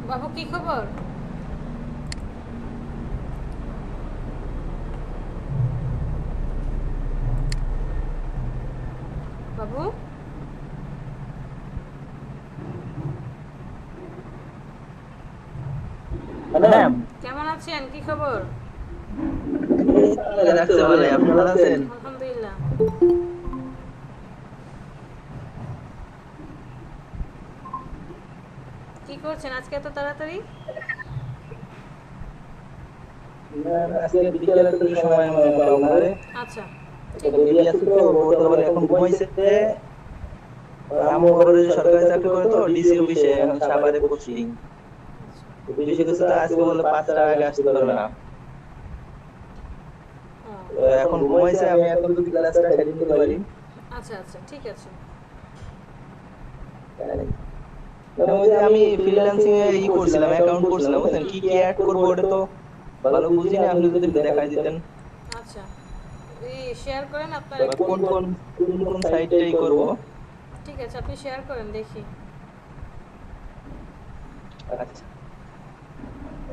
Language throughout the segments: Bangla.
বাবু কি খবর? বাবু ম্যাম, কেমন আছেন? কি খবর? রাখছে ভালো। আপনি ভালো আছেন? আলহামদুলিল্লাহ। কি করছেন আজকে এত তাড়াতাড়ি? আজকে বিকেলে একটু সময় পাবো না রে। আচ্ছা, একটা ঠিক। বেবি আছে তো, বউ তো আবার এখন ঘুমাইছে। ওর আম্মু আবার ওই যে সরকারি চাকরি করে তো, ডিসি অফিসে, এখন সাভারে পোস্টিং। আচ্ছা। অফিসে গেছে তো, আজকে বলে 5টার আগে আসতে পারবে না। ও, তো এখন ঘুমাইছে, আমি এখন যদি ক্লাসটা সেরে নিতে পারি। আচ্ছা আচ্ছা, ঠিক আছে। তাই। মানে ওই যে আমি ফ্রিল্যান্সিং এ করছিলাম, অ্যাকাউন্ট করছিলাম, বুঝছেন? কি কি অ্যাড করবো ওটা তো ভালো বুঝি না। আপনি যদি একটু দেখাই দিতেন, আচ্ছা, এই শেয়ার করেন আপনার তবে একটু। কোন সাইটটাই করব। ঠিক আছে, আপনি শেয়ার করেন দেখি। আচ্ছা,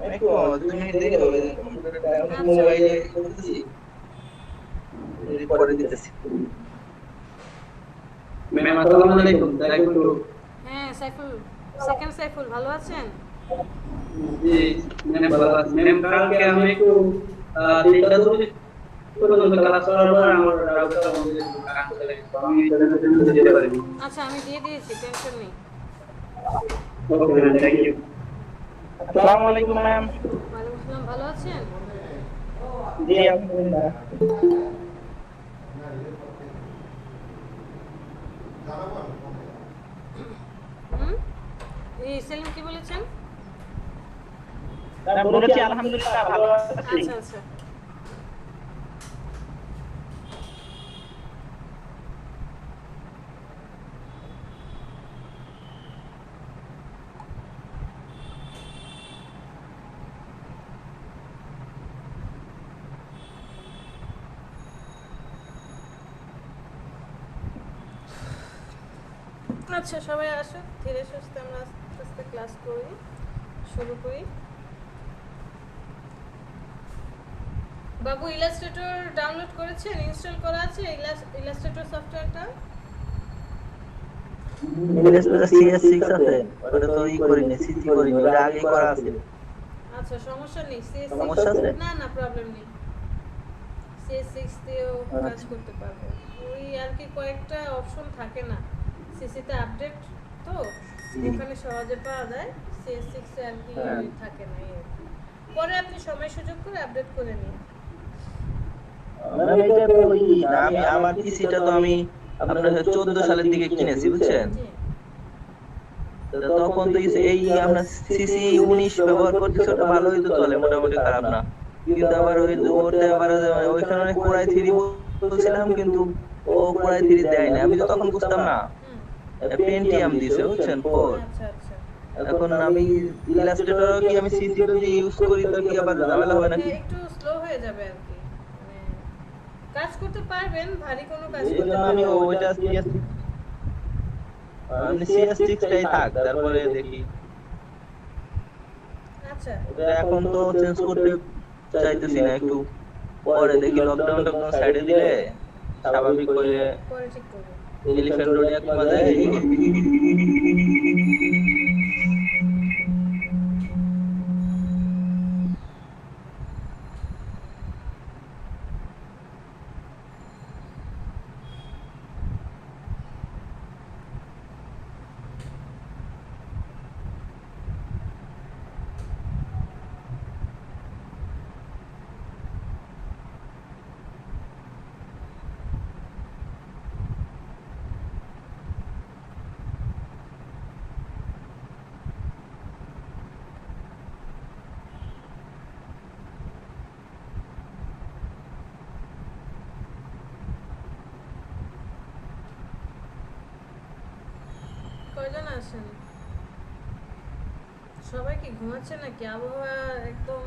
একটু 2 মিনিট দেরি হবে, যে কম্পিউটারটা এখন আচ্ছা। মোবাইলে করতেছি, এডিট করে দিতেছি। ম্যাম আসসালামু আলাইকুম। সাইফুল টু। হ্যাঁ সাইফুল, সেকেন্ড সাইফুল, ভালো আছেন? জি ম্যাম, ভালো আছি ম্যাম। কালকে আমি একটু 3টা 40 পর্যন্ত ক্লাস করার পর আমার রাউটারটা বন্ধ হয়ে গেছিল, কারেন্ট চলে গেছে। তো আমি প্রেজেন্টেশন দিতে পারিনি। আচ্ছা, আমি দিয়ে দিয়েছি, টেনশন নেই। Okay ma'am, thank you. আসসালামু আলাইকুম ম্যাম। ওয়ালাইকুম আসসালাম, ভালো আছেন? জি আলহামদুলিল্লাহ। হুম, এই সেলিম কি বলেছেন? ম্যাম বলেছি আলহামদুলিল্লাহ ভালো আছি। আচ্ছা আচ্ছা। আচ্ছা, সবাই আসো, ধীরে সুস্থে আমরা আস্তে আস্তে ক্লাস করি, শুরু করি। বাবু, ইলাস্ট্রেটর ডাউনলোড করেছেন? ইনস্টল করা আছে ইলাস্ট্রেটর সফটওয়্যারটা? ইংলিশটা CS6 আছে, ওটা তো করিনি, সিসি করিনি, ওটা আগে করা আছে। আচ্ছা, সমস্যা নেই। CS6, সমস্যা আছে? না না, প্রবলেম নেই। CS6 দিয়েও কাজ আচ্ছা। করতে পারবে। ওই আর কি, কয়েকটা অপশন থাকে না সিসিতে আপডেট, তো ওখানে সহজে পাওয়া যায়। CS6 এ আর কি হ্যাঁ। থাকে না, এই আর কি। পরে আপনি সময় সুযোগ করে আপডেট করে নিন। ম্যাম এটা তো না, আমি আমার পিসিটা তো আমি আপনার 14 সালের দিকে কিনেছি, বুঝছেন? জি। তো তখন তো এই আপনার CC19 ব্যবহার করতেছি, ওটা ভালোই তো চলে, মোটামুটি খারাপ না। কিন্তু আবার ওই ওতে আবার ওইখানে অনেক কোরাই 3 বলছিলাম, কিন্তু ও কোরাই 3 দেয় না। আমি তো তখন বুঝতাম না, হুম। পেন্টিয়াম দিছে, বুঝছেন, 4। আচ্ছা আচ্ছা। এখন আমি ইলাস্ট্রেটর কি আমি সিসি যদি ইউজ করি তো কি আবার ঝামেলা হবে নাকি? একটু স্লো হয়ে যাবে আর কি, মানে কাজ করতে পারবেন, ভারী কোনো কাজ এই করতে জন্য আমি পারবেন। ওইটা CS6 টাই থাক, তারপরে দেখি। আচ্ছা। এটা এখন তো চেঞ্জ করতে চাইতেছি না, একটু পরে দেখি, লকডাউন টকডাউন সাইডে দিলে স্বাভাবিক হইলে পরে ঠিক করবো। এলিফ্যান্ট রোড এক মাঝে কয়জন আসেন? সবাই কি ঘুমাচ্ছে নাকি? আবহাওয়া একদম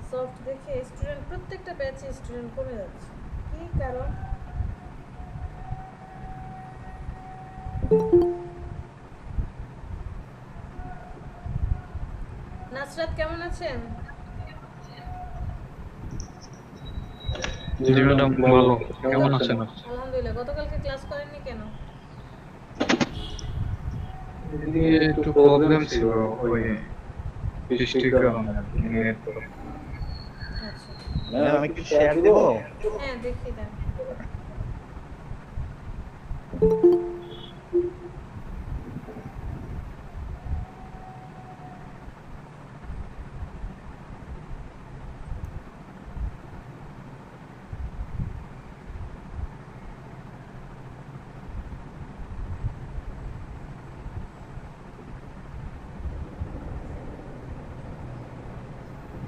সফট দেখে স্টুডেন্ট, প্রত্যেকটা ব্যাচে স্টুডেন্ট কমে যাচ্ছে। কি কারণ? নুসরাত কেমন আছেন? জি ম্যাডাম, ভালো। কেমন আছেন? আলহামদুলিল্লাহ। গতকালকে ক্লাস করেননি কেন? এদিকে একটু প্রবলেম ছিল, ওই বৃষ্টির কারণে আর কি, নেট তো। আচ্ছা, ম্যাম আমি একটু শেয়ার দিব। হ্যাঁ দেখি দেন।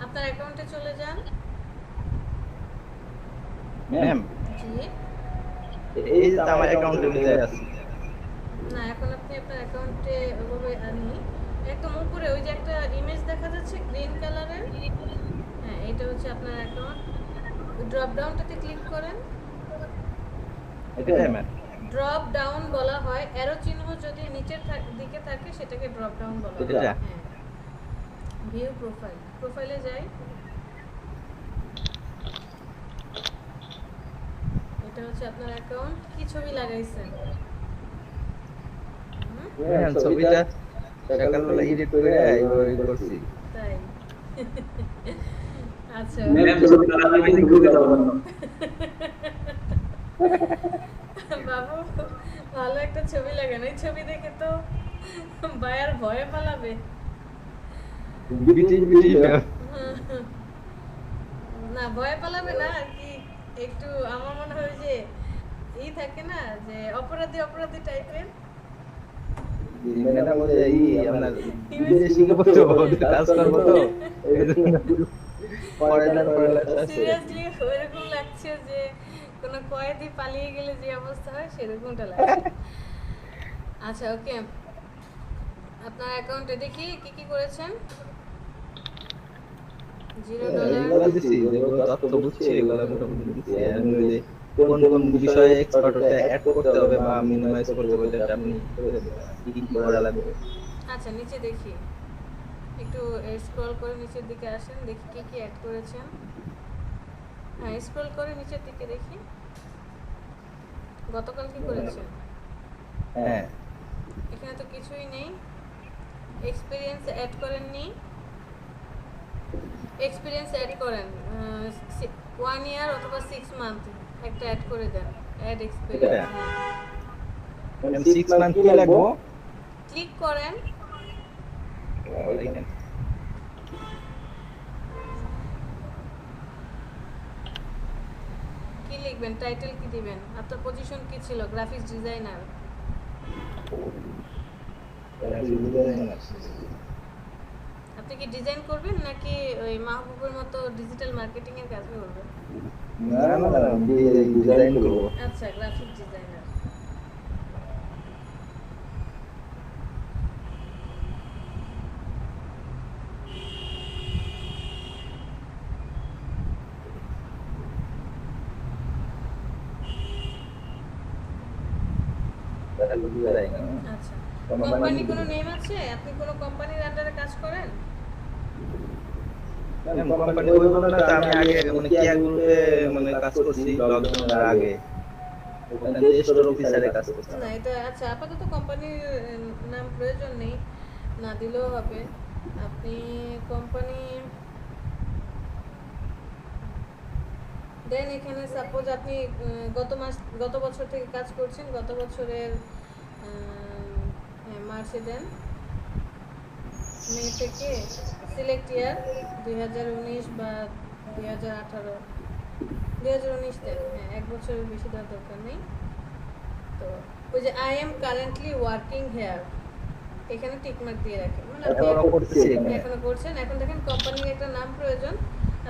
আপনার অ্যাকাউন্টে চলে যান। ম্যাম জি। এই যে আমার অ্যাকাউন্টের মধ্যে আছে। না, এখন আপনি আপনার অ্যাকাউন্টে ওভাবে আনি। একদম উপরে ওই যে একটা ইমেজ দেখা যাচ্ছে গ্রিন কালারের, হ্যাঁ এটা হচ্ছে আপনার অ্যাকাউন্ট। ড্রপ ডাউনটাতে ক্লিক করেন। এটাই ম্যাম। ড্রপ ডাউন বলা হয়, অ্যারো চিহ্ন যদি নিচের দিকে থাকে সেটাকে ড্রপ ডাউন বলা হয়। এটা? হ্যাঁ, ভিউ প্রোফাইল, প্রোফাইলে যাই। এটা হচ্ছে আপনার অ্যাকাউন্ট। কি ছবি লাগাইছেন? ম্যাম ছবিটা সকালবেলা এডিট করে এইভাবে করছি। তাই? আচ্ছা। ম্যাম ছবি আমি কিন্তু বুঝতে পারবো না। বাবু, ভালো একটা ছবি লাগান। এই ছবি দেখে তো বায়ার ভয়ে পালাবে। বিটি বিটি না, ভয়ে পালাবে না আর কি। একটু আমার মনে হয় যে ই থাকে না, যে অপরাধী অপরাধী টাইপের। ম্যাডাম বলে এই আমরা বিদেশে পড়তে হবে, কাজ করব তো এইজন্য পড়ালেখা আছে। সিরিয়াসলি ওইরকম লাগছে যে কোনো কয়েদি পালিয়ে গেলে যে অবস্থা হয় সেরকমটা লাগছে। আচ্ছা, ওকে। আপনার অ্যাকাউন্টে দেখি কি কি করেছেন। $0। এগুলো দিছি, যেগুলো তথ্য বুঝছি এগুলো মোটামুটি দিছি। আর নইলে কোন কোন বিষয়ে এক্সপার্ট হতে অ্যাড করতে হবে বা মিনিমাইজ করতে হবে এটা আপনি করে দেবেন। কি কি করা লাগবে? আচ্ছা, নিচে দেখি। একটু স্ক্রল করে নিচের দিকে আসেন, দেখি কি কি অ্যাড করেছেন। হ্যাঁ, স্ক্রল করে নিচের দিকে দেখি। গতকাল কি করেছেন? হ্যাঁ এখানে তো কিছুই নেই। এক্সপিরিয়েন্স অ্যাড করেননি। এক্সপিরিয়েন্স অ্যাড করেন। 1 ইয়ার অথবা 6 মান্থ একটা অ্যাড করে দেন। Add experience. ম্যাম 6 মান্থ কি লাগবে? ক্লিক করেন। এখানে কি লিখবেন? টাইটেল কি দিবেন? আপনার পজিশন কি ছিল? Graphics designer. আপনি কি ডিজাইন করবেন নাকি ওই মাহবুবের মতো ডিজিটাল মার্কেটিং এর কাজ করবেন? না না না ডিজাইন করব। আচ্ছা, গ্রাফিক ডিজাইনার। আচ্ছা, কোম্পানি কোনো নেম আছে? আপনি কোনো কোম্পানির আন্ডারে কাজ করেন? ম্যাম কোম্পানি ওইগুলোতে আমি আগে মানে কেয়ার গ্রুপে মানে কাজ করছি লকডাউনের আগে। ওখানে স্টোর অফিসারে কাজ করতাম। না, এটা আচ্ছা, আপাতত কোম্পানির নাম প্রয়োজন নেই, না দিলেও হবে। আপনি কোম্পানি দেন। এখানে সাপোজ আপনি গত বছর থেকে কাজ করছেন, গত বছরের মার্চে দেন। মে থেকে সিলেক্ট ইয়ার 2019 বা 2018, 2019 দেন। হ্যাঁ, 1 বছরের বেশি দেওয়ার দরকার নেই। তো ওই যে I am currently working here, এখানে টিক মার্ক দিয়ে রাখেন। মানে আপনি এখনো করতেছি এখনো করছেন। এখন দেখেন কোম্পানির একটা নাম প্রয়োজন।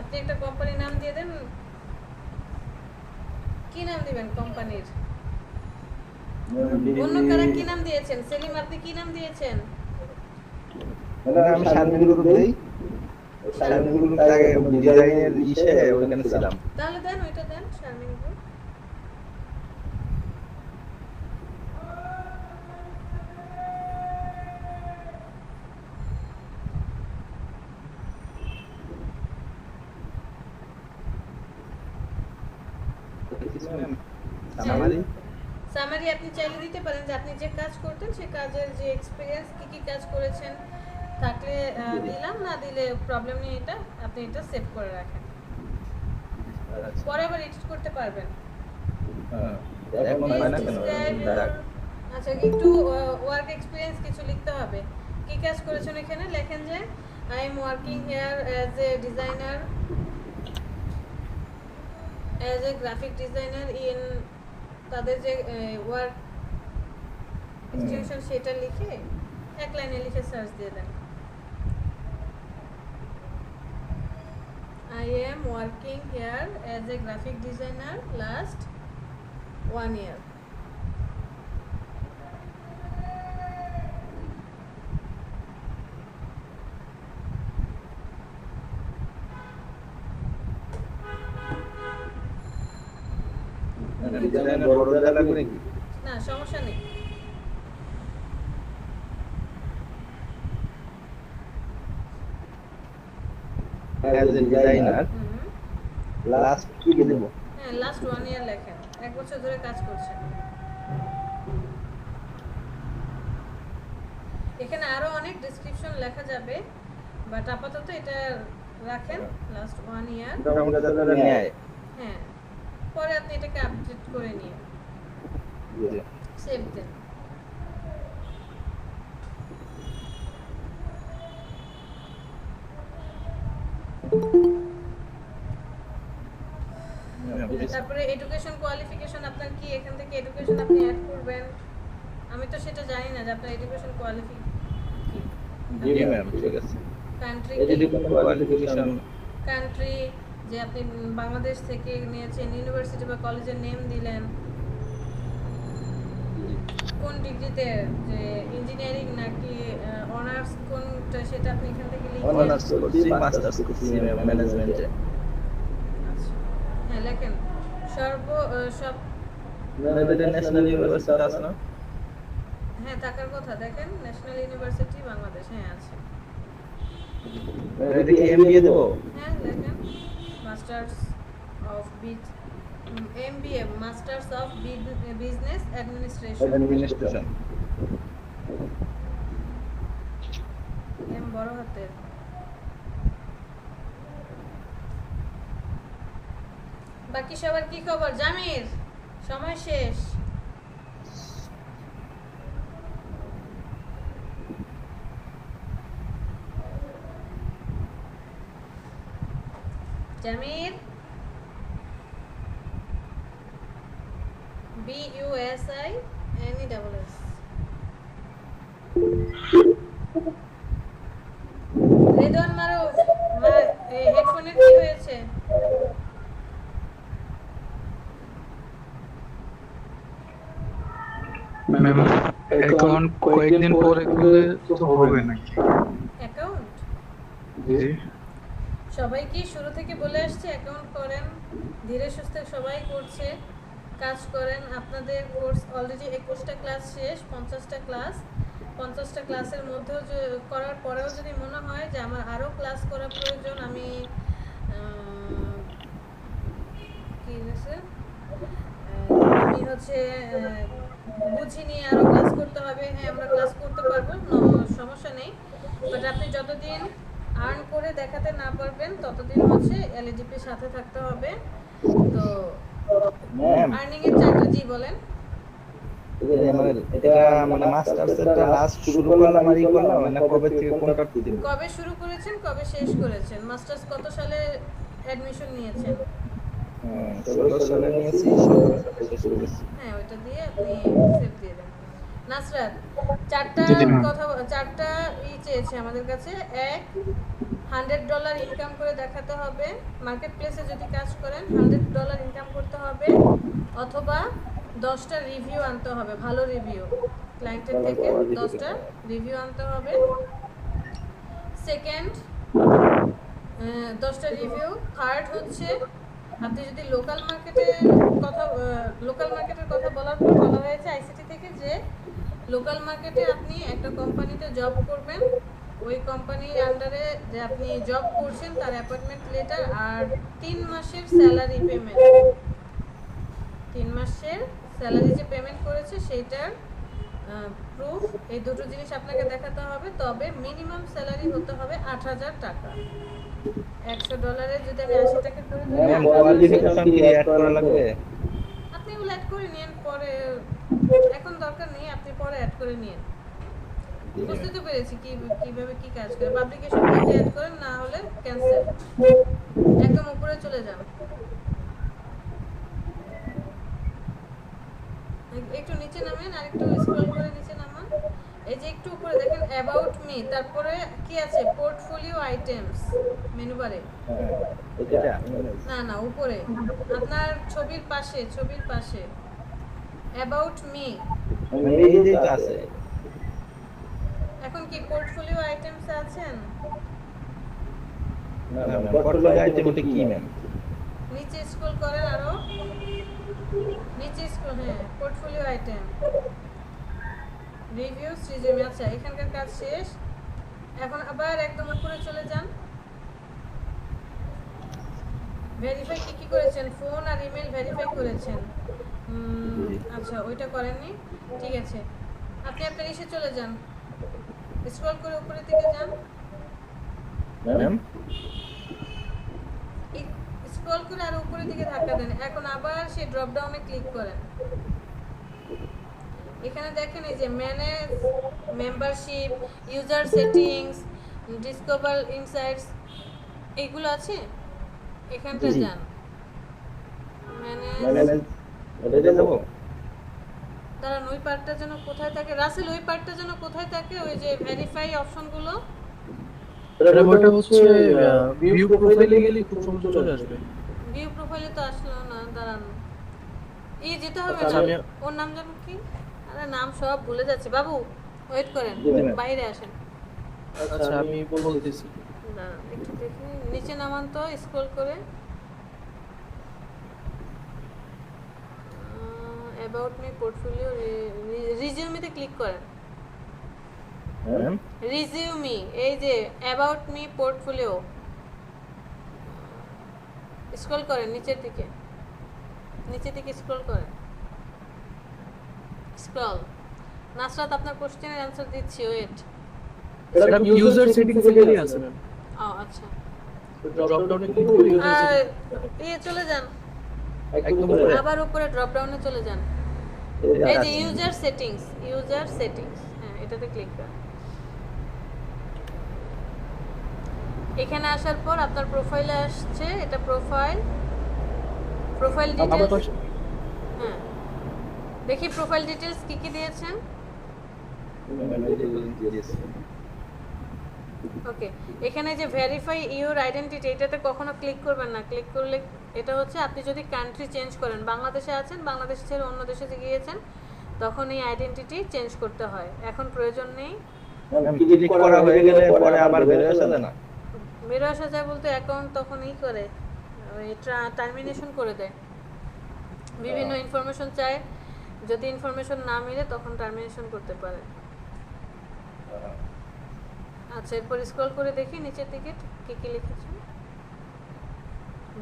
আপনি একটা কোম্পানির নাম দিয়ে দেন। কি নাম দিবেন কোম্পানির? অন্য কারা কি নাম দিয়েছেন? সেলিম, আপনি কি নাম দিয়েছেন? আমি শারমিন গ্রুপ দেই। শারমিন গ্রুপ আগে ডিজাইনের ইসে ওখানে ছিলাম। তাহলে দেন, ওইটা দেন, শারমিন গ্রুপ। সামারি সামারি আপনি চাইলে দিতে পারেন যে আপনি যে কাজ করতেন সেই কাজের যে এক্সপিরিয়েন্স কি কি কাজ করেছেন থাকলে দিলাম, না দিলে প্রবলেম নেই, এটা আপনি এটা সেভ করে রাখেন, পরে আবার এডিট করতে পারবেন। এখন হয় না কেন? আচ্ছা, একটু ওয়ার্ক এক্সপিরিয়েন্স কিছু লিখতে হবে। কি কাজ করেছেন এখানে লেখেন যে I am working here as a designer, as a graphic designer in, তাদের যে ওয়ার্ক এক্সটেনশন সেটা লিখে এক লাইনে লিখে সার্চ দিয়ে দেন। I am working here as a graphic designer last 1 year. ডিজাইনের বড় দেওয়া লাগবে নাকি? না, সমস্যা নেই। অ্যাজ এ ডিজাইনার লাস্ট কি দেব? হ্যাঁ, লাস্ট 1 ইয়ার লেখেন, 1 বছর ধরে কাজ করছেন। এখানে আরো অনেক ডেসক্রিপশন লেখা যাবে, বাট আপাতত এটা রাখেন লাস্ট 1 ইয়ার। আমরা যারা নেয় হ্যাঁ, পরে আপনি এটাকে আপডেট করে নিয়ে সেভ দেন। তারপরে এডুকেশন কোয়ালিফিকেশন আপনার কি, এখান থেকে এডুকেশন আপনি অ্যাড করবেন। আমি তো সেটা জানি না যে আপনার এডুকেশন কোয়ালিফিকেশন কি। জি ম্যাম, ঠিক আছে। কান্ট্রি, এডুকেশন কোয়ালিফিকেশন, কান্ট্রি যে আপনি বাংলাদেশ থেকে নিয়েছেন, ইউনিভার্সিটি বা কলেজের নেম দিলেন, কোন ডিগ্রিতে, যে ইঞ্জিনিয়ারিং নাকি অনার্স কোনটা সেটা আপনি এখান থেকে লিখবেন। অনার্স করছি, মাস্টার্স করছি ম্যানেজমেন্টে। আচ্ছা, হ্যাঁ লেখেন সব নেদারল্যান্ড ন্যাশনাল ইউনিভার্সিটি আছে না? হ্যাঁ থাকার কথা, দেখেন ন্যাশনাল ইউনিভার্সিটি বাংলাদেশ, হ্যাঁ আছে। এটা কি এমবিএ দেব? হ্যাঁ লেখেন masters of MBA, masters of business administration. Administration. M বড় হাতের। বাকি সবার কি খবর? জামির, সময় শেষ। জামির, BUSINESS। রেদওয়ান মারুফ, হেডফোনের কি হয়েছে? ম্যাম অ্যাকাউন্ট কয়েকদিন পরে খুলে তো হবে নাকি? অ্যাকাউন্ট জি সবাই কি শুরু থেকে বলে আসছে অ্যাকাউন্ট করেন, ধীরে সুস্থে সবাই করছে, কাজ করেন। আপনাদের কোর্স অলরেডি 21টা ক্লাস শেষ, 50টা ক্লাস। 50টা ক্লাসের মধ্যেও করার পরেও যদি মনে হয় যে আমার আরও ক্লাস করা প্রয়োজন, আমি আমি হচ্ছে বুঝি নিয়ে আরও ক্লাস করতে হবে, হ্যাঁ আমরা ক্লাস করতে পারবো, সমস্যা নেই। বাট আপনি যতদিন আর্ন করে দেখাতে না পারবেন ততদিন হচ্ছে এলইডিপির সাথে থাকতে হবে। তো আর্নিং এর চারটা, জি বলেন। এটা মানে মাস্টার্সটা লাস্ট শুরু করলাম আর ই করলাম না, কবে থেকে কোনটা দিন? কবে শুরু করেছেন, কবে শেষ করেছেন? মাস্টার্স কত সালে অ্যাডমিশন নিয়েছেন? 16 সালে নিয়েছি, 17 সালে শেষ করেছি। হ্যাঁ ওইটা দিয়ে আপনি সেভ দিয়ে দেন। নাসরাত, চারটা চেয়েছে আমাদের কাছে। এক, $100 ইনকাম করে দেখাতে হবে, মার্কেট প্লেসে যদি কাজ করেন $100 ইনকাম করতে হবে, অথবা 10টা রিভিউ আনতে হবে, ভালো রিভিউ ক্লায়েন্টের থেকে 10টা রিভিউ আনতে হবে। সেকেন্ড, 10টা রিভিউ। থার্ড হচ্ছে আপনি যদি লোকাল মার্কেটের কথা বলার পর বলা হয়েছে আইসিটি থেকে যে লোকাল মার্কেটে আপনি একটা কোম্পানিতে জব করবেন, ওই কোম্পানির আন্ডারে যে আপনি জব করছেন তার অ্যাপয়েন্টমেন্ট লেটার আর 3 মাসের স্যালারি পেমেন্ট। 3 মাসের স্যালারি যে পেমেন্ট করেছে সেইটার প্রুফ, এই দুটো জিনিস আপনাকে দেখাতে হবে। তবে মিনিমাম স্যালারি হতে হবে 8,000 টাকা। $100 যদি আমি 80 টাকা করে ধরি, ম্যাম 8,000 কোয়ালিফিকেশন কি অ্যাড করা লাগবে? আপনি এগুলো অ্যাড করে নিন পরে, এখন দরকার নেই, আপনি পরে অ্যাড করে নিন। বুঝতে তো পেরেছি কিভাবে কি কাজ করে। পাবলিকেশন যদি অ্যাড করেন, না হলে ক্যান্সেল, একদম উপরে চলে যান। একটু নিচে নামেন, আর একটু স্ক্রল করে নিচে নামান। এই যে একটু উপরে দেখেন অ্যাবাউট মি, তারপরে কি আছে পোর্টফোলিও আইটেমস মেনু বারে। এটা না না, উপরে আপনার ছবির পাশে অ্যাবাউট মি। এই যে তো আছে। এখন কি পোর্টফোলিও আইটেমস আছেন? না ম্যাম পোর্টফোলিও আইটেম কি ম্যাম? নিচে স্ক্রল করেন, আরো নিচে স্ক্রল, হ্যাঁ পোর্টফোলিও আইটেম, রিভিউস, রিজিউমে। আচ্ছা, এখানকার কাজ শেষ। এখন আবার একদম উপরে চলে যান। ভেরিফাই কি করেছেন? ফোন আর ইমেল ভেরিফাই করেছেন। আচ্ছা, ওইটা করেননি, ঠিক আছে। আপনি আপনার ইসে চলে যান, স্ক্রল করে উপরের দিকে যান, ম্যাম স্ক্রল করে আর উপরের দিকে ধাক্কা দেন। এখন আবার সেই ড্রপ ডাউনে ক্লিক করেন। এখানে দেখেন এই যে manage membership, user settings, discover insights, এইগুলো আছে। এখানটা যান, ম্যানেজ। এটা দেব। দাঁড়ান, ওই পার্টটা যেন কোথায় থাকে রাসেল, ওই পার্টটা যেন কোথায় থাকে? ওই যে ভেরিফাই অপশনগুলো। ওটা হচ্ছে ভিউ প্রোফাইলে গেলে খুব সহজ চলে আসবে। ভিউ প্রোফাইলে তো আসলো না, দাঁড়ান, এই যেতে হবে আচ্ছা, না। ওর নাম যেন কি? আরে নাম সব ভুলে যাচ্ছে বাবু, ওয়েট করেন, বাইরে আসেন। আচ্ছা আমি বলতেছি। দাঁড়ান একটু দেখি, নিচে নামান তো স্ক্রল করে। অ্যাবাউট মি, পোর্টফোলিও, রিজিউমিতে ক্লিক করেন। ম্যাম রিজিউমি, এই যে অ্যাবাউট মি, পোর্টফোলিও, স্ক্রল করেন নিচের দিকে স্ক্রল করেন, স্ক্রল। নাসরাত আপনার কোশ্চেনের অ্যানসার দিচ্ছি, ওয়েট। এটা ইউজার সেটিংস এ গেলে আছে ম্যাম। ও আচ্ছা, ড্রপ ডাউনে ক্লিক করে ইউজার আর সেটিংস চলে যান, একদম উপরে। আবার উপরে ড্রপ ডাউনে চলে যান। এই যে ইউজার সেটিংস, হ্যাঁ এটাতে ক্লিক করেন। এখানে আসার পর আপনার প্রোফাইলে আসছে, এটা প্রোফাইল ডিটেইলস। হ্যাঁ, দেখি প্রোফাইল ডিটেইলস কি দিয়েছেন। ওকে, এখানে যে ভেরিফাই ইউর আইডেন্টিটি, এটাতে কখনো ক্লিক করবেন না। ক্লিক করলে এটা হচ্ছে, আপনি যদি কান্ট্রি চেঞ্জ করেন, বাংলাদেশে আছেন, বাংলাদেশ ছেড়ে অন্য দেশে গিয়েছেন, তখন এই আইডেন্টিটি চেঞ্জ করতে হয়। এখন প্রয়োজন নেই। ক্লিক করা হয়ে গেলে পরে আবার বের হয়ে আসে না? বেরো আসা যায় বলতে অ্যাকাউন্ট তখন করে, টার্মিনেশন করে দেয়। বিভিন্ন ইনফরমেশন চায়, যদি ইনফরমেশন না মিলে তখন টার্মিনেশন করতে পারে। আচ্ছা, এরপর স্ক্রল করে দেখি নিচের দিকে কি লিখেছে।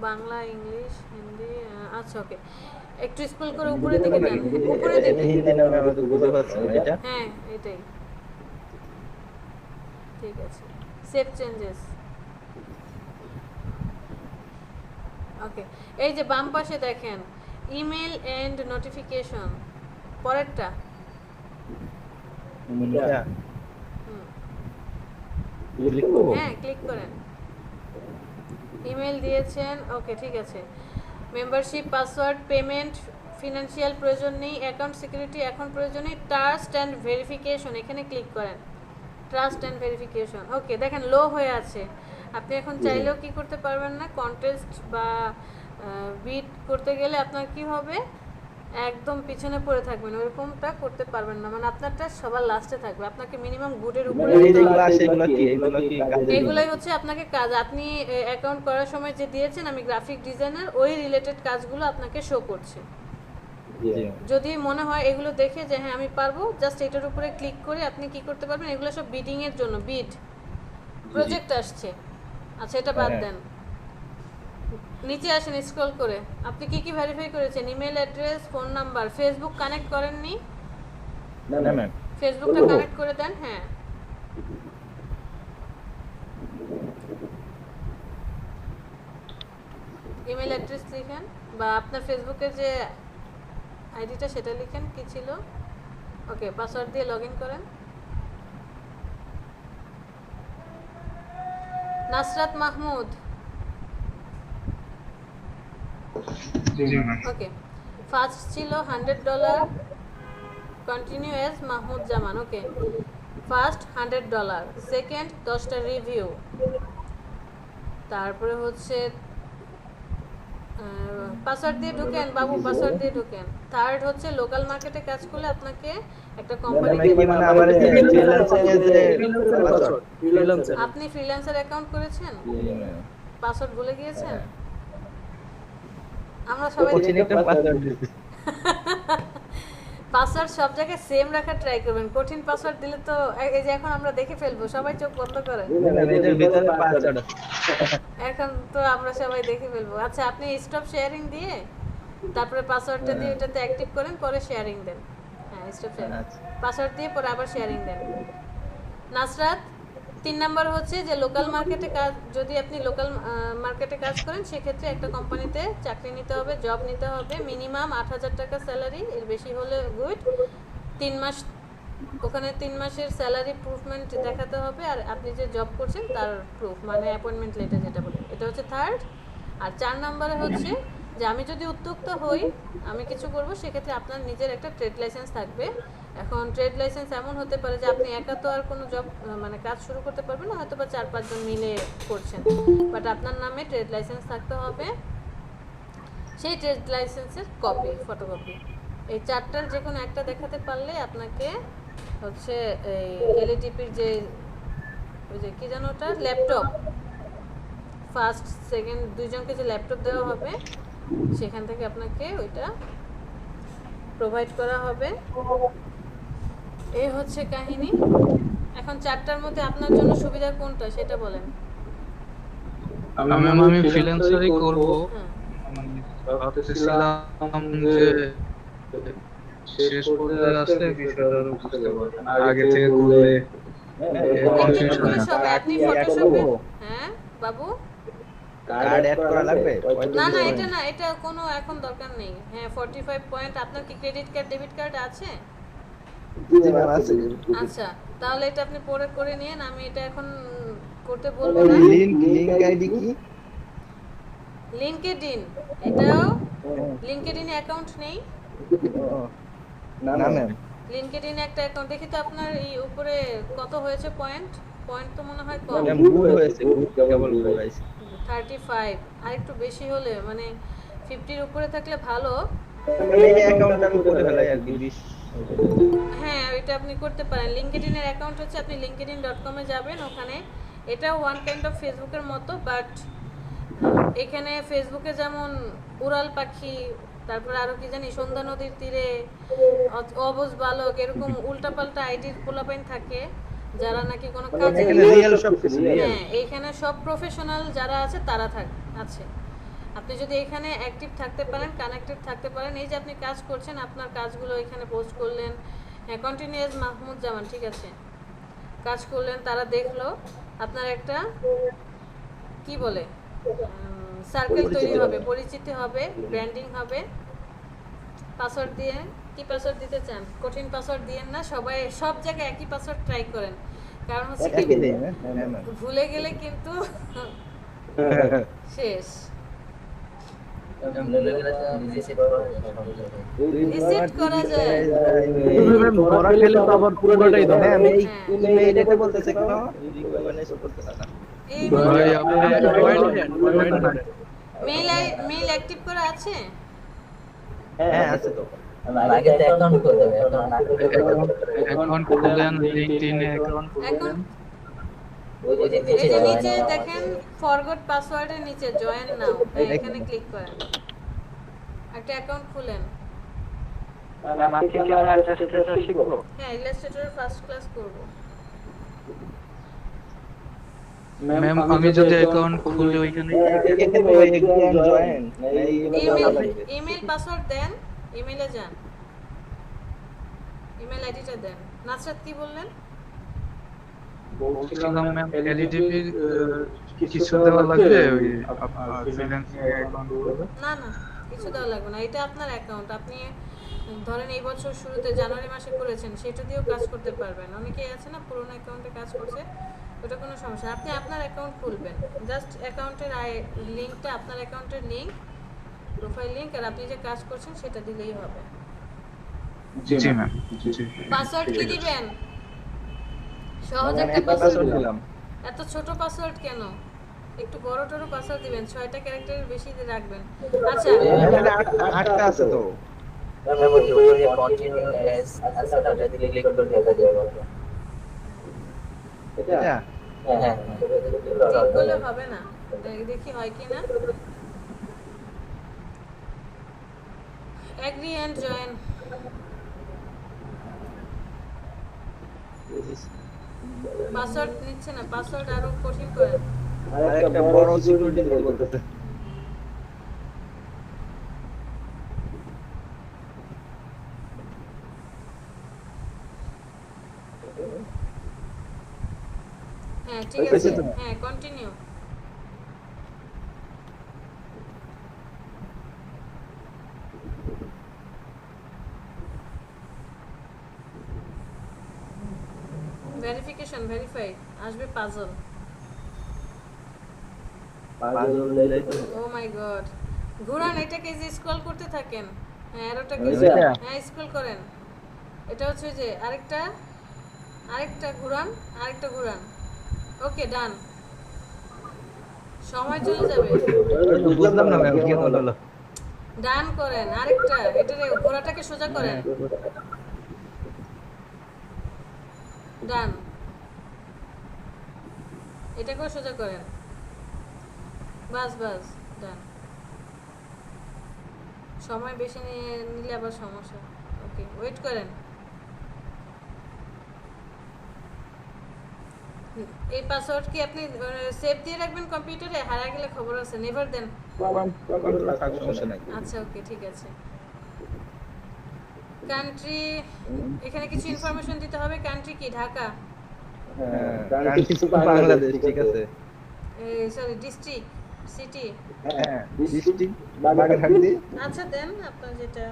বাংলা, ইংলিশ, হিন্দি। আচ্ছা ওকে, একটু স্ক্রল করে উপরের দিকে যান, উপরের দিকে। হিন্দি নামে আমি তো বুঝতে পারছি না এটা। হ্যাঁ এটাই ঠিক আছে। Save changes. ওকে, এই যে বাম পাশে দেখেন ইমেল এন্ড নোটিফিকেশন, পরেরটা। এটা ক্লিক করব? হ্যাঁ ক্লিক করেন। ইমেল দিয়েছেন, ওকে ঠিক আছে। মেম্বারশিপ, পাসওয়ার্ড, পেমেন্ট, ফিনান্সিয়াল প্রয়োজন নেই, অ্যাকাউন্ট সিকিউরিটি এখন প্রয়োজন নেই, ট্রাস্ট অ্যান্ড ভেরিফিকেশন, এখানে ক্লিক করেন। ট্রাস্ট অ্যান্ড ভেরিফিকেশন, ওকে দেখেন লো হয়ে আছে। আপনি এখন চাইলেও কি করতে পারবেন না, কন্টেস্ট বা বিট করতে গেলে আপনার কি হবে, একদম পিছনে পড়ে থাকবেন, ওরকমটা করতে পারবেন না। মানে আপনারটা সবার লাস্টে থাকবে, আপনাকে মিনিমাম গুডের উপরে যেতে হবে। এগুলাই হচ্ছে আপনাকে কাজ, আপনি অ্যাকাউন্ট করার সময় যে দিয়েছেন, আমি গ্রাফিক ডিজাইনার, ওই রিলেটেড কাজগুলো আপনাকে শো করছে। যদি মনে হয় এগুলো দেখে যে হ্যাঁ আমি পারবো, জাস্ট এটার উপরে ক্লিক করে আপনি কি করতে পারবেন, এগুলো সব বিডিং এর জন্য, বিড প্রজেক্ট আসছে। আচ্ছা, এটা বাদ দেন, নিচে আসেন স্ক্রল করে। আপনি কি কি ভেরিফাই করেছেন? Email address, phone number, Facebook connect করেননি? না ম্যাম। ফেসবুকটা কানেক্ট করে দেন। হ্যাঁ, ইমেল অ্যাড্রেস লিখেন বা আপনার ফেসবুকের যে আইডিটা সেটা লিখেন, কি ছিল। ওকে, পাসওয়ার্ড দিয়ে লগ ইন করেন। নাসরাত মাহমুদ। জি ম্যাম। ওকে, ফার্স্ট ছিল $100, কন্টিনিউ অ্যাজ মাহমুদ জামান। ওকে, ফার্স্ট $100, সেকেন্ড 10টা রিভিউ, তারপরে হচ্ছে পাসওয়ার্ড দিয়ে ঢুকেন বাবু, পাসওয়ার্ড দিয়ে ঢুকেন। থার্ড হচ্ছে লোকাল মার্কেটে কাজ করলে আপনাকে একটা কোম্পানিতে, মানে আমার ফ্রিল্যান্সার যে পাসওয়ার্ড, ফ্রিল্যান্সার আপনি ফ্রিল্যান্সার অ্যাকাউন্ট করেছেন, পাসওয়ার্ড ভুলে গিয়েছেন? আমরা সবাই কোচিং একটা পাসওয়ার্ড পাসওয়ার্ড সব জায়গায় সেম রাখার ট্রাই করবেন। কঠিন পাসওয়ার্ড দিলে তো এই যে এখন আমরা দেখে ফেলবো, সবাই চোখ বন্ধ করে। এটার ভিতরে পাসওয়ার্ড এখন তো আমরা সবাই দেখে ফেলবো। আচ্ছা, আপনি স্টপ শেয়ারিং দিয়ে তারপরে পাসওয়ার্ডটা দিয়ে এটাতে অ্যাক্টিভ করেন, পরে শেয়ারিং দেন। হ্যাঁ, স্টপ শেয়ারিং, পাসওয়ার্ড দিয়ে পরে আবার শেয়ারিং দেন। নাসরাত, 3 নাম্বার হচ্ছে যে লোকাল মার্কেটে কাজ, যদি আপনি লোকাল মার্কেটে কাজ করেন সেক্ষেত্রে একটা কোম্পানিতে চাকরি নিতে হবে, জব নিতে হবে। মিনিমাম 8,000 টাকা স্যালারি, এর বেশি হলে গুড। 3 মাস ওখানে 3 মাসের স্যালারি প্রুফমেন্ট দেখাতে হবে, আর আপনি যে জব করছেন তার প্রুফ, মানে অ্যাপয়েন্টমেন্ট লেটার যেটা বলে, এটা হচ্ছে থার্ড। আর 4 নম্বরে হচ্ছে যে আমি যদি উদ্যোক্তা হই, আমি কিছু করব, সেক্ষেত্রে আপনার নিজের একটা ট্রেড লাইসেন্স থাকবে। এখন ট্রেড লাইসেন্স এমন হতে পারে যে আপনি একা তো আর কোনো জব মানে কাজ শুরু করতে পারবেন না, হয়তো বা 4-5 জন মিলে করছেন, বাট আপনার নামে ট্রেড লাইসেন্স থাকতে হবে। সেই ট্রেড লাইসেন্সের কপি, ফটোকপি, এই 4টার যে কোনো একটা দেখাতে পারলে আপনাকে হচ্ছে এই এলএটিপির যে ওই যে কি জানো ওটা ল্যাপটপ, ফার্স্ট সেকেন্ড দুইজনকে যে ল্যাপটপ দেওয়া হবে সেখান থেকে আপনাকে ওইটা প্রোভাইড করা হবে। এই হচ্ছে কাহিনী। এখন 4টার মধ্যে আপনার জন্য সুবিধা কোনটা সেটা বলেন। আমি ফ্রিল্যান্সারই করব। হ্যাঁ, ভাবতেছিলাম যে শেষ পর্যায়ে আসলে বিষয়টা বুঝতে পারবো না, আগে থেকে করলে কনফিউশন হয়। ফটোশপে আপনি ফটোশপে, হ্যাঁ বাবু, কার্ড অ্যাড করা লাগবে? না না এটা না, এটা কোনো এখন দরকার নেই। হ্যাঁ, 45 পয়েন্ট। আপনার কি ক্রেডিট কার্ড ডেবিট কার্ড আছে? জি ম্যাম আছে। আচ্ছা, তাহলে এটা আপনি পরে করে নিন, আমি এটা এখন করতে বলবো না। লিংক আইডি কি? লিংকেডিন, এটাও লিংকেডিনে অ্যাকাউন্ট নেই? না ম্যাম। লিংকেডিনে একটা অ্যাকাউন্ট দেখি তো আপনার এই উপরে কত হয়েছে পয়েন্ট। পয়েন্ট তো মনে হয় কম, ম্যাম গুড হয়েছে, গুড কেবল গুড হয়েছে। 35। আর একটু বেশি হলে মানে 50-র উপরে থাকলে ভালো। এই অ্যাকাউন্ট আমি করে ফেলাই আর কি 20। হ্যাঁ, এটা আপনি করতে পারেন। লিংকেডিনের অ্যাকাউন্ট হচ্ছে আপনি linkedin.com এ যাবেন, ওখানে এটাও ওয়ান কাইন্ড অফ ফেসবুকের মতো, বাট এখানে ফেসবুকে যেমন উড়াল পাখি, তারপর আরো কি জানি সন্ধ্যা নদীর তীরে, অবুজ বালক, এরকম উল্টাপাল্টা আইডির পোলাপাইন থাকে যারা নাকি কোনো কাজ, এখানে রিয়েল সব কিছু রিয়েল। হ্যাঁ, এইখানে সব প্রফেশনাল যারা আছে তারা আছে। আপনি যদি এখানে অ্যাক্টিভ থাকতে পারেন, কানেক্টেড থাকতে পারেন, এই যে আপনি কাজ করছেন, আপনার কাজগুলো এখানে পোস্ট করলেন, হ্যাঁ কন্টিনিউয়াস মাহমুদ জামান, ঠিক আছে, কাজ করলেন, তারা দেখলো, আপনার একটা কি বলে সার্কেল তৈরি হবে, পরিচিতি হবে, ব্র্যান্ডিং হবে। পাসওয়ার্ড দিয়ে, কি পাসওয়ার্ড দিতে চান? কঠিন পাসওয়ার্ড দিয়েন না, সবাই সব জায়গায় একই পাসওয়ার্ড ট্রাই করেন, কারণ হচ্ছে কি একই দেই ম্যাম। ভুলে গেলে কিন্তু শেষ। রিসেট করা যায়। ম্যাম ধরা খেলে তো আবার পুরোটাই দাও। ম্যাম এই ইমেইলেতে বলতেছে কেন? রিকগনাইজ করতেছে না। এই ভাই আপনি মেইল অ্যাক্টিভ করা আছে? হ্যাঁ আছে তো। আগে তো অ্যাকাউন্ট করতে হবে, এখন না করলে অ্যাকাউন্ট খুলেন, লিংকডইনে অ্যাকাউন্ট এখন ওই যে এই যে নিচে দেখেন ফরগট পাসওয়ার্ডের নিচে জয়েন নাও, এখানে ক্লিক করেন, একটা অ্যাকাউন্ট খুলেন। হ্যাঁ, ইলাস্ট্রেটর ফার্স্ট ক্লাস করব। ম্যাম আমি যদি অ্যাকাউন্ট খুলি ওইখানে এক্ষেত্রে ভাই এক্সাম জয়েন এই ইমেল পাসওয়ার্ড দেন, ইমেলে যান, ইমেল আইডিটা দেন। নাসরাত কি বললেন? বলছিলাম ম্যাম এলইডিপি কিছু দেওয়া লাগবে ওই ফ্রিল্যান্সিং অ্যাকাউন্ট করবে? না না, কিছু দেওয়া লাগবে না, এটা আপনার অ্যাকাউন্ট। আপনি ধরেন এই বছর শুরুতে জানুয়ারি মাসে করেছেন, সেটা দিয়েও কাজ করতে পারবেন। অনেকেই আছে না পুরোনো অ্যাকাউন্টে কাজ করছে, ওটা কোনো সমস্যা। আপনি আপনার অ্যাকাউন্ট খুলবেন, জাস্ট অ্যাকাউন্টের লিঙ্কটা, আপনার অ্যাকাউন্টের লিঙ্ক, প্রোফাইল লিঙ্ক, আর আপনি যে কাজ করছেন সেটা দিলেই হবে। জি ম্যাম জি। পাসওয়ার্ড কি দিবেন? সহজ একটা পাসওয়ার্ড পাসওয়ার্ড। দিলাম। এত ছোট পাসওয়ার্ড কেন? একটু বড় টড় পাসওয়ার্ড দিবেন, 6টা ক্যারেক্টারের বেশি দিয়ে রাখবেন। আচ্ছা, এখানে 8টা আছে তো। ম্যাম ওই উপরে কন্টিনিউ অ্যাজ আসাটা যদি ক্লিক করে দেখা যাবে। এটা হ্যাঁ হ্যাঁ ঠিক করলে হবে না, দেখি হয় কি না। Agri and join. পাসওয়ার্ড নিচ্ছে না, পাসওয়ার্ড আরো কঠিন করেন। আর একটা বড় সিকিউরিটি রোল করতেছে। হ্যাঁ ঠিক আছে, হ্যাঁ কন্টিনিউ। ভেরিফিকেশন, ভেরিফাই, আসবে পাজল। পাজল লাইলে তো ও মাই গড, ঘুরান এটাকে, যে স্ক্রল করতে থাকেন। হ্যাঁ এরোটাকে, এটা? হ্যাঁ স্ক্রল করেন। এটা হচ্ছে যে আরেকটা, আরেকটা ঘুরান, আরেকটা ঘুরান। ওকে ডান। সময় চলে যাবে। বুঝলাম না ম্যাম কি হলো। ডান করেন, আরেকটা, এটারে ঘোড়াটাকে সোজা করেন। ডান, এটাকেও সোজা করেন। বাস বাস, ডান। সময় বেশি নিলে আবার সমস্যা। ওকে ওয়েট করেন। এই পাসওয়ার্ড কি আপনি সেভ দিয়ে রাখবেন কম্পিউটারে? হারিয়ে গেলে খবর আছে, নেভার দেন। সমস্যা নাই। আচ্ছা ওকে ঠিক আছে। কান্ট্রি, এখানে কিছু ইনফরমেশন দিতে হবে। কান্ট্রি কি? ঢাকা। হ্যাঁ কান্ট্রি বাংলাদেশ, ঠিক আছে। Sorry district, city. হ্যাঁ ডিস্ট্রিক্ট বাগেরহাট দি। আচ্ছা দেন আপনার যেটা।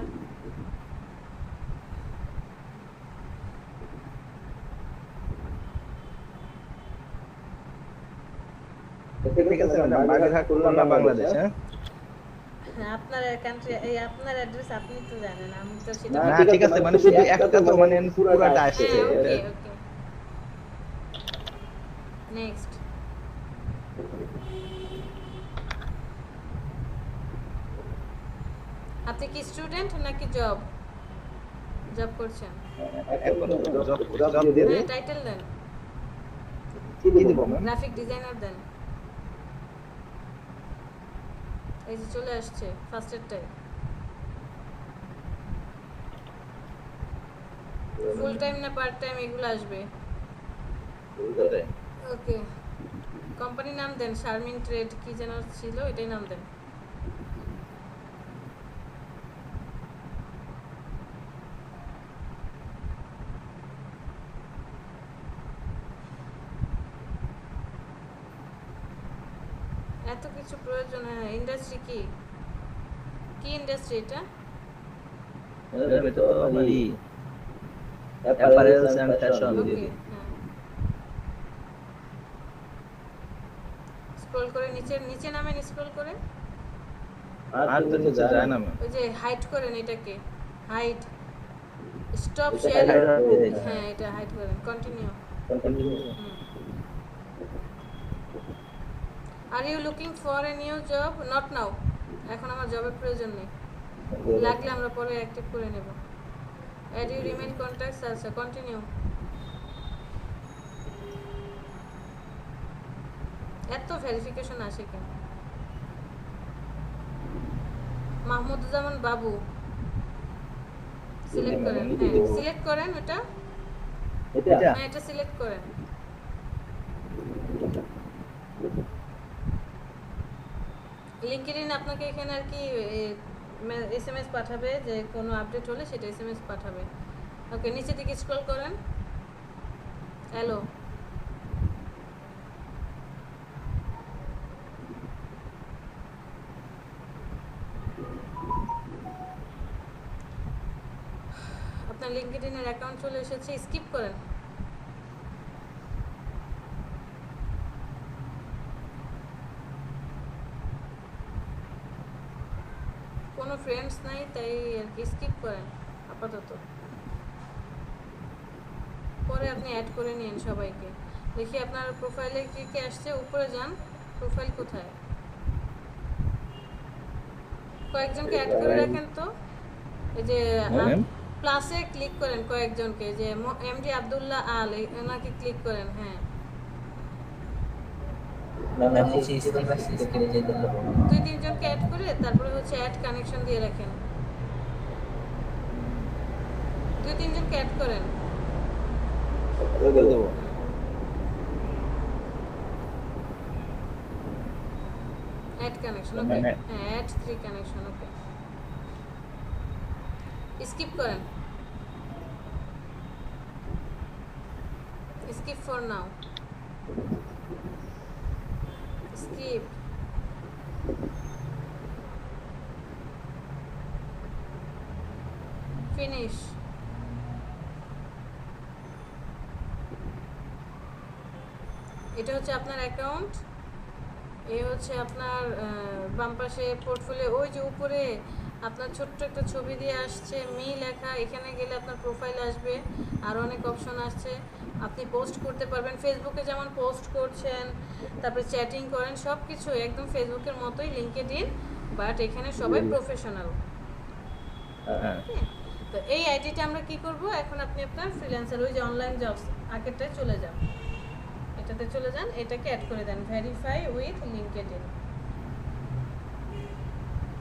ঠিক আছে ম্যাডাম, বাগেরহাট খুলনা বাংলাদেশ। হ্যাঁ আপনার কান্ট্রি, এই আপনার অ্যাড্রেস আপনি তো জানেন, আমি তো সেটা। না ঠিক আছে, মানে শুধু একটা তো মানে পুরোটা আসছে। ওকে ওকে নেক্সট। আপনি কি স্টুডেন্ট নাকি জব জব করছেন? এখন জব দিয়ে দে। হ্যাঁ টাইটেল দেন। কি দিব ম্যাম? গ্রাফিক ডিজাইনার দেন। এই যে চলে আসছে ফার্স্ট টাইপ। ফুল টাইম না পার্ট টাইম এগুলো আসবে। ওকে কোম্পানি নাম দেন, শারমিন ট্রেড কি যেন ছিল, এটাই নাম দেন। এত কিছু প্রয়োজন? হ্যাঁ ইন্ডাস্ট্রি কি? কি ইন্ডাস্ট্রি এটা? এটা তো মানে অ্যাপারেলস এন্ড ফ্যাশন ওকে দিয়ে। হ্যাঁ স্ক্রল করে নিচে নিচে নামেন, স্ক্রল করে। আর তো নিচে যায় না ম্যাম। ওই যে হাইড করেন এটাকে, হাইড, স্টপ শেয়ার। হ্যাঁ এটা হাইড করেন, continue. Are you looking for a new job? Not now, এখন আমার জবের প্রয়োজন নেই, লাগলে আমরা পরে অ্যাক্টিভ করে নেব। অ্যাড ইউ রিমেইন কন্ট্যাক্টস, আচ্ছা কন্টিনিউ। এত ভেরিফিকেশন আসে কেন? মাহমুদুজ্জামান বাবু সিলেক্ট করেন। হ্যাঁ সিলেক্ট করেন ওটা। এটা হ্যাঁ এটা সিলেক্ট করেন। লিঙ্কডইন আপনাকে এখানে আর কি এসএমএস পাঠাবে, যে কোনো আপডেট হলে সেটা এসএমএস পাঠাবে। ওকে, নিচে দিকে স্ক্রল করেন। হ্যালো, আপনার লিঙ্কডইনের অ্যাকাউন্ট চলে এসেছে, স্কিপ করেন। কোনো ফ্রেন্ডস নাই তাই আর কি স্কিপ করেন আপাতত, পরে আপনি অ্যাড করে নিন সবাইকে। দেখি আপনার প্রোফাইলে কি কি আসছে, উপরে যান, প্রোফাইল কোথায়, কয়েকজনকে অ্যাড করে রাখেন তো। এই যে প্লাসে ক্লিক করেন কয়েকজনকে, যে এমডি আব্দুল্লাহ আল এনাকে ক্লিক করেন। হ্যাঁ, ম্যাম নিচে স্কিপ আছে, স্কিপে যেতে হবে। 2-3 জনকে অ্যাড করে তারপরে হচ্ছে অ্যাড কানেকশন দিয়ে রাখেন। 2-3 জনকে অ্যাড করেন। অ্যাড কানেকশন, ওকে। হ্যাঁ, অ্যাড 3 কানেকশন, ওকে। স্কিপ করেন, skip for now, skip. Finish. এটা হচ্ছে আপনার অ্যাকাউন্ট, এই হচ্ছে আপনার বাম পাশে পোর্টফোলিও, ওই যে উপরে আপনার ছোট্ট একটা ছবি দিয়ে আসছে মি লেখা, এখানে গেলে আপনার প্রোফাইল আসবে, আর অনেক অপশন আসছে। আপনি পোস্ট করতে পারবেন, ফেসবুকে যেমন পোস্ট করছেন, তারপরে চ্যাটিং করেন, সব কিছু একদম ফেসবুকের মতোই লিঙ্কডইন, বাট এখানে সবাই প্রফেশনাল। তো এই আইডিটা আমরা কি করব এখন, আপনি আপনার ফ্রিল্যান্সার ওই যে অনলাইন জবস আগেরটায় চলে যান, এটাতে চলে যান, এটাকে অ্যাড করে দেন, ভেরিফাই উইথ লিঙ্কডইন।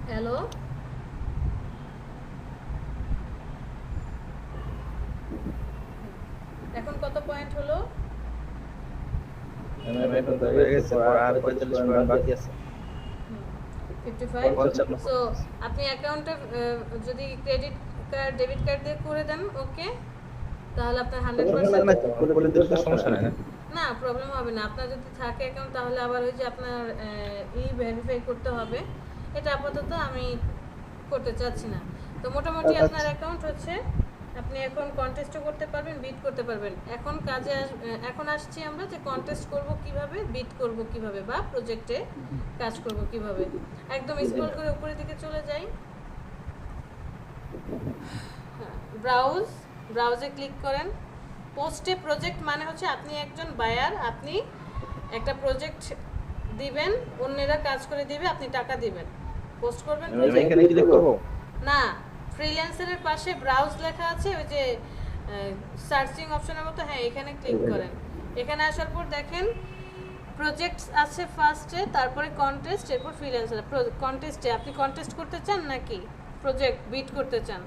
হ্যালো, এখন কত পয়েন্ট হলো? আর 45 পয়েন্ট বাকি আছে। 55। সো আপনি অ্যাকাউন্টে যদি ক্রেডিট কার্ড ডেবিট কার্ড দিয়ে করে দেন, ওকে, তাহলে আপনার 100% সমস্যা নাই না? না, প্রবলেম হবে না। আপনার যদি থাকে অ্যাকাউন্ট তাহলে আবার ওই যে আপনার ভেরিফাই করতে হবে, এটা আপাতত আমি করতে চাচ্ছি না। তো মোটামুটি আপনার অ্যাকাউন্ট হচ্ছে, আপনি এখন কন্টেস্টও করতে পারবেন, বিট করতে পারবেন। এখন কাজে এখন আসছি আমরা যে কন্টেস্ট করব কিভাবে, বিট করব কিভাবে, বা প্রজেক্টে কাজ করব কিভাবে। একদম স্ক্রল করে উপরের দিকে চলে যাই, ব্রাউজে ক্লিক করেন। পোস্টে প্রজেক্ট মানে হচ্ছে আপনি একজন বায়ার, আপনি একটা প্রজেক্ট দিবেন, অন্যরা কাজ করে দিবে, আপনি টাকা দিবেন, পোস্ট করবেন। এখানে ক্লিক করব না, ফ্রিল্যান্সারের পাশে ব্রাউজ লেখা আছে, ওই যে সার্চিং অপশনের মতো, হ্যাঁ এখানে ক্লিক করেন। এখানে আসার পর দেখেন প্রজেক্টস আছে ফার্স্টে, তারপরে কন্টেস্ট, এরপর ফ্রিল্যান্সার। কন্টেস্টে আপনি কন্টেস্ট করতে চান নাকি প্রজেক্ট বিট করতে চান?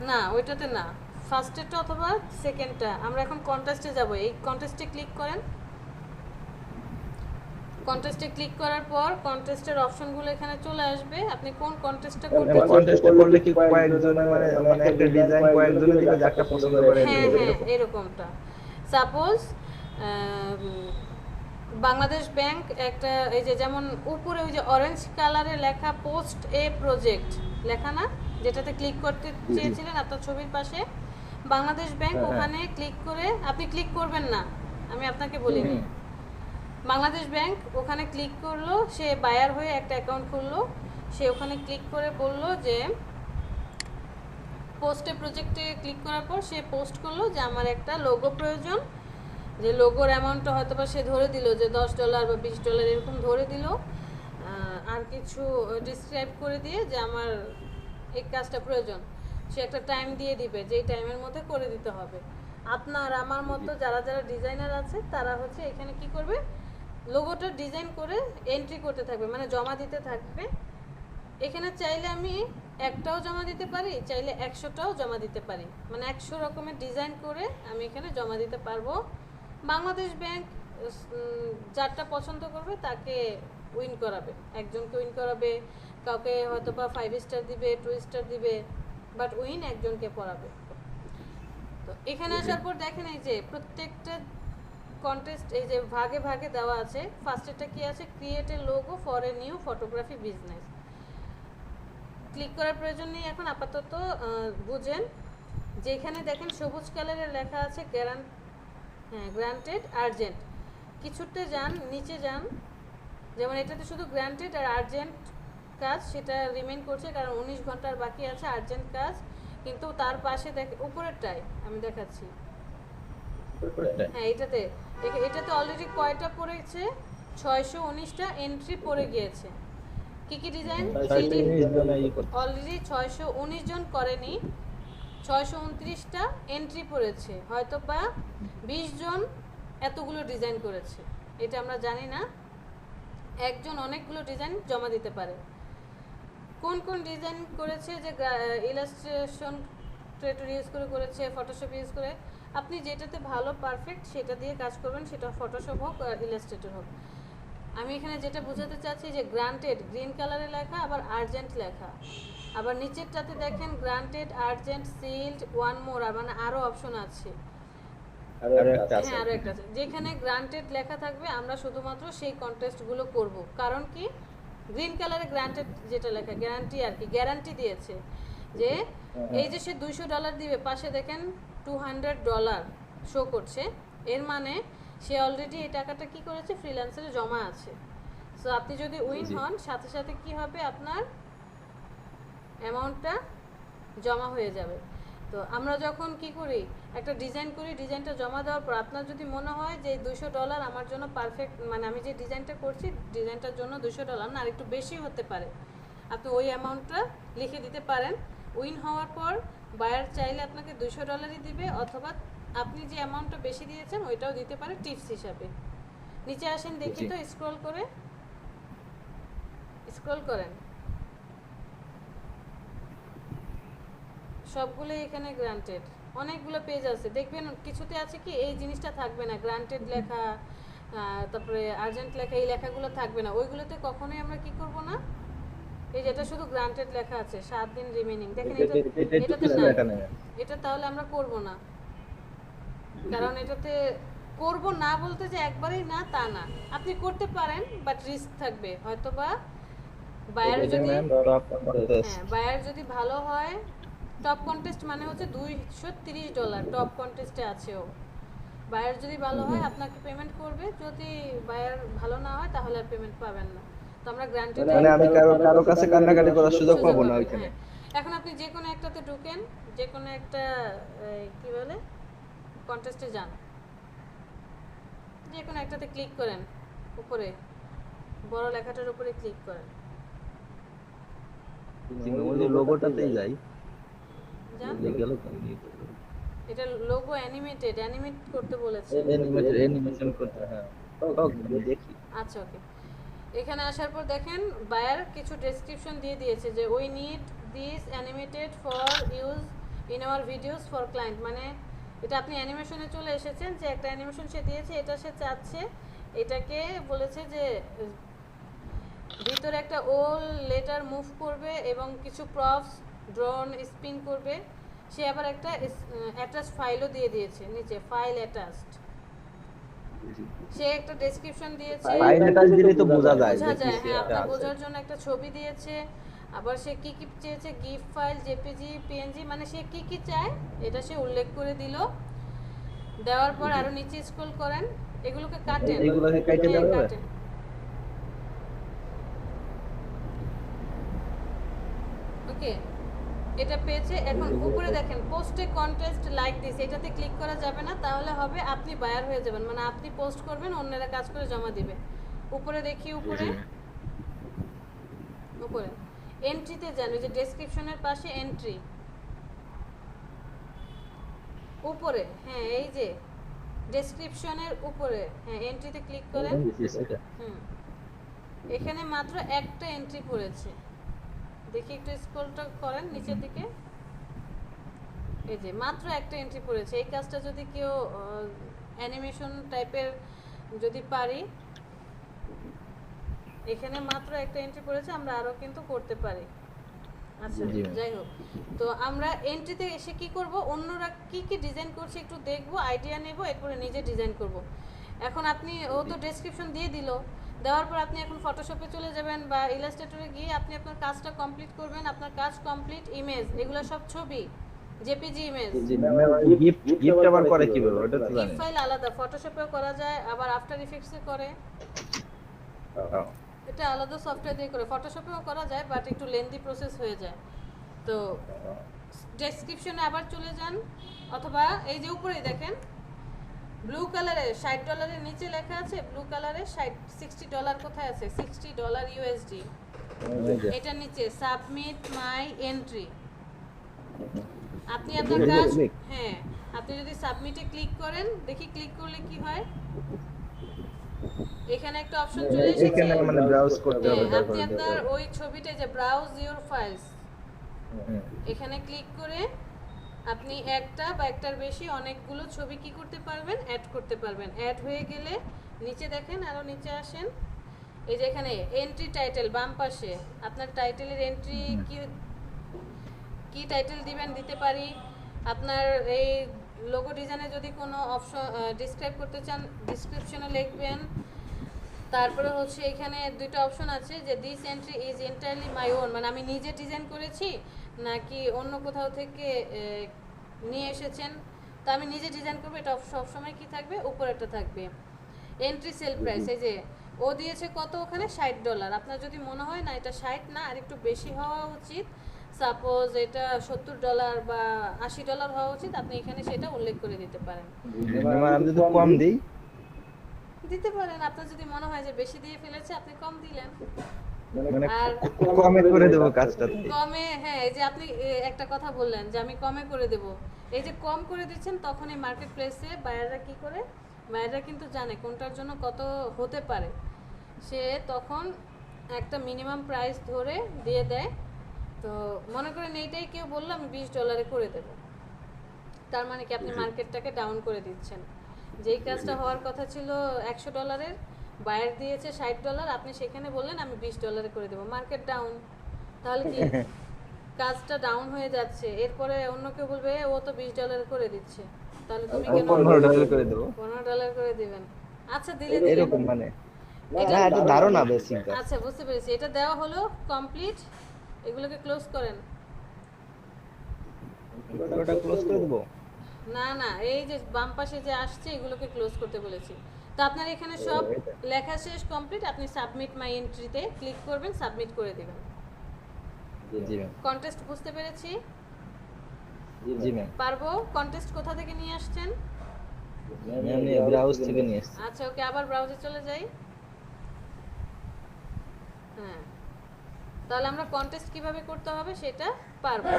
না, ওইটাতে না, ফার্স্টেরটা অথবা সেকেন্ডটা। আমরা এখন কন্টেস্টে যাব, এই কন্টেস্টে ক্লিক করেন। কন্টেস্টে ক্লিক করার পর কন্টেস্টের অপশনগুলো এখানে চলে আসবে, আপনি কোন কন্টেস্টটা করতে চান। কন্টেস্ট করলে কি কয়েকজন মানে একটা ডিজাইন কয়েকজনের দিকে যাকে পছন্দ করে হ্যাঁ হ্যাঁ, এরকমটা। সাপোজ বাংলাদেশ ব্যাংক একটা, এই যে যেমন উপরে ওই যে অরেঞ্জ কালারে লেখা পোস্ট এ প্রজেক্ট লেখা না, যেটাতে ক্লিক করতে চেয়েছিলেন আপনার ছবির পাশে বাংলাদেশ ব্যাংক, ওখানে ক্লিক করে, আপনি ক্লিক করবেন না, আমি আপনাকে বলিনি। বাংলাদেশ ব্যাংক ওখানে ক্লিক করলো, সে বায়ার হয়ে একটা অ্যাকাউন্ট খুললো, সে ওখানে ক্লিক করে বলল যে পোস্টে প্রজেক্টে ক্লিক করার পর সে পোস্ট করলো যে আমার একটা লোগো প্রয়োজন, যে লোগোর অ্যামাউন্টটা হয়তো বা সে ধরে দিল যে $10 বা $20 এরকম ধরে দিল, আর কিছু ডিসক্রাইব করে দিয়ে যে আমার এই কাজটা প্রয়োজন, সে একটা টাইম দিয়ে দিবে, যেই টাইমের মধ্যে করে দিতে হবে। আপনার আমার মতো যারা যারা ডিজাইনার আছে তারা হচ্ছে এখানে কি করবে, লোগোটা ডিজাইন করে এন্ট্রি করতে থাকবে, মানে জমা দিতে থাকবে। এখানে চাইলে আমি একটাও জমা দিতে পারি, চাইলে 100টাও জমা দিতে পারি, মানে 100 রকমের ডিজাইন করে আমি এখানে জমা দিতে পারবো। বাংলাদেশ ব্যাংক যারটা পছন্দ করবে তাকে উইন করাবে, একজনকে উইন করাবে, কাউকে হয়তো বা 5 স্টার দিবে, 2 স্টার দিবে, বাট উইন একজনকে পড়াবে। তো এখানে আসার পর দেখেন এই যে প্রত্যেকটা কন্টেস্ট এই যে ভাগে ভাগে দেওয়া আছে। ফার্স্টেরটা কি আছে, create a logo for a new photography business. Click করার প্রয়োজন নেই এখন আপাতত, বুঝেন যে এখানে দেখেন সবুজ কালারের লেখা আছে গ্রান্টেড আর্জেন্ট। কিছুতে যান, নিচে যান, যেমন এটাতে শুধু গ্রান্টেড আর আর্জেন্ট কাজ সেটা রিমেইন করছে, কারণ 19 ঘন্টার বাকি আছে আর্জেন্ট কাজ। কিন্তু তার পাশে দেখে উপরেরটাই আমি দেখাচ্ছি, হ্যাঁ এটাতে অলরেডি কয়টা পড়েছে, 619টা এন্ট্রি পড়ে গিয়েছে। কি কি ডিজাইন অলরেডি 619 জন করেনি, 629টা এন্ট্রি পড়েছে, হয়তো বা 20 জন এতগুলো ডিজাইন করেছে, এটা আমরা জানি না। একজন অনেকগুলো ডিজাইন জমা দিতে পারে। কোন কোন ডিজাইন করেছে, যে ইলাস্ট্রেশন ক্রিয়েটর ইউজ করে করেছে, ফটোশপ ইউজ করে, আপনি যেটাতে ভালো পারফেক্ট সেটা দিয়ে কাজ করবেন, সেটা ফটোশপ হোক আর ইলাস্ট্রেটর হোক। আমি এখানে যেটা বোঝাতে চাচ্ছি যে গ্রান্টেড গ্রিন কালারে লেখা, আবার আর্জেন্ট লেখা, আবার নিচেরটাতে দেখেন granted urgent sealed one more, মানে আরও অপশন আছে। হ্যাঁ আরও একটা আছে, যেখানে গ্রান্টেড লেখা থাকবে আমরা শুধুমাত্র সেই কন্টেস্টগুলো করব। কারণ কি, গ্রিন কালারে গ্রান্টেড যেটা লেখা গ্যারান্টি, আর কি গ্যারান্টি দিয়েছে যে এই যে সে $200 দিবে, পাশে দেখেন $200 শো করছে, এর মানে সে অলরেডি এই টাকাটা কি করেছে, ফ্রিল্যান্সারে জমা আছে। সো আপনি যদি উইন হন, সাথে সাথে কি হবে, আপনার অ্যামাউন্টটা জমা হয়ে যাবে। তো আমরা যখন কি করি, একটা ডিজাইন করি, ডিজাইনটা জমা দেওয়ার পর আপনার যদি মনে হয় যে $200 আমার জন্য পারফেক্ট, মানে আমি যে ডিজাইনটা করছি ডিজাইনটার জন্য $200 না, আর একটু বেশি হতে পারে, আপনি ওই অ্যামাউন্টটা লিখে দিতে পারেন। উইন হওয়ার পর বায়ার চাইলে আপনাকে $200ই দিবে, অথবা আপনি যে অ্যামাউন্টটা বেশি দিয়েছেন ওইটাও দিতে পারে টিপস হিসাবে। নিচে আসেন দেখি তো, স্ক্রল করেন, সবগুলোই এখানে গ্রান্টেড। অনেকগুলো পেজ আছে, দেখবেন কিছুতে আছে কি এই জিনিসটা থাকবে না, গ্রান্টেড লেখা, তারপরে আর্জেন্ট লেখা, এই লেখাগুলো থাকবে না। ওইগুলোতে কখনোই আমরা কি করব না, এই যেটা শুধু গ্রান্টেড লেখা আছে 7 দিন রিমেইনিং, দেখেন এটাতে না, এটা তাহলে আমরা করব না। কারণ এটাতে করব না বলতে যে একবারেই না তা না, আপনি করতে পারেন, বাট রিস্ক থাকবে। হয়তো বা বায়ার যদি ভালো হয়, টপ কন্টেস্ট মানে হচ্ছে $230 টপ কন্টেস্টে আছেও। বায়ার যদি ভালো হয় আপনাকে পেমেন্ট করবে, যদি বায়ার ভালো না হয় তাহলে আর পেমেন্ট পাবেন না। তো আমরা গ্রান্টেড, মানে আমি কারো কাছে কান্নাকাটি করার সুযোগ পাবো না ওইখানে। এখন আপনি যে কোনো একটাতে ঢুকেন, যে কোনো একটা কি বলে কন্টেস্টে যান, যে কোনো একটাতে ক্লিক করেন, উপরে বড় লেখাটার উপরে ক্লিক করেন, ওই লোগোটাতেই যাই, যান। গেল এটা লোগো অ্যানিমেট করতে বলেছে, অ্যানিমেশন করতে, হ্যাঁ দেখি। আচ্ছা ওকে। এখানে আসার পর দেখেন বায়ার কিছু ডেসক্রিপশন দিয়ে দিয়েছে যে we need this animated for use in our videos for client, মানে এটা আপনি অ্যানিমেশনে চলে এসেছেন, যে একটা অ্যানিমেশন সে দিয়েছে, এটা সে চাচ্ছে, এটাকে বলেছে যে ভিতরে একটা ওল লেটার মুভ করবে এবং কিছু প্রপস ড্রোন স্পিন করবে। সে আবার একটা অ্যাটাচ ফাইলও দিয়ে দিয়েছে নিচে, ফাইল অ্যাটাচড। সে একটা ডেসক্রিপশন দিয়েছে, ফাইল অ্যাটাচ দিলে তো বোঝা যায়, হ্যাঁ আপনার বোঝার জন্য একটা ছবি দিয়েছে। আবার সে কি কি চেয়েছে, গিফ ফাইল, জেপিজি, পিএনজি, মানে সে কি কি চায় এটা সে উল্লেখ করে দিল। দেওয়ার পর আরো নিচে স্ক্রল করেন, এগুলোকে কাটেন, এগুলোকে কেটে দেওয়া যাবে? কাটেন। ওকে, এটা পেয়েছে। এখন উপরে দেখেন পোস্টে কন্টেস্ট লাইক দিস, এটাতে ক্লিক করা যাবে না, তাহলে হবে আপনি বায়ার হয়ে যাবেন, মানে আপনি পোস্ট করবেন, অন্যরা কাজ করে জমা দিবে। উপরে দেখি, উপরে এন্ট্রিতে যান, ওই যে ডেসক্রিপশনের পাশে এন্ট্রি, উপরে, হ্যাঁ এই যে ডেসক্রিপশনের উপরে, হ্যাঁ এন্ট্রিতে ক্লিক করেন। এখানে মাত্র একটা এন্ট্রি পড়েছে, দেখি একটু স্ক্রলটা করেন নিচের দিকে, এই যে মাত্র একটা এন্ট্রি পড়েছে। এই কাজটা যদি কেউ অ্যানিমেশন টাইপের যদি পারি, এখানে মাত্র একটা এন্ট্রি পড়েছে, আমরা আরও কিন্তু করতে পারি। আচ্ছা জি। যাই হোক, তো আমরা এন্ট্রিতে এসে কি করব, অন্যরা কি কি ডিজাইন করছে একটু দেখবো, আইডিয়া নেব, এরপরে নিজে ডিজাইন করব। এখন আপনি, ও তো ডেসক্রিপশন দিয়ে দিল, দেওয়ার পর আপনি এখন ফটোশপে চলে যাবেন বা ইলাস্ট্রেটরে গিয়ে আপনি আপনার কাজটা কমপ্লিট করবেন। আপনার কাজ কমপ্লিট, ইমেজ, এগুলো সব ছবি, জেপিজি ইমেজ। জি ম্যাম, গিফট আবার করে কিভাবে ওটা তো জানি। গিফট ফাইল আলাদা, ফটোশপেও করা যায়, আবার আফটার ইফেক্টসে করে, এটা আলাদা সফটওয়্যার দিয়ে করে, ফটোশপেও করা যায়, বাট একটু লেন্দি প্রসেস হয়ে যায়। তো ডেসক্রিপশনে আবার চলে যান, অথবা এই যে উপরেই দেখেন ব্লু কালারে $60 নিচে লেখা আছে, ব্লু কালারে $60 কোথায় আছে, $60 USD, এটা নিচে সাবমিট মাই এন্ট্রি। আপনি আপনার কাজ, হ্যাঁ আপনি যদি সাবমিটে ক্লিক করেন, দেখি ক্লিক করলে কি হয়, এখানে একটা অপশন চলে এসেছে, এখানে মানে ব্রাউজ করতে হবে। হ্যাঁ, আপনি আপনার ওই ছবিটা যে ব্রাউজ ইওর ফাইলস, এখানে ক্লিক করে আপনি একটা বা একটার বেশি অনেকগুলো ছবি কি করতে পারবেন, অ্যাড করতে পারবেন। অ্যাড হয়ে গেলে নিচে দেখেন, আরও নিচে আসেন, এই যে এখানে এন্ট্রি টাইটেল বাম পাশে, আপনার টাইটেলের এন্ট্রি কি টাইটেল দিবেন, দিতে পারি। আপনার এই লোগো ডিজাইনে যদি কোনো অপশন ডিসক্রাইব করতে চান, ডিসক্রিপশনে লিখবেন। তারপরে হচ্ছে এখানে দুইটা অপশন আছে যে this entry is entirely my own, মানে আমি নিজে ডিজাইন করেছি নাকি অন্য কোথাও থেকে নিয়ে এসেছেন। তো আমি নিজে ডিজাইন করবো, এটা সবসময় কি থাকবে, উপরেটা থাকবে। এন্ট্রি সেল প্রাইস, এই যে ও দিয়েছে কত ওখানে, $60। আপনার যদি মনে হয় না এটা 60 না, আর একটু বেশি হওয়া উচিত, সাপোজ এটা $70 বা $80 হওয়া উচিত, আপনি এখানে সেটা উল্লেখ করে দিতে পারেন। আমি যদি কম দিই, দিতে পারেন, আপনার যদি মনে হয় যে বেশি দিয়ে ফেলেছে, আপনি কম দিলেন। মানে আর কমে করে দেবো কাজটা। কমে, হ্যাঁ এই যে আপনি একটা কথা বললেন যে আমি কমে করে দেব, এই যে কম করে দিচ্ছেন, তখন এই মার্কেট প্লেসে বায়াররা কি করে, বায়াররা কিন্তু জানে কোনটার জন্য কত হতে পারে, সে তখন একটা মিনিমাম প্রাইস ধরে দিয়ে দেয়। তো মনে করেন এইটাই কেউ বললো আমি $20 করে দেব, তার মানে কি আপনি মার্কেটটাকে ডাউন করে দিচ্ছেন। যেই কাজটা হওয়ার কথা ছিল $100, বায়ার দিয়েছে $60, আপনি সেখানে বললেন আমি $20 করে দেবো, মার্কেট ডাউন, তাহলে কি কাজটা ডাউন হয়ে যাচ্ছে। এরপরে অন্য কেউ বলবে ও তো $20 করে দিচ্ছে, তাহলে তুমি কেন $15 করে দেবো, $15 করে দিবেন। আচ্ছা দিলে এরকম মানে এটা একটা ধারণা বেসিক। আচ্ছা বুঝতে পেরেছি, এটা দেওয়া হলো কমপ্লিট। এগুলোকে ক্লোজ করেন। ওটা ক্লোজ করে দেবো না না, এই যে বাম পাশে যে আসছে এগুলোকে ক্লোজ করতে বলেছি। তো আপনার এখানে সব লেখা শেষ, কমপ্লিট। আপনি সাবমিট মাই এন্ট্রিতে ক্লিক করবেন, সাবমিট করে দিবেন। জি ম্যাম। কন্টেস্ট বুঝতে পেরেছি? জি ম্যাম। পারবো। কন্টেস্ট কোথা থেকে নিয়ে আসছেন? ম্যাম এই ব্রাউজ থেকে নিয়ে এসেছি। আচ্ছা ওকে, আবার ব্রাউজে চলে যাই। হ্যাঁ, তাহলে আমরা কন্টেস্ট কিভাবে করতে হবে সেটা পারবো।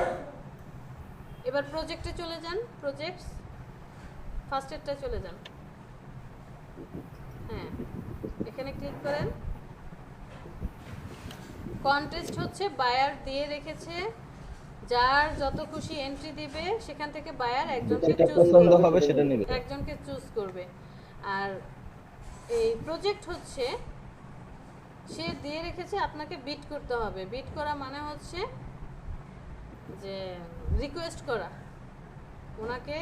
এবার প্রজেক্টে চলে যান, প্রজেক্টস ফার্স্টেরটা চলে যান। হ্যাঁ, এখানে ক্লিক করেন। কন্টেস্ট হচ্ছে বায়ার দিয়ে রেখেছে, যার যত খুশি এন্ট্রি দিবে সেখান থেকে বায়ার একজনকে যেটা চুজ পছন্দ করবে, হবে সেটা নেবে, একজনকে চুজ করবে। আর এই প্রজেক্ট হচ্ছে সে দিয়ে রেখেছে আপনাকে বিট করতে হবে। বিট করা মানে হচ্ছে যে রিকোয়েস্ট করা, ওনাকে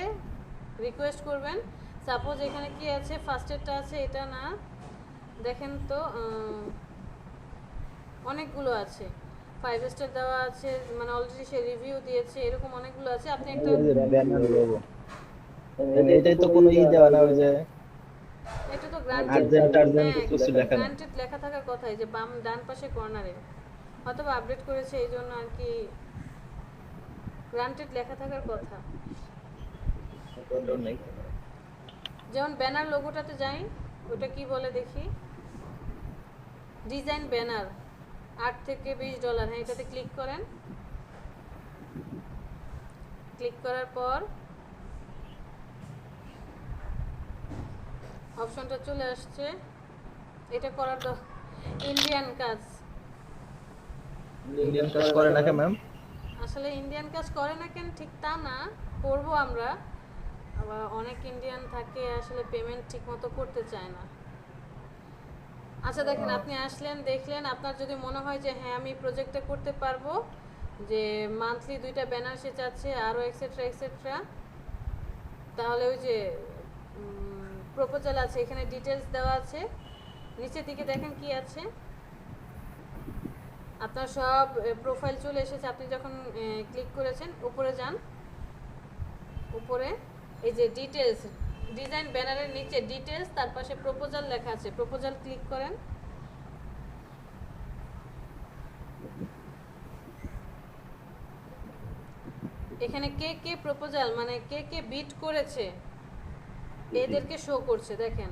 রিকোয়েস্ট করবেন। সাপোজ এখানে কি আছে, ফার্স্টেরটা আছে, এটা না, দেখেন তো অনেকগুলো আছে, 5 স্টার দেওয়া আছে, মানে অলরেডি সে রিভিউ দিয়েছে, এরকম অনেকগুলো আছে। আপনি একটা ব্যানার দেবো, এটাই তো কোনো ই দেওয়া না, ওই যে এটা তো আর্জেন্ট কিছু লেখা নেই। গ্রান্টেড লেখা থাকার কথা, এই যে বাম ডান পাশে কর্নারে, হয়তো আপডেট করেছে এই জন্য আর কি গ্রান্টেড লেখা থাকার কথা। যেমন ব্যানার লোগোটাতে যাই, ওটা কি বলে দেখি, ডিজাইন ব্যানার $8 থেকে $20। হ্যাঁ, এটাতে ক্লিক করেন। ক্লিক করার পর অপশনটা চলে আসছে। এটা করার ইন্ডিয়ান কাজ, ইন্ডিয়ান কাজ করে না কেন ম্যাম? আসলে ইন্ডিয়ান কাজ করে না কেন ঠিক তা না, করবো আমরা, আবার অনেক ইন্ডিয়ান থাকে আসলে পেমেন্ট ঠিক মতো করতে চায় না। আচ্ছা দেখেন, আপনি আসলেন, দেখলেন, আপনার যদি মনে হয় যে হ্যাঁ আমি প্রজেক্টটা করতে পারবো, যে মান্থলি 2টা ব্যানার সে চাচ্ছে আরও এক্সেট্রা এক্সেট্রা, তাহলে ওই যে প্রপোজাল আছে, এখানে ডিটেলস দেওয়া আছে, নিচের দিকে দেখেন কি আছে, আপনার সব প্রোফাইল চলে এসেছে। আপনি যখন ক্লিক করেছেন উপরে যান, উপরে এই যে ডিটেলস, ডিজাইন ব্যানারের নিচে ডিটেলস, তার পাশে প্রপোজাল লেখা আছে, প্রপোজাল ক্লিক করেন। এখানে কে কে প্রপোজাল মানে কে কে বিট করেছে এদেরকে শো করছে, দেখেন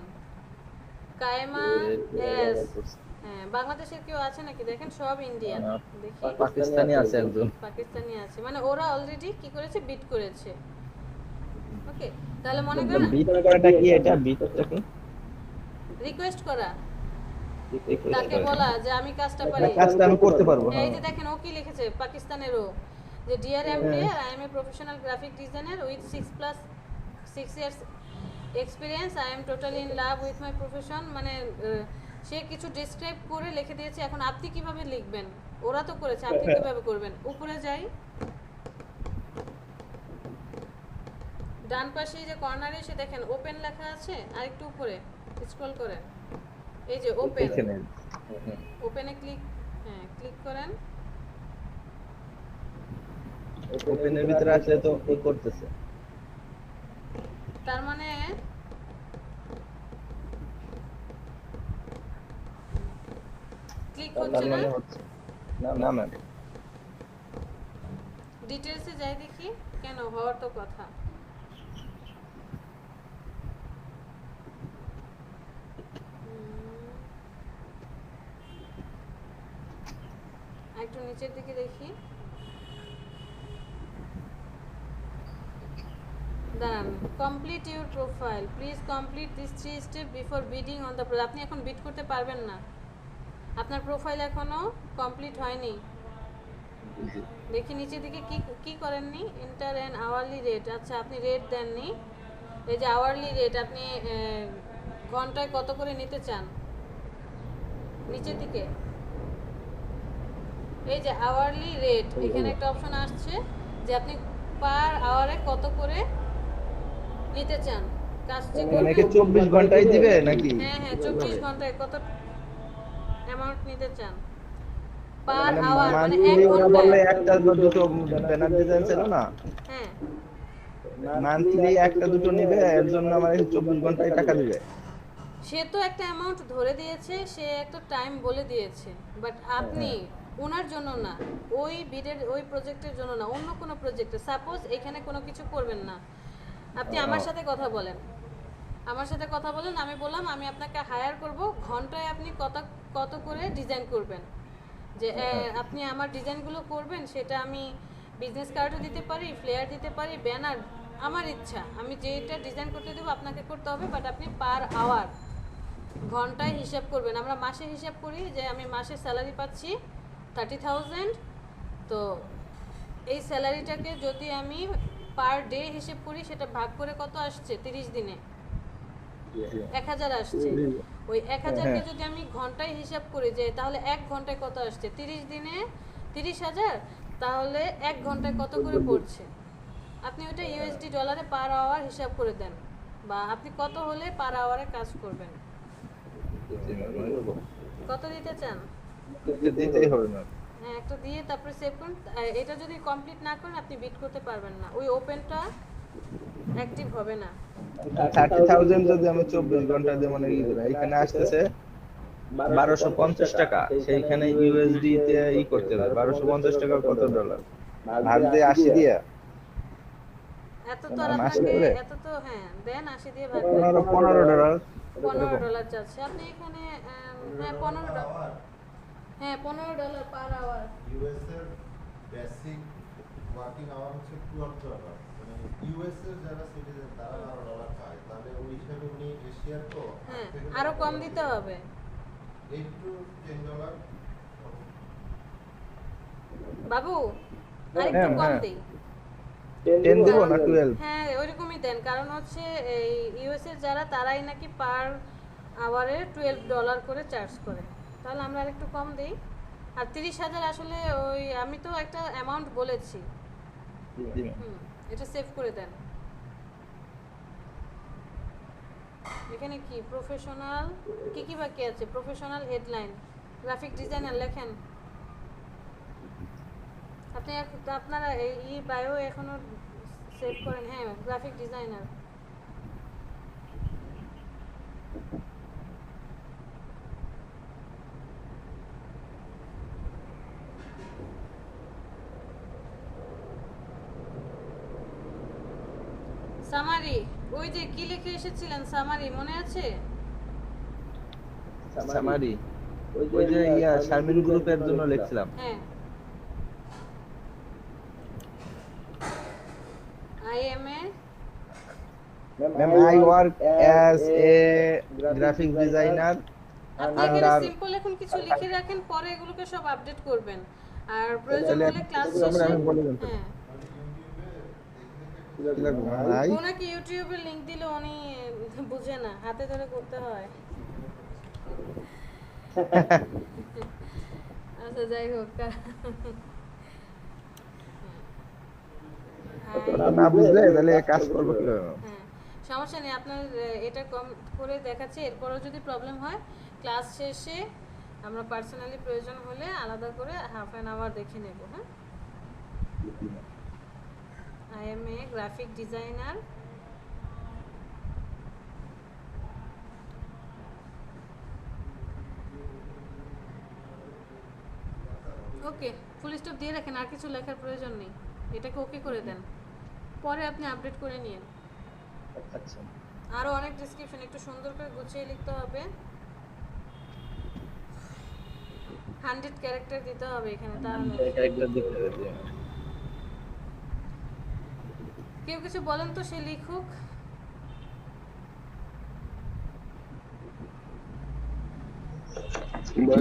কায়েমা এস, হ্যাঁ বাংলাদেশের কেউ আছে নাকি দেখেন, সব ইন্ডিয়ান, দেখি পাকিস্তানি আছে একজন। পাকিস্তানি আছে, মানে ওরা অলরেডি কি করেছে, বিট করেছে। ওকে, তাহলে মনে করেন বিট করাটা কি, এটা বিটটা কি? রিকোয়েস্ট করা, তাকে বলা যে আমি কাজটা পারি, কাজটা আমি করতে পারবো। এই যে দেখেন ও কি লিখেছে পাকিস্তানেরও, যে dear employer, I am a professional graphic designer with 6 years experience, I am totally in love with my profession, মানে সে কিছু ডিসক্রাইব করে লিখে দিয়েছে। এখন আপনি কিভাবে লিখবেন, ওরা তো করেছে, আপনি কিভাবে করবেন? উপরে যাই, ডান পাশে যে কর্নারে এসে দেখেন ওপেন লেখা আছে, আর একটু উপরে স্ক্রল করেন, এই যে ওপেন, ওপেনে ক্লিক, হ্যাঁ ক্লিক করেন। ওপেনের ভিতরে আসলে তো কি করতেছে, তার মানে ক্লিক হচ্ছে না, না ম্যাম। ডিটেইলসে যাই দেখি, কেন হওয়ার তো কথা। একটু নিচের দিকে দেখি, দাঁড়ান, complete your profile, please complete this 3 step before bidding on the product. আপনি এখন বিড করতে পারবেন না, আপনার প্রোফাইল এখনো কমপ্লিট হয়নি। দেখি নিচের দিকে কি কি করেননি, এন্টার অ্যান আওয়ারলি রেট, আচ্ছা আপনি রেট দেননি, এই যে আওয়ারলি রেট, আপনি ঘন্টায় কত করে নিতে চান, নিচের দিকে এই যে আওয়ারলি রেট, এখানে একটা অপশন আসছে যে আপনি পার আওয়ারে কত করে নিতে চান, কাজটি মানে কি 24 ঘন্টায় দিবে নাকি? হ্যাঁ হ্যাঁ 24 ঘন্টায় কত অ্যামাউন্ট নিতে চান পার আওয়ার, মানে এক ঘন্টায় বললে একটা দুটো ব্যানার ডিজাইন ছিল না, হ্যাঁ মান্থলি একটা দুটো নিবে, এর জন্য আমার 24 ঘন্টায় টাকা দিবে। সে তো একটা অ্যামাউন্ট ধরে দিয়েছে, সে একটা টাইম বলে দিয়েছে, বাট আপনি ওনার জন্য না, ওই বিডের ওই প্রজেক্টের জন্য না, অন্য কোনো প্রজেক্টে, সাপোজ এখানে কোনো কিছু করবেন না, আপনি আমার সাথে কথা বলেন, আমার সাথে কথা বলেন, আমি বললাম আমি আপনাকে হায়ার করব, ঘন্টায় আপনি কত কত করে ডিজাইন করবেন, যে আপনি আমার ডিজাইনগুলো করবেন, সেটা আমি বিজনেস কার্ডও দিতে পারি, ফ্লেয়ার দিতে পারি, ব্যানার, আমার ইচ্ছা, আমি যেটা ডিজাইন করতে দেবো আপনাকে করতে হবে, বাট আপনি পার আওয়ার ঘন্টায় হিসাব করবেন। আমরা মাসে হিসাব করি যে আমি মাসে স্যালারি পাচ্ছি 30,000, তো এই স্যালারিটাকে যদি আমি পার ডে হিসেব করি, সেটা ভাগ করে কত আসছে, 30 দিনে 1000 আসছে, ওই 1000কে যদি আমি ঘন্টায় হিসাব করি, যে তাহলে 1 ঘন্টায় কত আসছে, 30 দিনে 30,000, তাহলে 1 ঘন্টায় কত করে পড়ছে, আপনি ওটা ইউএসডি ডলারে পার আওয়ার হিসাব করে দেন, বা আপনি কত হলে পার আওয়ারে কাজ করবেন, কত দিতে চান দিতেই হবে না। হ্যাঁ একটা দিয়ে তারপরে সেভ করুন। এটা যদি কমপ্লিট না করেন আপনি বিট করতে পারবেন না, ওই ওপেনটা অ্যাক্টিভ হবে না। 30,000 যদি আমি 24 ঘন্টা দিয়ে মানে ই করি, এখানে আসতেছে 1250 টাকা, সেইখানে ইউএসডি তে ই করতে হবে 1250 টাকা কত ডলার, ভাগ দিয়ে 80 দিয়ে এত তো আর আপনাকে এত তো, হ্যাঁ দেন 80 দিয়ে ভাগ করেন, 15 ডলার, 15 ডলার যাচ্ছে, আপনি এখানে হ্যাঁ 15 ডলার, হ্যাঁ 15 ডলার পার আওয়ার। ইউএস এর বেসিক ওয়ার্কিং আওয়ার হচ্ছে 12 ডলার, মানে ইউএস এর যারা সিটিজেন তারা 12 ডলার পায়, তাহলে ওই হিসাবে উনি এশিয়ার তো হ্যাঁ আরো কম দিতে হবে, 8 to 10 ডলার। বাবু আরেকটু কম দেই, 10 দিব না 12? হ্যাঁ ওইরকমই দেন, কারণ হচ্ছে এই ইউএস এর যারা তারাই নাকি পার আওয়ারে $12 করে চার্জ করে। তাহলে আমরা আরেকটু কম দিই। আর 30,000 আসলে ওই আমি তো একটা অ্যামাউন্ট বলেছি। জি ম্যাম। এটা সেভ করে দেন। এখানে কি প্রফেশনাল কি বাকি আছে? প্রফেশনাল হেডলাইন, গ্রাফিক ডিজাইনার লেখেন। আপনি আপনারা এই বায়ো এখনো সেভ করেন। হ্যাঁ, গ্রাফিক ডিজাইনার। সামারি, ওই যে কি লিখে এসেছিলেন সামারি মনে আছে? সামারি ওই যে শারমিন গ্রুপের জন্য লিখছিলাম। হ্যাঁ, I am A ma'am I work as a graphic designer আপনি এখানে সিম্পল এখন কিছু লিখে রাখেন, পরে এগুলোকে সব আপডেট করবেন। আর প্রয়োজন হলে ক্লাস শেষে হ্যাঁ ওনাকে ইউটিউবের লিংক দিলে উনি বুঝে না, হাতে ধরে করতে হয়। আচ্ছা যাই হোক, না বুঝলে তাহলে কাজ করবো কিভাবে? হ্যাঁ সমস্যা নেই, আপনার এটা কম করে দেখাচ্ছি। এরপরও যদি প্রবলেম হয় ক্লাস শেষে আমরা পার্সোনালি প্রয়োজন হলে আলাদা করে হাফ অ্যান আওয়ার দেখে নেব। হ্যাঁ, I am A graphic designer. Okay, full stop দিয়ে রাখেন, আর কিছু লেখার প্রয়োজন নেই। এটাকে ওকে করে দেন, পরে আপনি আপডেট করে নিন। আচ্ছা, আরো অনেক ডেসক্রিপশন একটু সুন্দর করে গুছিয়ে লিখতে হবে। 100 ক্যারেক্টার দিতে হবে এখানে, তাহলে ক্যারেক্টার দিতে হবে। কেউ কিছু বলেন তো, সে লিখুক।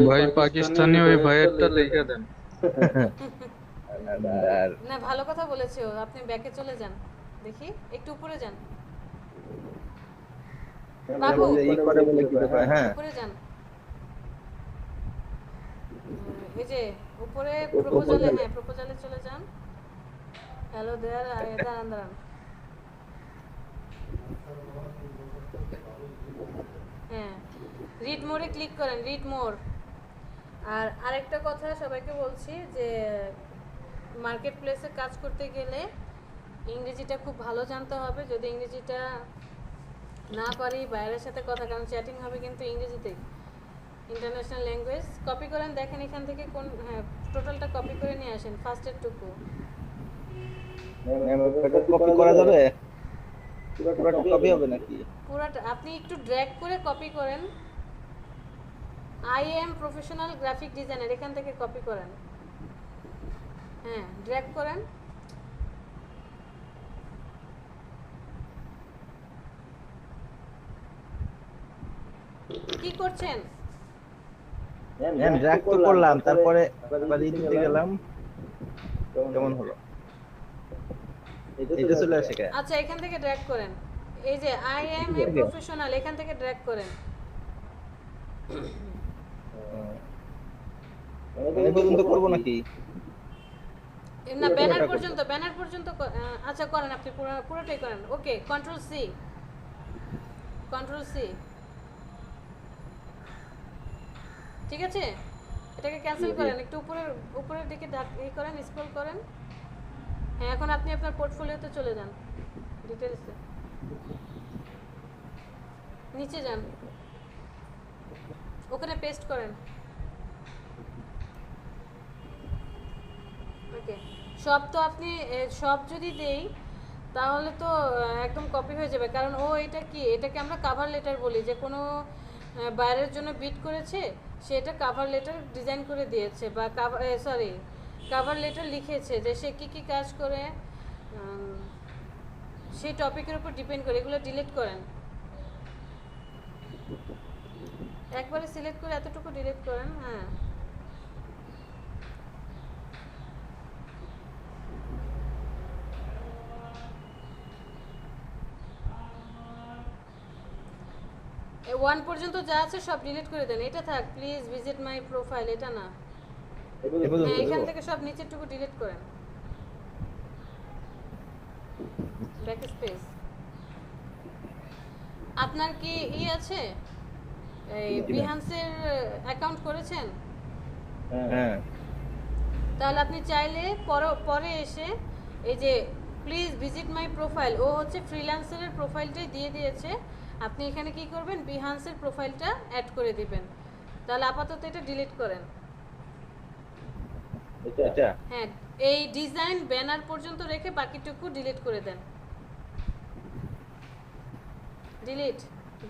ভাই পাকিস্তানি ওই ভাইয়েরটা লিখে দেন। না ভালো কথা বলেছে ও, আপনি ব্যাকে চলে যান, দেখি একটু উপরে যান বাবু, হ্যাঁ উপরে যান। এই যে উপরে প্রপোজালে, হ্যাঁ প্রপোজালে চলে যান। হ্যালো দেয়ার, দাঁড়ান দাঁড়ান, হ্যাঁ রিড মোরে ক্লিক করেন, রিড মোর। আর আরেকটা কথা সবাইকে বলছি যে মার্কেট প্লেসে কাজ করতে গেলে ইংরেজিটা খুব ভালো জানতে হবে। যদি ইংরেজিটা না পারি বাইরের সাথে কথা, কারণ চ্যাটিং হবে কিন্তু ইংরেজিতেই, ইন্টারন্যাশনাল ল্যাঙ্গুয়েজ। কপি করেন, দেখেন এখান থেকে কোন, হ্যাঁ টোটালটা কপি করে নিয়ে আসেন, ফার্স্টের টুকু। কপি করা যাবে? পুরোটা কপি হবে নাকি? পুরোটা আপনি একটু ড্র্যাগ করে কপি করেন। I am professional graphic designer, এখান থেকে কপি করেন। হ্যাঁ ড্র্যাগ করেন। কি করছেন? ম্যাম ড্র্যাগ তো করলাম, তারপরে আবার দিতে গেলাম, কেমন হলো? এটা চলে আসে কেন? আচ্ছা এখান থেকে ড্র্যাগ করেন, এই যে আই এম এ প্রফেশনাল, এখান থেকে ড্র্যাগ করেন। আমি পর্যন্ত করব নাকি? না ব্যানার পর্যন্ত, ব্যানার পর্যন্ত আচ্ছা করেন, আপনি পুরোটাই করেন। ওকে, কন্ট্রোল সি, কন্ট্রোল সি, ঠিক আছে। এটাকে ক্যান্সেল করেন, একটু উপরের দিকে ই করেন, স্ক্রল করেন। হ্যাঁ এখন আপনি আপনার পোর্টফোলিওতে চলে যান, ডিটেইলসে নিচে যান, ওখানে পেস্ট করেন। ওকে, সব তো আপনি সব যদি দেই তাহলে তো একদম কপি হয়ে যাবে, কারণ ও এটা কি, এটাকে আমরা কাভার লেটার বলি, যে কোনো বাইরের জন্য বিট করেছে সে এটা কাভার লেটার ডিজাইন করে দিয়েছে, বা কাভার লেটার লিখেছে যে সে কী কী কাজ করে, সেই টপিকের উপর ডিপেন্ড করে। এগুলো ডিলিট করেন, একবারে সিলেক্ট করে এতটুকু ডিলিট করেন। হ্যাঁ 1 পর্যন্ত যা আছে সব ডিলিট করে দেন। এটা থাক, প্লিজ ভিজিট মাই প্রোফাইল, এটা না। হ্যাঁ, এখান থেকে সব নিচেরটুকু ডিলিট করেন। Back space. আপনার কি আছে, এই বিহান্সের অ্যাকাউন্ট করেছেন? হ্যাঁ তাহলে আপনি চাইলে পরে এসে এই যে প্লিজ ভিজিট মাই প্রোফাইল, ও হচ্ছে ফ্রিল্যান্সারের প্রোফাইলটাই দিয়ে দিয়েছে। আপনি এখানে কি করবেন, বিহান্সের প্রোফাইলটা অ্যাড করে দিবেন। তাহলে আপাতত এটা ডিলিট করেন। এটা হ্যাঁ, এই ডিজাইন ব্যানার পর্যন্ত রেখে বাকিটুকু ডিলিট করে দেন।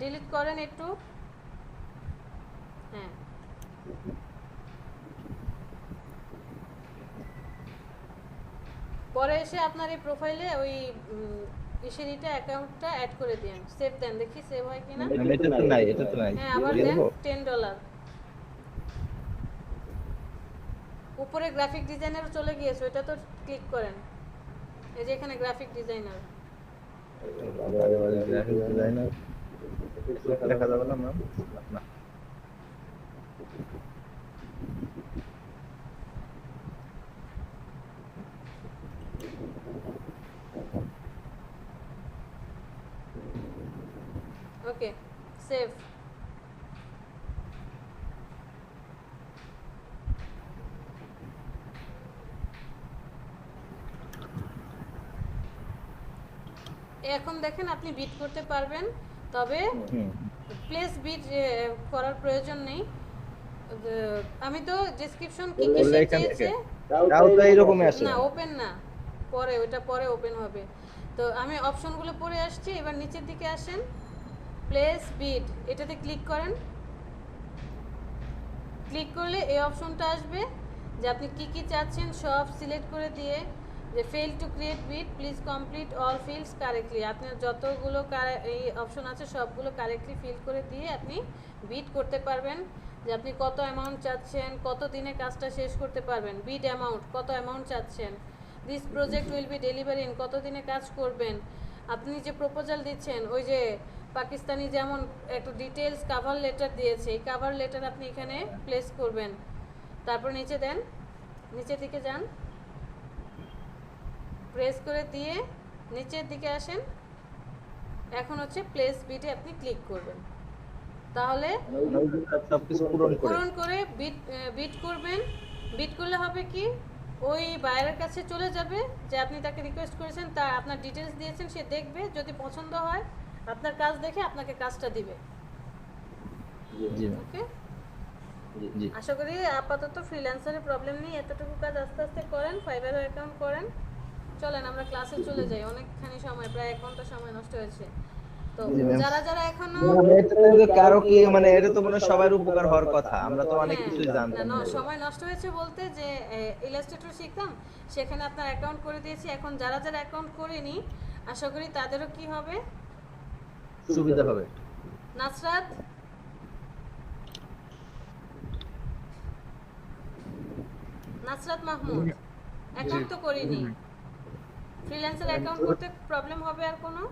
ডিলিট করেন একটু। হ্যাঁ, পরে এসে আপনার এই প্রোফাইলে ওই ইসেরিটা অ্যাকাউন্টটা অ্যাড করে দিন। সেভ দেন, দেখি সেভ হয় কিনা। এটা তো নাই হ্যাঁ, আবার দেন $10। উপরে গ্রাফিক ডিজাইনার চলে গিয়েছে, ওটা তো ক্লিক করেন। এই যে এখানে গ্রাফিক ডিজাইনার। দেখা যাবে না ম্যাম? না ওকে, সেভ। এখন দেখেন আপনি বিট করতে পারবেন, তবে প্লেস বিট করার প্রয়োজন নেই। আমি তো ডেসক্রিপশন কি কি শিখিয়েছে, তাও তো এইরকমই আছে না ওপেন না, পরে ওটা পরে ওপেন হবে। তো আমি অপশনগুলো পড়ে আসছি, এবার নিচের দিকে আসেন, প্লেস বিট, এটাতে ক্লিক করেন। ক্লিক করলে এই অপশনটা আসবে যে আপনি কি কি চাচ্ছেন সব সিলেক্ট করে দিয়ে, যে fail to create bid, please complete all fields correctly. আপনার যতগুলো এই অপশন আছে সবগুলো কারেক্টলি ফিল করে দিয়ে আপনি বিট করতে পারবেন, যে আপনি কত অ্যামাউন্ট চাচ্ছেন, কত দিনে কাজটা শেষ করতে পারবেন, বিট অ্যামাউন্ট, কত অ্যামাউন্ট চাচ্ছেন, this project will be delivery in, কত দিনে কাজ করবেন। আপনি যে প্রপোজাল দিচ্ছেন, ওই যে পাকিস্তানি যেমন একটু ডিটেলস কাভার লেটার দিয়েছে, এই কাভার লেটার আপনি এখানে প্লেস করবেন। তারপর নিচে দেন, নিচের দিকে যান, প্রেস করে দিয়ে নিচের দিকে আসেন। এখন হচ্ছে প্লেস বিটে আপনি ক্লিক করবেন, তাহলে সবকিছু পূরণ করে বিট করবেন। বিট করলে হবে কি, ওই বায়ারের কাছে চলে যাবে, যে আপনি তাকে রিকোয়েস্ট করেছেন, তার আপনার ডিটেলস দিয়েছেন, সে দেখবে, যদি পছন্দ হয় আপনার কাজ দেখে আপনাকে কাজটা দিবে। ওকে, আশা করি আপাতত ফ্রিল্যান্সারের প্রবলেম নেই। এতটুকু কাজ আস্তে আস্তে করেন, ফাইবারও অ্যাকাউন্ট করেন। চলেন আমরা ক্লাসে চলে যাই, অনেকখানি সময়, প্রায় 1 ঘন্টা সময় নষ্ট হয়েছে। তো যারা যারা এখনো কারো কি মানে এটা তো মনে সবার উপকার হওয়ার কথা, আমরা তো অনেক কিছু জানতাম না, সময় নষ্ট হয়েছে বলতে যে ইলাস্ট্রেটর শিখতাম, সেখানে আপনার অ্যাকাউন্ট করে দিয়েছি। এখন যারা যারা অ্যাকাউন্ট করেনি, আশা করি তাদেরও কি হবে, সুবিধা হবে। নাসরাত মাহমুদ অ্যাকাউন্ট তো করিনি, ফ্রিল্যান্সার অ্যাকাউন্ট করতে প্রবলেম হবে আর কোনো?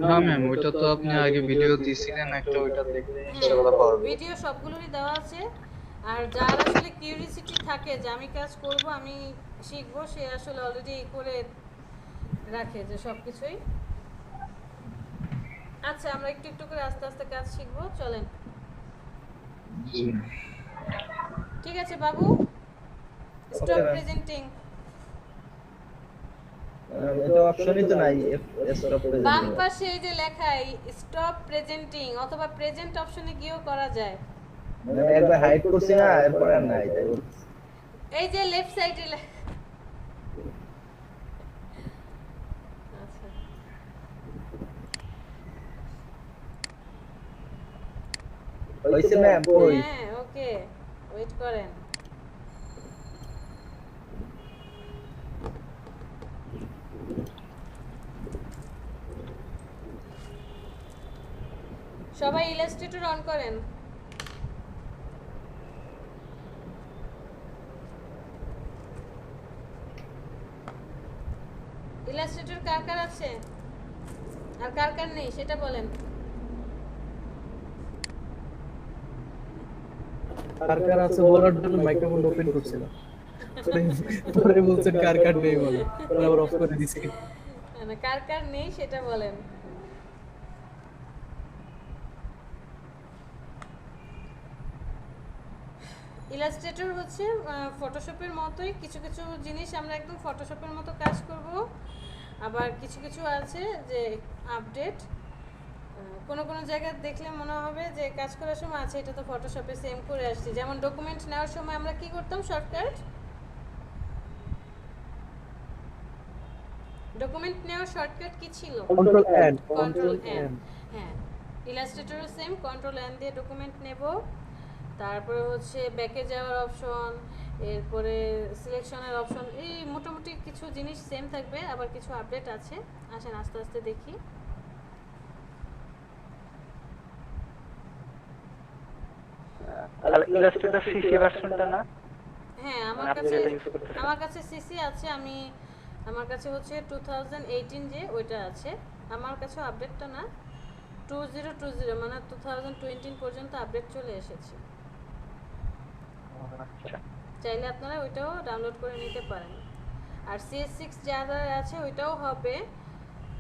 না ম্যাম, ওইটা তো আপনি আগে ভিডিও দিছিলেন একটা, ওইটা দেখলে ইনশাআল্লাহ পারবেন। ভিডিও সবগুলোরই দেওয়া আছে। আর যার আসলে কিউরিওসিটি থাকে যে আমি কাজ করব, আমি শিখবো, সে আসলে অলরেডি করে রাখে যে সবকিছুই। আচ্ছা, আমরা একটু একটু করে আস্তে আস্তে কাজ শিখবো, চলেন। ঠিক আছে বাবু, স্টপ প্রেজেন্টিং। এটা অপশনই তো নাই, স্টপ প্রেজেন্টিং। বাম পাশে এই যে লেখা স্টপ প্রেজেন্টিং, অথবা প্রেজেন্ট অপশনে গিয়েও করা যায়। মানে একবার হাইড করছি না, এরপর আর নাই। এই যে লেফট সাইডে আচ্ছা, হইছে ম্যাম? কই হ্যাঁ, ওকে, ওয়েট করেন। সবাই ইলাস্ট্রেটর অন করেন। ইলাস্ট্রেটর কার কার আছে আর কার কার নেই সেটা বলেন। কার কার আছে বলার জন্য মাইক্রোফোন ওপেন করছিলাম। পরে বলছেন কার কার নেই বলে, পরে আবার অফ করে দিছি। না, কার কার নেই সেটা বলেন। ইলাস্ট্রেটর হচ্ছে ফটোশপের মতোই, কিছু কিছু জিনিস আমরা একদম ফটোশপের মতো কাজ করব, আবার কিছু কিছু আছে যে আপডেট কোনো কোনো জায়গায় দেখলে মনে হবে যে কাজ করার সময় আছে এটা তো ফটোশপে সেম করে আসছি। যেমন ডকুমেন্ট নেওয়ার সময় আমরা কি করতাম, শর্টকাট ডকুমেন্ট নেওয়ার শর্টকাট কি ছিল, কন্ট্রোল এন, কন্ট্রোল এন। হ্যাঁ, ইলাস্ট্রেটরও সেম, কন্ট্রোল এন দিয়ে ডকুমেন্ট নেব, তারপরে হচ্ছে ব্যাকে যাওয়ার অপশন, এরপরে সিলেকশনের অপশন, এই মোটামুটি কিছু জিনিস সেম থাকবে, আবার কিছু আপডেট আছে। আসেন আস্তে আস্তে দেখি। তাহলে ইলাস্ট্রেটর সিসি ভার্সনটা না? হ্যাঁ, আমার কাছে সিসি আছে, আমার কাছে হচ্ছে 2018 যে ওইটা আছে, আমার কাছে আপডেটটা না, 2020 মানে 2020 পর্যন্ত আপডেট চলে এসেছে। আচ্ছা, চাইলে আপনারা ওইটাও ডাউনলোড করে নিতে পারেন। আর CS6 যারা আছে ওইটাও হবে,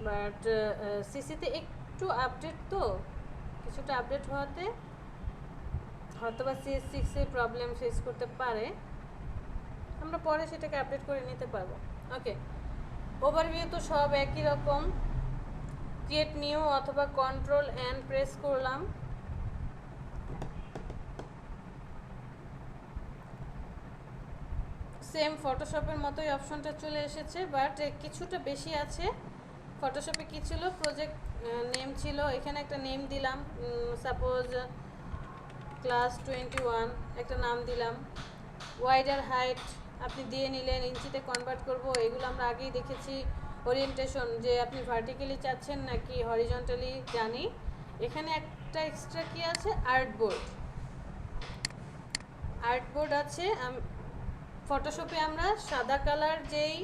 বাট সিসিতে একটু আপডেট, তো কিছুটা আপডেট হওয়াতে হয়তো বা CS6 এর প্রবলেম ফেস করতে পারে, আমরা পরে সেটাকে আপডেট করে নিতে পারবো। ওকে, ওভারভিউ তো সব একই রকম। ক্রিয়েট নিউ অথবা কন্ট্রোল এন প্রেস করলাম, সেম ফটোশপের মতোই অপশনটা চলে এসেছে, বাট কিছুটা বেশি আছে। ফটোশপে কি ছিল, প্রজেক্ট নেম ছিল, এখানে একটা নেম দিলাম, সাপোজ ক্লাস 21 একটা নাম দিলাম, ওয়াইডার হাইট আপনি দিয়ে নিলেন, ইঞ্চিতে কনভার্ট করব, এগুলো আমরা আগেই দেখেছি। ওরিয়েন্টেশন যে আপনি ভার্টিক্যালি চাচ্ছেন নাকি হরিজন্টালি জানি। এখানে একটা এক্সট্রা কি আছে, আর্টবোর্ড আছে। ফটোশপে আমরা সাদা কালার যেই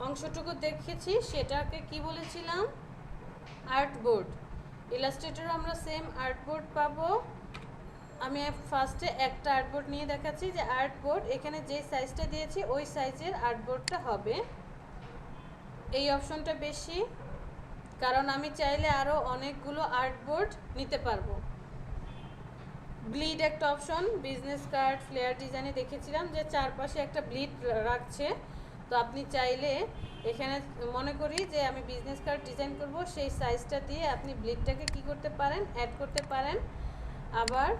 অংশটুকু দেখেছি সেটাকে কি বলেছিলাম, আর্টবোর্ড। ইলাস্ট্রেটর আমরা সেম আর্টবোর্ড পাবো। আমি ফার্স্টে একটা আর্টবোর্ড নিয়ে দেখাচ্ছি যে আর্টবোর্ড এখানে যে সাইজটা দিয়েছি ওই সাইজের আর্টবোর্ডটা হবে। এই অপশনটা বেশি, কারণ আমি চাইলে আরও অনেকগুলো আর্টবোর্ড নিতে পারবো। ব্লিড একটা অপশন, বিজনেস কার্ড ফ্লেয়ার ডিজাইনে দেখেছিলাম যে চারপাশে একটা ব্লিড রাখছে, তো আপনি চাইলে এখানে মনে করি যে আমি বিজনেস কার্ড ডিজাইন করব, সেই সাইজটা দিয়ে আপনি ব্লিডটাকে কি করতে পারেন, অ্যাড করতে পারেন। আবার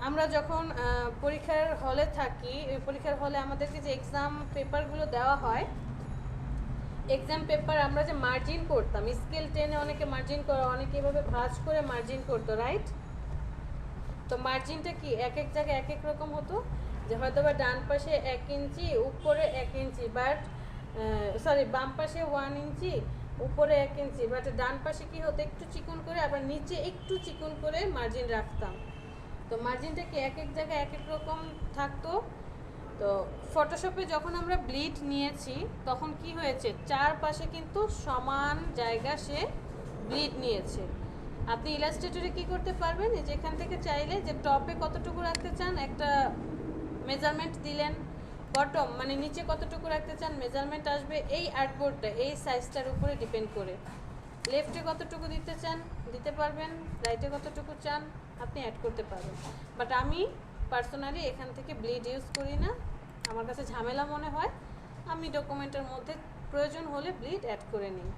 আমরা যখন পরীক্ষার হলে থাকি, ওই পরীক্ষার হলে আমাদেরকে যে এক্সাম পেপারগুলো দেওয়া হয়, এক্সাম পেপার আমরা যে মার্জিন করতাম, স্কেল টেনে অনেকে মার্জিন করে, অনেকে এভাবে ভাঁজ করে মার্জিন করতো, রাইট? তো মার্জিনটা কি এক এক জায়গায় এক এক রকম হতো, যে হয়তো বা ডান পাশে 1 ইঞ্চি উপরে 1 ইঞ্চি, বাট বাম পাশে 1 ইঞ্চি উপরে 1 ইঞ্চি, বাট ডান পাশে কি হতো, একটু চিকন করে, আবার নিচে একটু চিকন করে মার্জিন রাখতাম। তো মার্জিনটা কি এক এক জায়গায় এক এক রকম থাকতো। তো ফটোশপে যখন আমরা ব্লিড নিয়েছি তখন কি হয়েছে, চারপাশে কিন্তু সমান জায়গা সে ব্লিড নিয়েছে। আপনি ইলাস্ট্রেটরে কি করতে পারবেন, যেখান থেকে চাইলে যে টপে কতটুকু রাখতে চান একটা মেজারমেন্ট দিলেন, বটম মানে নিচে কতটুকু রাখতে চান মেজারমেন্ট আসবে এই আর্টবোর্ডটা এই সাইজটার উপরে ডিপেন্ড করে। লেফটে কতটুকু দিতে চান দিতে পারবেন, রাইটে কতটুকু চান আপনি অ্যাড করতে পারবেন। বাট আমি পার্সোনালি এখান থেকে ব্লিড ইউজ করি না, আমার কাছে ঝামেলা মনে হয়, আমি ডকুমেন্টের মধ্যে প্রয়োজন হলে ব্লিড অ্যাড করে নিই।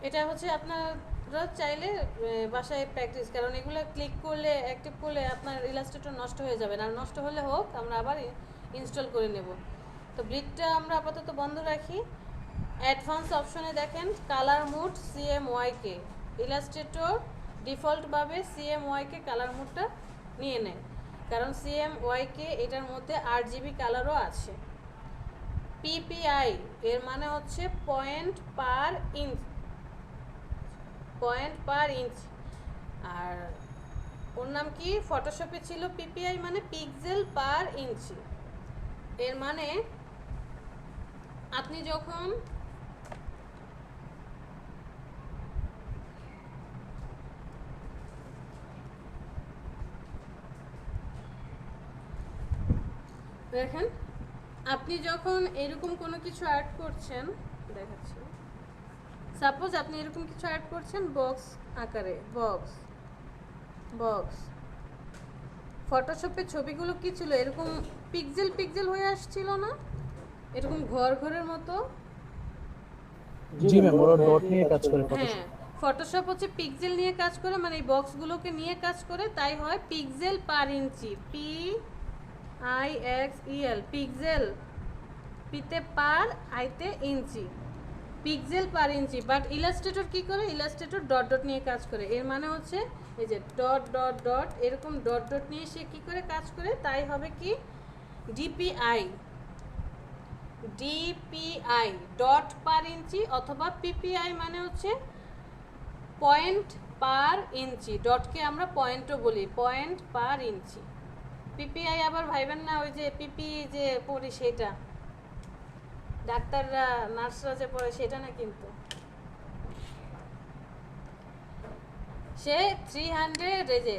এটা হচ্ছে আপনারা চাইলে বাসায় প্র্যাকটিস, কারণ এগুলো ক্লিক করলে অ্যাক্টিভ করলে আপনার ইলাস্ট্রেটর নষ্ট হয়ে যাবে, আর নষ্ট হলে হোক আমরা আবার ইনস্টল করে নেব। তো ব্লিডটা আমরা আপাতত বন্ধ রাখি। অ্যাডভান্স অপশনে দেখেন কালার মুড CMYK, ইলাস্ট্রেটর ডিফল্টভাবে CMYK কালার মুডটা নিয়ে নেয়, কারণ CMYK এটার মধ্যে RGB কালারও আছে। PPI এর মানে হচ্ছে পয়েন্ট পার ইঞ্চ, আর ওর নাম কি ফটোশপে ছিল PPI মানে পিক্সেল পার ইঞ্চি। এর মানে আপনি যখন এটা দেখেন আপনি যখন এরকম কোনো কিছু অ্যাড করছেন, দেখাচ্ছি, সাপোজ আপনি এরকম কিছু অ্যাড করছেন বক্স আকারে, বক্স ফটোশপে ছবিগুলো কি ছিল এরকম পিক্সেল পিক্সেল হয়ে আসছিল না, এরকম ঘর ঘরের মতো। জি ম্যাম, ওরা ডট নিয়ে কাজ করে হ্যাঁ, ফটোশপ। ফটোশপ হচ্ছে পিক্সেল নিয়ে কাজ করে, মানে এই বক্সগুলোকে নিয়ে কাজ করে, তাই হয় pixel per inch, PIXEL, pixel, পিতে পার, আইতে inch, pixel per inch. But Illustrator কি করে, ইলাস্ট্রেটর ডট ডট নিয়ে কাজ করে। এর মানে হচ্ছে এই যে ডট ডট ডট, এরকম ডট ডট নিয়ে সে কি করে কাজ করে, তাই হবে কি ডিপিআই, ডট পার ইঞ্চি, অথবা পিপিআই মানে হচ্ছে পয়েন্ট পার ইঞ্চি। ডটকে আমরা পয়েন্টও বলি, পয়েন্ট পার ইঞ্চি। পিপিআই আবার ভাইবেন না ওই যে পিপি যে পড়ি সেটা, ডাক্তাররা নার্সরা যে পড়ে সেটা না, কিন্তু সে 300 যে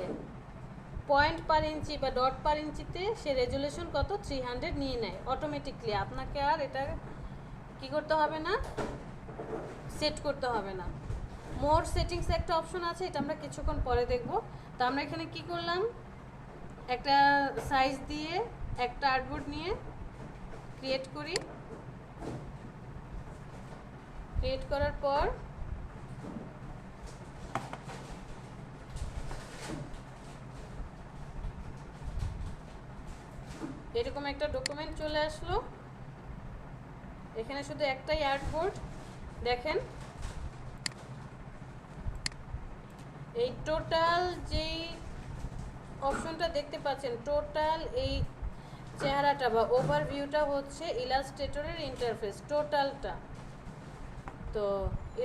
পয়েন্ট পার ইঞ্চি বা ডট পার ইঞ্চিতে সে রেজুলেশন কত 300 নিয়ে নেয় অটোমেটিকলি। আপনাকে আর এটা কি করতে হবে না, সেট করতে হবে না। মোর সেটিংস একটা অপশন আছে, এটা আমরা কিছুক্ষণ পরে দেখব। তো আমরা এখানে কি করলাম, একটা সাইজ দিয়ে একটা আর্টবোর্ড নিয়ে ক্রিয়েট করি। ক্রিয়েট করার পর এরকম একটা ডকুমেন্ট চলে আসলো। এখানে শুধু একটাই আর্টবোর্ড। দেখেন এই টোটাল যেই অপশনটা দেখতে পাচ্ছেন, টোটাল এই চেহারাটা বা ওভারভিউটা হচ্ছে ইলাস্ট্রেটরের ইন্টারফেস টোটালটা। তো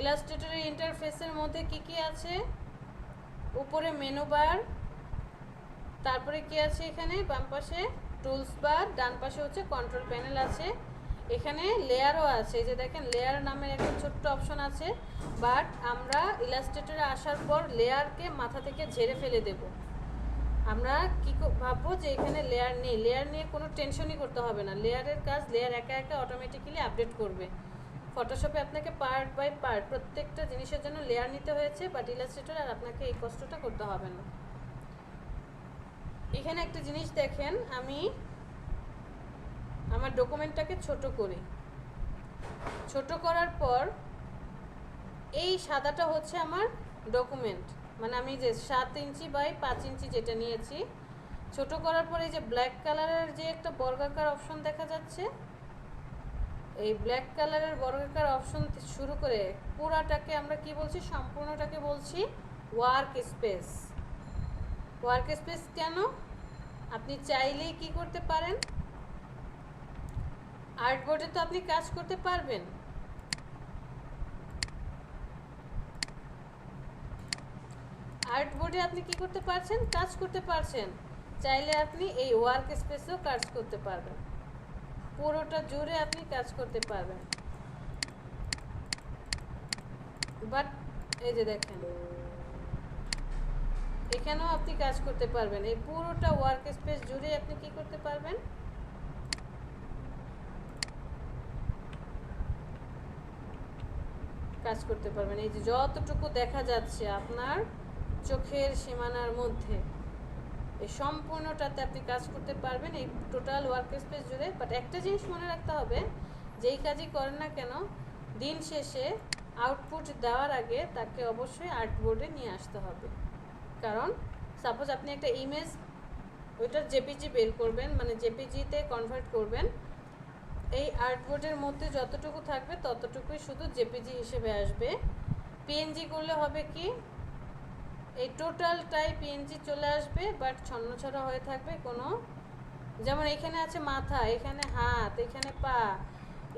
ইলাস্ট্রেটরের ইন্টারফেসের মধ্যে কি কি আছে, উপরে মেনু বার, তারপরে কি আছে এখানে বাম পাশে টুলস বার, ডান পাশে হচ্ছে কন্ট্রোল প্যানেল আছে, এখানে লেয়ারও আছে। এই যে দেখেন লেয়ার নামের একটা ছোট্ট অপশন আছে, বাট আমরা ইলাস্ট্রেটরে আসার পর লেয়ারকে মাথা থেকে ঝেড়ে ফেলে দেব। আমরা কি ভাববো যে এখানে লেয়ার নেই, লেয়ার নিয়ে কোনো টেনশনই করতে হবে না। লেয়ারের কাজ লেয়ার একা একা অটোমেটিক্যালি আপডেট করবে। ফটোশপে আপনাকে পার্ট বাই পার্ট প্রত্যেকটা জিনিসের জন্য লেয়ার নিতে হয়েছে, বাট ইলাস্ট্রেটরে আর আপনাকে এই কষ্টটা করতে হবে না। এখানে একটা জিনিস দেখেন, আমি আমার ডকুমেন্টটাকে ছোট করি। ছোট করার পর এই সাদাটা হচ্ছে আমার ডকুমেন্ট, মানে আমি যে 7 ইঞ্চি বাই 5 ইঞ্চি যেটা নিয়েছি, ছোট করার পর এই যে ব্ল্যাক কালারের যে একটা বর্গাকার অপশন দেখা যাচ্ছে, এই ব্ল্যাক কালারের বর্গাকার অপশন শুরু করে পুরাটাকে আমরা কি বলছি, সম্পূর্ণটাকে বলছি ওয়ার্ক স্পেস। ওয়ার্ক স্পেস কেন, আপনি চাইলেই কি করতে পারেন, আর্টবোর্ডে তো আপনি কাজ করতে পারবেন, আর্টবোর্ডে আপনি কি করতে পারছেন, কাজ করতে পারছেন। চাইলে আপনি এই ওয়ার্ক স্পেসেও কাজ করতে পারবেন, পুরোটা জুড়ে আপনি কাজ করতে পারবেন। বাট এই যে দেখেন এখানেও আপনি কাজ করতে পারবেন, এই পুরোটা ওয়ার্ক স্পেস জুড়ে আপনি কি করতে পারবেন, কাজ করতে পারবেন। এই যে যতটুকু দেখা যাচ্ছে আপনার চোখের সীমানার মধ্যে, এই সম্পূর্ণটাতে আপনি কাজ করতে পারবেন এই টোটাল ওয়ার্ক স্পেস জুড়ে। বাট একটা জিনিস মনে রাখতে হবে, যেই কাজই করেন না কেন দিন শেষে আউটপুট দেওয়ার আগে তাকে অবশ্যই আর্টবোর্ডে নিয়ে আসতে হবে। কারণ সাপোজ আপনি একটা ইমেজ ওইটার জেপিজি বের করবেন, মানে জেপিজিতে কনভার্ট করবেন, এই আর্টবোর্ডের মধ্যে যতটুকু থাকবে ততটুকুই শুধু জেপিজি হিসেবে আসবে। পিএনজি করলে হবে কি, এই টোটালটাই পিএনজি চলে আসবে, বাট ছন্নছড়া হয়ে থাকবে কোনো, যেমন এখানে আছে মাথা, এখানে হাত, এখানে পা,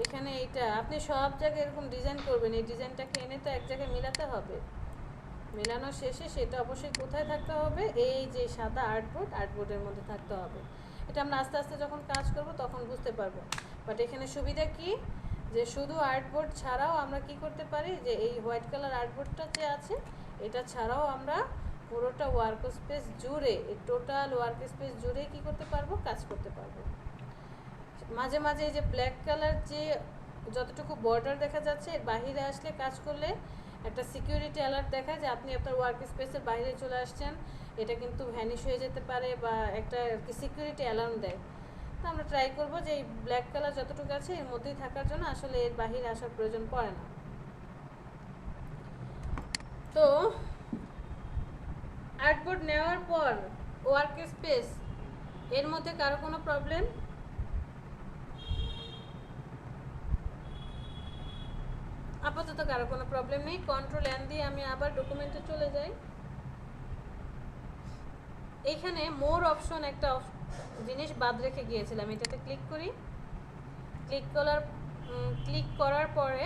এখানে এইটা, আপনি সব জায়গায় এরকম ডিজাইন করবেন, এই ডিজাইনটাকে এনে তো এক জায়গায় মেলাতে হবে। মেলানোর শেষে সেটা অবশ্যই কোথায় থাকতে হবে, এই যে সাদা আর্টবোর্ড, আর্টবোর্ডের মধ্যে থাকতে হবে। এটা আমরা আস্তে আস্তে যখন কাজ করব তখন বুঝতে পারবো। বাট এখানে সুবিধা কি, যে শুধু আর্টবোর্ড ছাড়াও আমরা কি করতে পারি, যে এই হোয়াইট কালার আর্টবোর্ডটা যে আছে এটা ছাড়াও আমরা পুরোটা ওয়ার্ক স্পেস জুড়ে, এই টোটাল ওয়ার্ক স্পেস জুড়ে কি করতে পারবো, কাজ করতে পারবো। মাঝে মাঝে এই যে ব্ল্যাক কালার যে যতটুকু বর্ডার দেখা যাচ্ছে এর বাইরে আসলে কাজ করলে একটা সিকিউরিটি অ্যালার্ট দেখায় যে আপনি আপনার ওয়ার্ক স্পেসের বাইরে চলে আসছেন, এটা কিন্তু ভ্যানিশ হয়ে যেতে পারে বা একটা সিকিউরিটি অ্যালার্ম দেয়। তো আমরা ট্রাই করব যে এই ব্ল্যাক কালার যতটুকু আছে এর মধ্যেই থাকার জন্য আসলে এর বাইরে আসার প্রয়োজন পড়ে না। তো আর্টবোর্ড নেওয়ার পর ওয়ার্ক স্পেস এর মধ্যে কারো কোনো প্রবলেম? আপাতত কারো কোনো প্রবলেম নেই। কন্ট্রোল এন দিয়ে আমি আবার ডকুমেন্টে চলে যাই। এইখানে মোর অপশন একটা জিনিস বাদ রেখে গিয়েছিলাম, এটাতে ক্লিক করি। ক্লিক করার পরে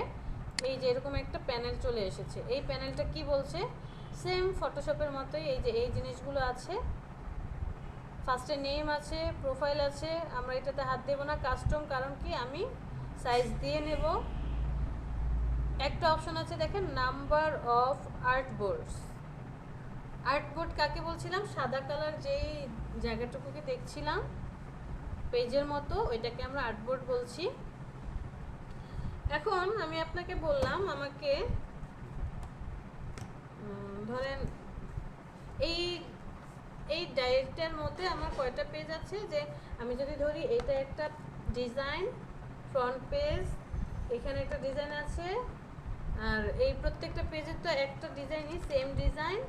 এই যে এরকম একটা প্যানেল চলে এসেছে। এই প্যানেলটা কি বলছে? সেম ফটোশপের মতোই এই যে এই জিনিসগুলো আছে। ফার্স্টে নেম আছে, প্রোফাইল আছে, আমরা এটাতে হাত দেব না, কাস্টম, কারণ কি আমি সাইজ দিয়ে নেব। একটা অপশন আছে দেখেন, নাম্বার অফ আর্টবোর্ডস। আর্টবোর্ড কাকে বলছিলাম? সাদা কালার যেই জায়গাটুকুকে দেখছিলাম পেজের মতো, ওইটাকে আমরা আর্টবোর্ড বলছি। এখন আমি আপনাকে বললাম আমাকে ধরেন এই ডায়েরিটার মধ্যে আমার কয়টা পেজ আছে, যে আমি যদি ধরি এটা একটা ডিজাইন, ফ্রন্ট পেজ, এখানে একটা ডিজাইন আছে, আর এই প্রত্যেকটা পেজের তো একটা ডিজাইনই, সেম ডিজাইন,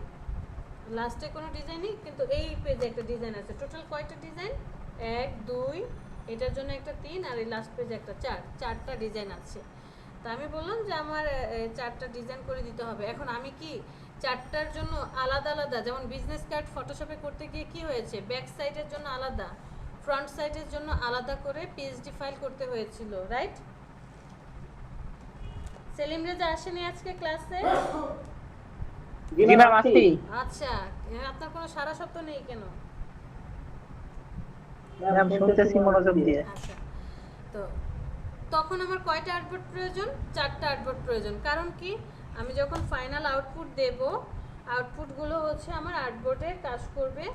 লাস্টে কোনো ডিজাইনই, কিন্তু এই পেজে একটা ডিজাইন আছে। টোটাল কয়টা ডিজাইন? 1 2, এটার জন্য একটা 3, আর এই লাস্ট পেজে একটা 4, 4টা ডিজাইন আছে। তা আমি বললাম যে আমার 4টা ডিজাইন করে দিতে হবে। এখন আমি কি 4টার জন্য আলাদা আলাদা, যেমন বিজনেস কার্ড ফটোশপে করতে গিয়ে কি হয়েছে, ব্যাক সাইডের জন্য আলাদা, ফ্রন্ট সাইডের জন্য আলাদা করে পিএইচডি ফাইল করতে হয়েছিল, রাইট? সেলিম রেজা আসেনি আজকে ক্লাসে? জি ম্যাম আসছি। আচ্ছা, আপনার কোনো সারা শব্দ নেই কেন? ম্যাম শুনতেছি মনোযোগ দিয়ে। আচ্ছা, তো তখন আমার কয়টা আর্টবোর্ড প্রয়োজন? 4টা আর্টবোর্ড প্রয়োজন। কারণ কি, আমি যখন ফাইনাল আউটপুট দেব, আউটপুটগুলো হচ্ছে আমার আর্টবোর্ডে কাজ করবে।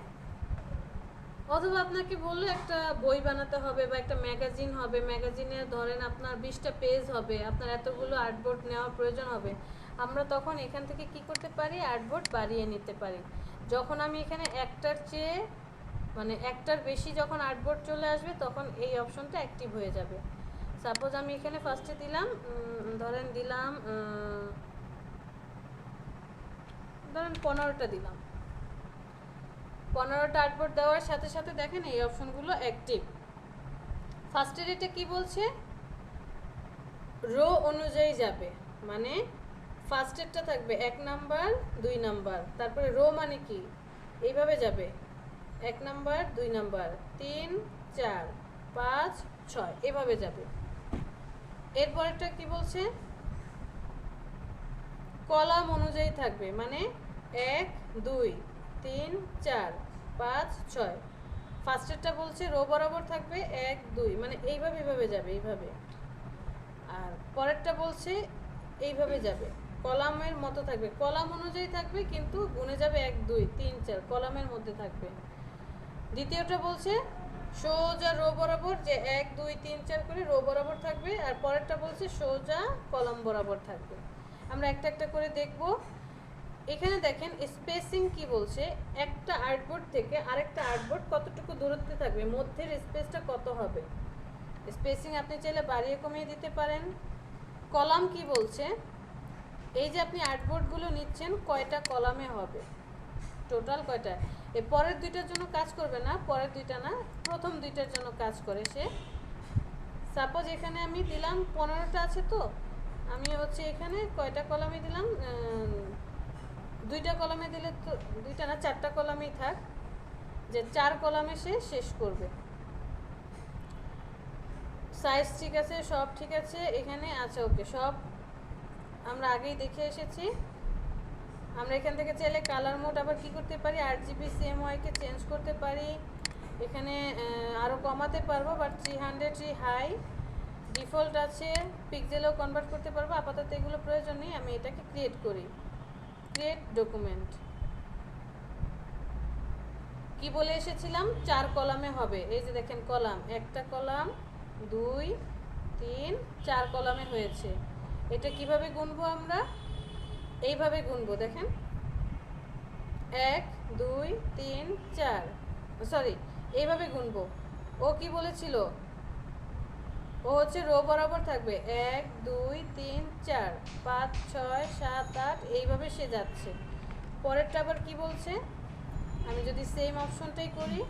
অথবা আপনাকে বললে একটা বই বানাতে হবে বা একটা ম্যাগাজিন হবে, ম্যাগাজিনে ধরেন আপনার 20টা পেজ হবে, আপনার এতগুলো আর্টবোর্ড নেওয়ার প্রয়োজন হবে। আমরা তখন এখান থেকে কি করতে পারি? আর্টবোর্ড বাড়িয়ে নিতে পারি। যখন আমি এখানে একটার চেয়ে মানে একটার বেশি যখন আর্টবোর্ড চলে আসবে তখন এই অপশনটা অ্যাক্টিভ হয়ে যাবে। সাপোজ আমি এখানে ফার্স্টে দিলাম, ধরেন 15টা দিলাম। 15টা আর্টবোর্ড দেওয়ার সাথে সাথে দেখেন এই অপশনগুলো অ্যাক্টিভ। ফার্স্টের এটা কি বলছে? রো অনুযায়ী যাবে, মানে ফার্স্টেরটা থাকবে 1 নাম্বার 2 নাম্বার, তারপরে রো মানে কি এইভাবে যাবে, 1 নাম্বার 2 নাম্বার 3 4 5 6 এভাবে যাবে। এরপরেরটা কি বলছে? কলাম অনুযায়ী থাকবে, মানে 1 2 3 4 5 6। ফার্স্টেরটা বলছে রো বরাবর থাকবে 1 2, মানে এইভাবে এইভাবে যাবে এইভাবে। আর পরেরটা বলছে এইভাবে যাবে, কলামের মতো থাকবে, কলাম অনুযায়ী থাকবে কিন্তু গুণে যাবে 1 2 3 4, কলামের মধ্যে থাকবে। দ্বিতীয়টা বলছে সোজা রো বরাবর, যে 1 2 3 4 করে রো বরাবর থাকবে, আর পরেরটা বলছে সোজা কলাম বরাবর থাকবে। আমরা একটা একটা করে দেখব। এখানে দেখেন স্পেসিং কি বলছে, একটা আর্টবোর্ড থেকে আরেকটা আর্টবোর্ড কতটুকু দূরত্বে থাকবে, মধ্যের স্পেসটা কত হবে। স্পেসিং আপনি চাইলে বাড়িয়ে কমিয়ে দিতে পারেন। কলাম কি বলছে, এই যে আপনি আর্টবোর্ডগুলো নিচ্ছেন কয়টা কলামে হবে, টোটাল কয়টা। এই পরের দুইটার জন্য কাজ করবে না, পরের দুইটা না, প্রথম দুইটার জন্য কাজ করে সে। সাপোজ এখানে আমি দিলাম 15টা আছে, তো আমি হচ্ছে এখানে কয়টা কলামে দিলাম, 2টা কলামে দিলে তো 2টা না 4টা কলামেই থাক, যে 4 কলামে সে শেষ করবে। সাইজ ঠিক আছে, সব ঠিক আছে এখানে। আচ্ছা ওকে, সব আমরা আগেই দেখে এসেছি। আমরা এখান থেকে চাইলে কালার মোড আবার কি করতে পারি, RGB CMY কে চেঞ্জ করতে পারি। এখানে আরও কমাতে পারবো, বাট 300 হাই ডিফল্ট আছে, পিক্সেলেও কনভার্ট করতে পারবো। আপাতত এগুলো প্রয়োজন নেই, আমি এটাকে ক্রিয়েট করি। ক্রিয়েট ডকুমেন্ট কি বলে এসেছিলাম, 4 কলামে হবে। এই যে দেখেন কলাম, একটা কলাম 2 3 4 কলামে হয়েছে। এটা কিভাবে গুনবো আমরা? এইভাবে গুনবো, দেখেন 1 2 3 4, সরি এইভাবে গুনবো। ও কি বলেছিল? ও হচ্ছে রো বরাবর থাকবে 1 2 3 4 5 6 7 8, এইভাবে সে যাচ্ছে। পরেরটা আবার কি বলছে? আমি যদি সেম অপশনটাই করি,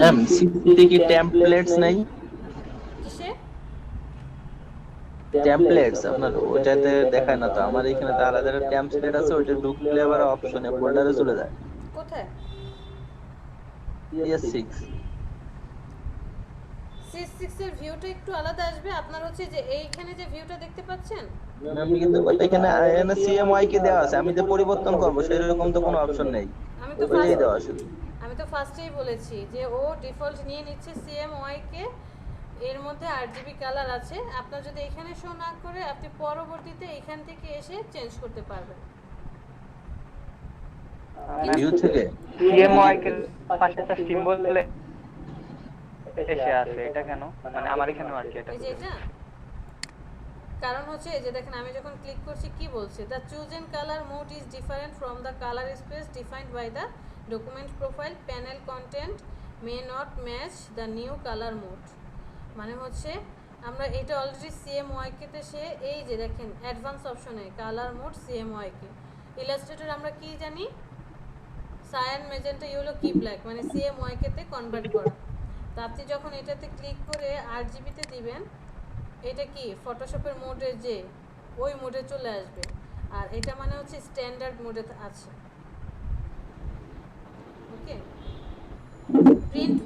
ম্যাম সিসিতে কি টেমপ্লেটস নাই? কিসে? টেমপ্লেটস আপনার ওটাতে দেখায় না তো, আমার এখানে তো আলাদা একটা টেমপ্লেট আছে, ওটা ঢুকলে আবার অপশনে ফোল্ডারে চলে যায়। কোথায়? CS6 C6 এর ভিউটা একটু আলাদা আসবে। আপনার হচ্ছে যে এইখানে যে ভিউটা দেখতে পাচ্ছেন, আমি কিন্তু এখানে CMY কে দেওয়া আছে, আমি যে পরিবর্তন করব সেরকম তো কোনো অপশন নেই, আমি তো ওইটাই দেওয়া আছে। আমি তো ফার্স্টেই বলেছি যে ও ডিফল্ট নিয়ে নিচ্ছে CMY কে, এর মধ্যে RGB কালার আছে। আপনার যদি এখানে শো না করে, আপনি পরবর্তীতে এখান থেকে এসে চেঞ্জ করতে পারবেন। ভিউ থেকে সিএমওয়াই এর পাশে একটা সিম্বল এসে আছে, এটা কেন? মানে আমার এখানেও আর কি এটা। এই যে এটা কারণ হচ্ছে এই যে দেখেন, আমি যখন ক্লিক করছি কি বলছে? The chosen colour mode is different from the colour space defined by the document profile panel content may not match the new colour mode. মানে হচ্ছে আমরা এটা অলরেডি CMYK তে সে এই যে দেখেন অ্যাডভান্স অপশনে কালার মোড CMYK। ইলাস্ট্রেটর আমরা কি জানি? সায়ান মেজেন্টা ইয়েলো কি ব্ল্যাক, মানে CMYK তে কনভার্ট করা। তো আপনি যখন এটাতে ক্লিক করে RGB তে দিবেন, এটা কি ফটোশপের মোডে যে ওই মোডে চলে আসবে। আর এটা মানে হচ্ছে স্ট্যান্ডার্ড মোডে আছে। ওকে, প্রিন্ট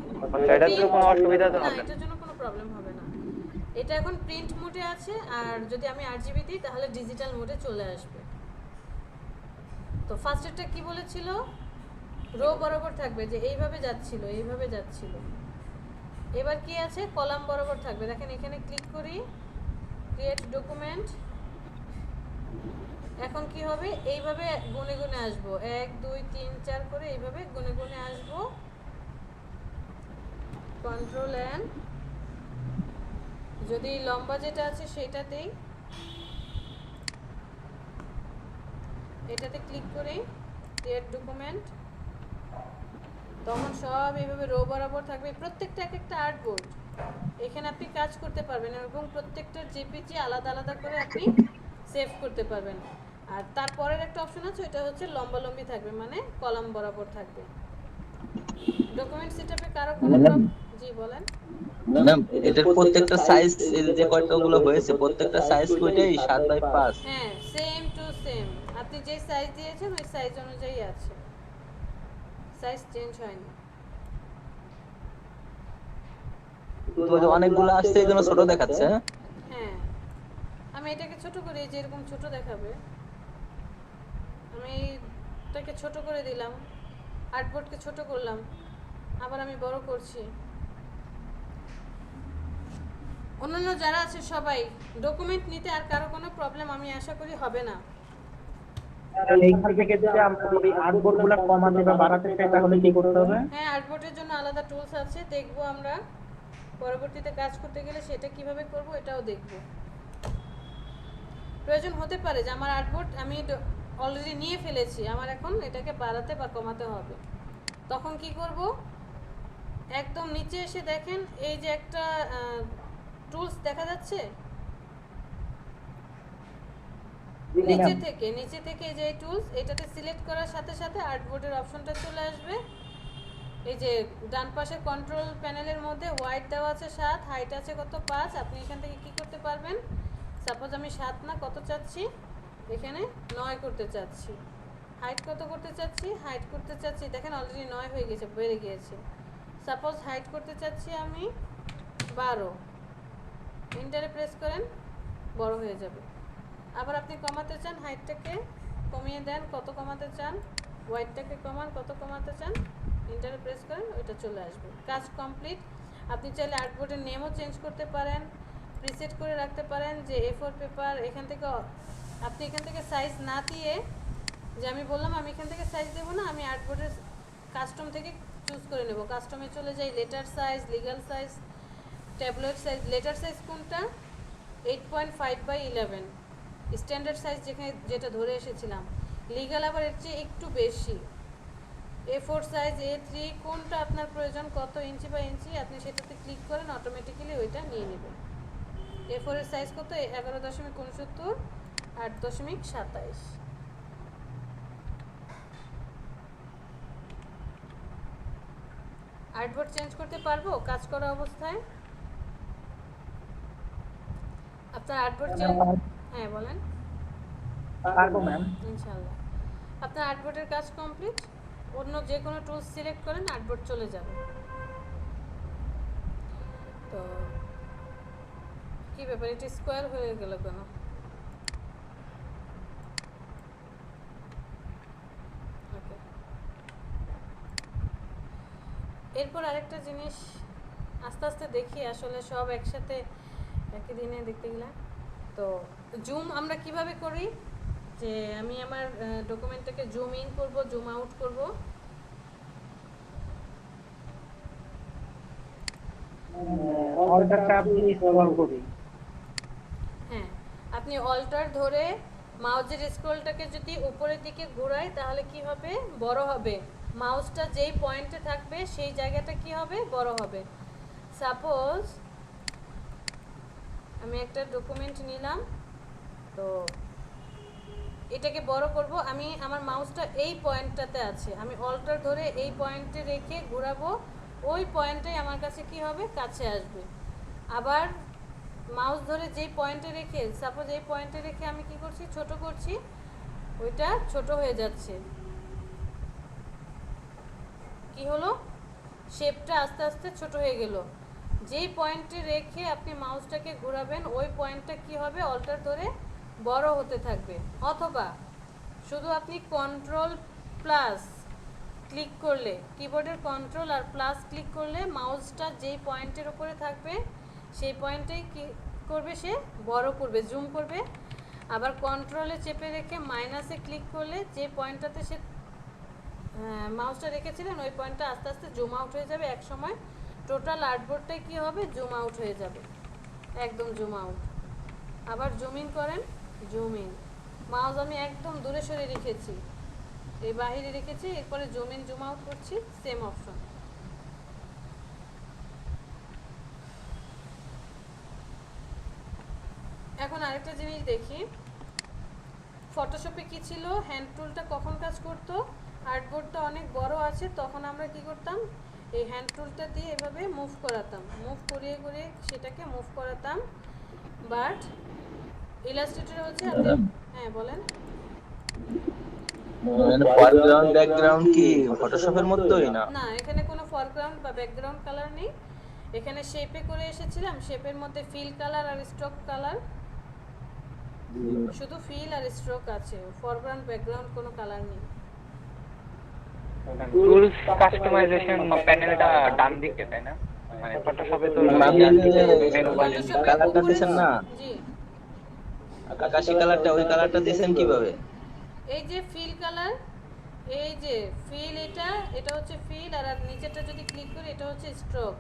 এটার জন্য কোনো অসুবিধা তো না, হবে না? এটার জন্য কোনো প্রবলেম হবে না। এটা এখন প্রিন্ট মোডে আছে, আর যদি আমি RGB দিই তাহলে ডিজিটাল মোডে চলে আসবে। তো ফার্স্টেরটা কি বলেছিল? রো বরাবর থাকবে, যে এইভাবে যাচ্ছিল এইভাবে যাচ্ছিল। এবার কি আছে? কলাম বরাবর থাকবে। দেখেন এখানে ক্লিক করি, ক্রিয়েট ডকুমেন্ট। এখন কি হবে? এইভাবে গুনে গুনে আসবো, 1 2 3 4 করে এইভাবে গুনে গুনে আসবো। কন্ট্রোল এন, যদি লম্বা যেটা আছে সেটাতেই, এটাতে ক্লিক করে ক্রিয়েট ডকুমেন্ট, তখন সব এইভাবে রো বরাবর থাকবে। প্রত্যেকটা এক একটা আর্টবোর্ড, এখানে আপনি কাজ করতে পারবেন এবং প্রত্যেকটার জেপিজি আলাদা আলাদা করে আপনি সেভ করতে পারবেন। আর তারপরের একটা অপশন আছে, ওইটা হচ্ছে লম্বালম্বি থাকবে, মানে কলাম বরাবর থাকবে। ডকুমেন্ট সেটআপে কারো কোনো জি বলেন। ম্যাম এটার প্রত্যেকটা সাইজ যে কয়টাগুলো হয়েছে প্রত্যেকটা সাইজ কয়টাই 7/5? হ্যাঁ, সেম টু সেম। আপনি যে সাইজ দিয়েছেন ওই সাইজ অনুযায়ী আছে, সাইজ চেঞ্জ হয়নি। তো অনেকগুলো আসছে এই জন্য ছোট দেখাচ্ছে। হ্যাঁ, আমি এটাকে ছোট করে, যে এরকম ছোট দেখাবে, আমি এটাকে ছোট করে দিলাম, আর্টবোর্ডকে ছোট করলাম, আবার আমি বড় করছি। অন্যান্য যারা আছে সবাই ডকুমেন্ট নিতে আর কারো কোনো প্রবলেম আমি আশা করি হবে না। এইখান থেকে যদি আমরা ওই আর্টবোর্ডগুলো কমাতে বা বাড়াতে চাই তাহলে কি করতে হবে? হ্যাঁ, আর্টবোর্ডের জন্য আলাদা টুলস আছে, দেখবো আমরা পরবর্তীতে কাজ করতে গেলে সেটা কিভাবে করব এটাও দেখব। প্রয়োজন হতে পারে যে আমার আর্টবোর্ড আমি অলরেডি নিয়ে ফেলেছি, আমার এখন এটাকে বাড়াতে বা কমাতে হবে। তখন কি করব? একদম নিচে এসে দেখেন এই যে একটা টুলস দেখা যাচ্ছে, নিচে থেকে যে টুলস, এটাতে সিলেক্ট করার সাথে সাথে আর্টবোর্ডের অপশনটা চলে আসবে। এই যে ডান পাশে কন্ট্রোল প্যানেলের মধ্যে হোয়াইট দেওয়া আছে 7, হাইট আছে কত 5। আপনি এখান থেকে কি করতে পারবেন? সাপোজ আমি 7 না কত চাচ্ছি, এখানে 9 করতে চাচ্ছি। হাইট কত করতে চাচ্ছি? হাইট করতে চাচ্ছি, দেখেন অলরেডি 9 হয়ে গেছে, বেড়ে গিয়েছে। সাপোজ হাইট করতে চাচ্ছি আমি 12, এন্টারে প্রেস করেন, বড় হয়ে যাবে। আবার আপনি কমাতে চান, হাইটটাকে কমিয়ে দেন, কত কমাতে চান, হোয়াইটটাকে কমান, কত কমাতে চান, এন্টারে প্রেস করেন, ওইটা চলে আসবে। কাজ কমপ্লিট। আপনি চাইলে আর্টবোর্ডের নেমও চেঞ্জ করতে পারেন, প্রিসেট করে রাখতে পারেন যে A4 পেপার। এখান থেকে আপনি এখান থেকে সাইজ না দিয়ে, যে আমি বললাম আমি এখান থেকে সাইজ দেবো না, আমি আর্টবোর্ডের কাস্টম থেকে চুজ করে নেব। কাস্টমে চলে যাই, letter size, legal size, tablet size letter size কোনটা 8.5/11 স্ট্যান্ডার্ড সাইজ যেটা ধরে এসেছিলাম লিগ্যাল আবার এর চেয়ে একটু বেশি A4 সাইজ A3 কোনটা আপনার প্রয়োজন কত ইঞ্চি বা ইঞ্চি আপনি সেটাতে ক্লিক করেন অটোমেটিক্যালি ওইটা নিয়ে নেবেন A4 এর সাইজ কত 11.69 8.27 আর্টবোর্ড চেঞ্জ করতে পারবো কাজ করা অবস্থায় আপনার আর্টবোর্ড চেঞ্জ হ্যাঁ বলেন পারবো ম্যাম ইনশাআল্লাহ আপনার আর্টবোর্ডের কাজ কমপ্লিট অন্য যে কোনো টুলস সিলেক্ট করেন আর্টবোর্ড চলে যাবে তো কি ব্যাপার এটা স্কোয়ার হয়ে গেল কেন ওকে এরপর আরেকটা জিনিস আস্তে আস্তে দেখি আসলে সব একসাথে একই দিনে দেখতে গেলে তো জুম আমরা কিভাবে করি যে আমি আমার ডকুমেন্টটাকে জুম ইন করব জুম আউট করব অল্টার চাপ দিয়ে স্ক্রল করি হ্যাঁ আপনি অল্টার ধরে মাউসের স্ক্রলটাকে যদি উপরের দিকে ঘোরাই তাহলে কি হবে বড় হবে মাউসটা যেই পয়েন্টে থাকবে সেই জায়গাটা কি হবে বড় হবে সাপোজ আমি একটা ডকুমেন্ট নিলাম তো এটাকে বড় করব আমি আমার মাউসটা এই পয়েন্টটাতে আছে আমি অল্টার ধরে এই পয়েন্টে রেখে ঘোরাবো ওই পয়েন্টটাই আমার কাছে কি হবে কাছে আসবে আবার মাউস ধরে যেই পয়েন্টে রেখে সাপোজ এই পয়েন্টে রেখে আমি কি করছি ছোট করছি ওইটা ছোট হয়ে যাচ্ছে কি হলো শেপটা আস্তে আস্তে ছোট হয়ে গেল যেই পয়েন্টে রেখে আপনি মাউসটাকে ঘোরাবেন ওই পয়েন্টটা কি হবে অল্টার ধরে বড় হতে থাকবে অথবা শুধু আপনি কন্ট্রোল প্লাস ক্লিক করলে কিবোর্ডের কন্ট্রোল আর প্লাস ক্লিক করলে মাউসটা যেই পয়েন্টের উপরে থাকবে সেই পয়েন্টেই কি করবে সে বড় করবে জুম করবে আবার কন্ট্রোলে চেপে রেখে মাইনাসে ক্লিক করলে যে পয়েন্টটাতে সে মাউসটা রেখেছিলেন ওই পয়েন্টটা আস্তে আস্তে জুম আউট হয়ে যাবে এক সময় টোটাল আর্টবোর্ডটাই কি হবে জুম আউট হয়ে যাবে একদম জুম আউট আবার জুম ইন করেন জুম ইন মাউস আমি একদম দূরে সরে রেখেছি এই বাহিরে রেখেছি এরপরে জুম ইন জুম আউট করছি সেম অপশন এখন আরেকটা জিনিস দেখি ফটোশপে কি ছিল হ্যান্ড টুলটা কখন কাজ করতো আর্টবোর্ডটা অনেক বড় আছে তখন আমরা কি করতাম এই হ্যান্ড টুলটা দিয়ে এভাবে মুভ করাতাম মুভ করিয়ে করিয়ে সেটাকে মুভ করাতাম বাট ইলাস্ট্রেটরে হচ্ছে আপনি হ্যাঁ বলেন ফরগ্রাউন্ড ব্যাকগ্রাউন্ড কি ফটোশপের মতোই না না এখানে কোনো ফরগ্রাউন্ড বা ব্যাকগ্রাউন্ড কালার নেই এখানে শেপে করে এসেছিলাম শেপের মধ্যে ফিল কালার আর স্ট্রোক কালার শুধু ফিল আর স্ট্রোক আছে ফরগ্রাউন্ড ব্যাকগ্রাউন্ড কোনো কালার নেই টুলস কাস্টমাইজেশন প্যানেলটা ডান দিকে তাই না মানে ফটোশপে তো কালারটা দিবেন না জি আকাশী কালারটা ওই কালারটা দিবেন কিভাবে এই যে ফিল কালার এই যে ফিল এটা হচ্ছে ফিল আর নিচেরটা যদি ক্লিক করি এটা হচ্ছে স্ট্রোক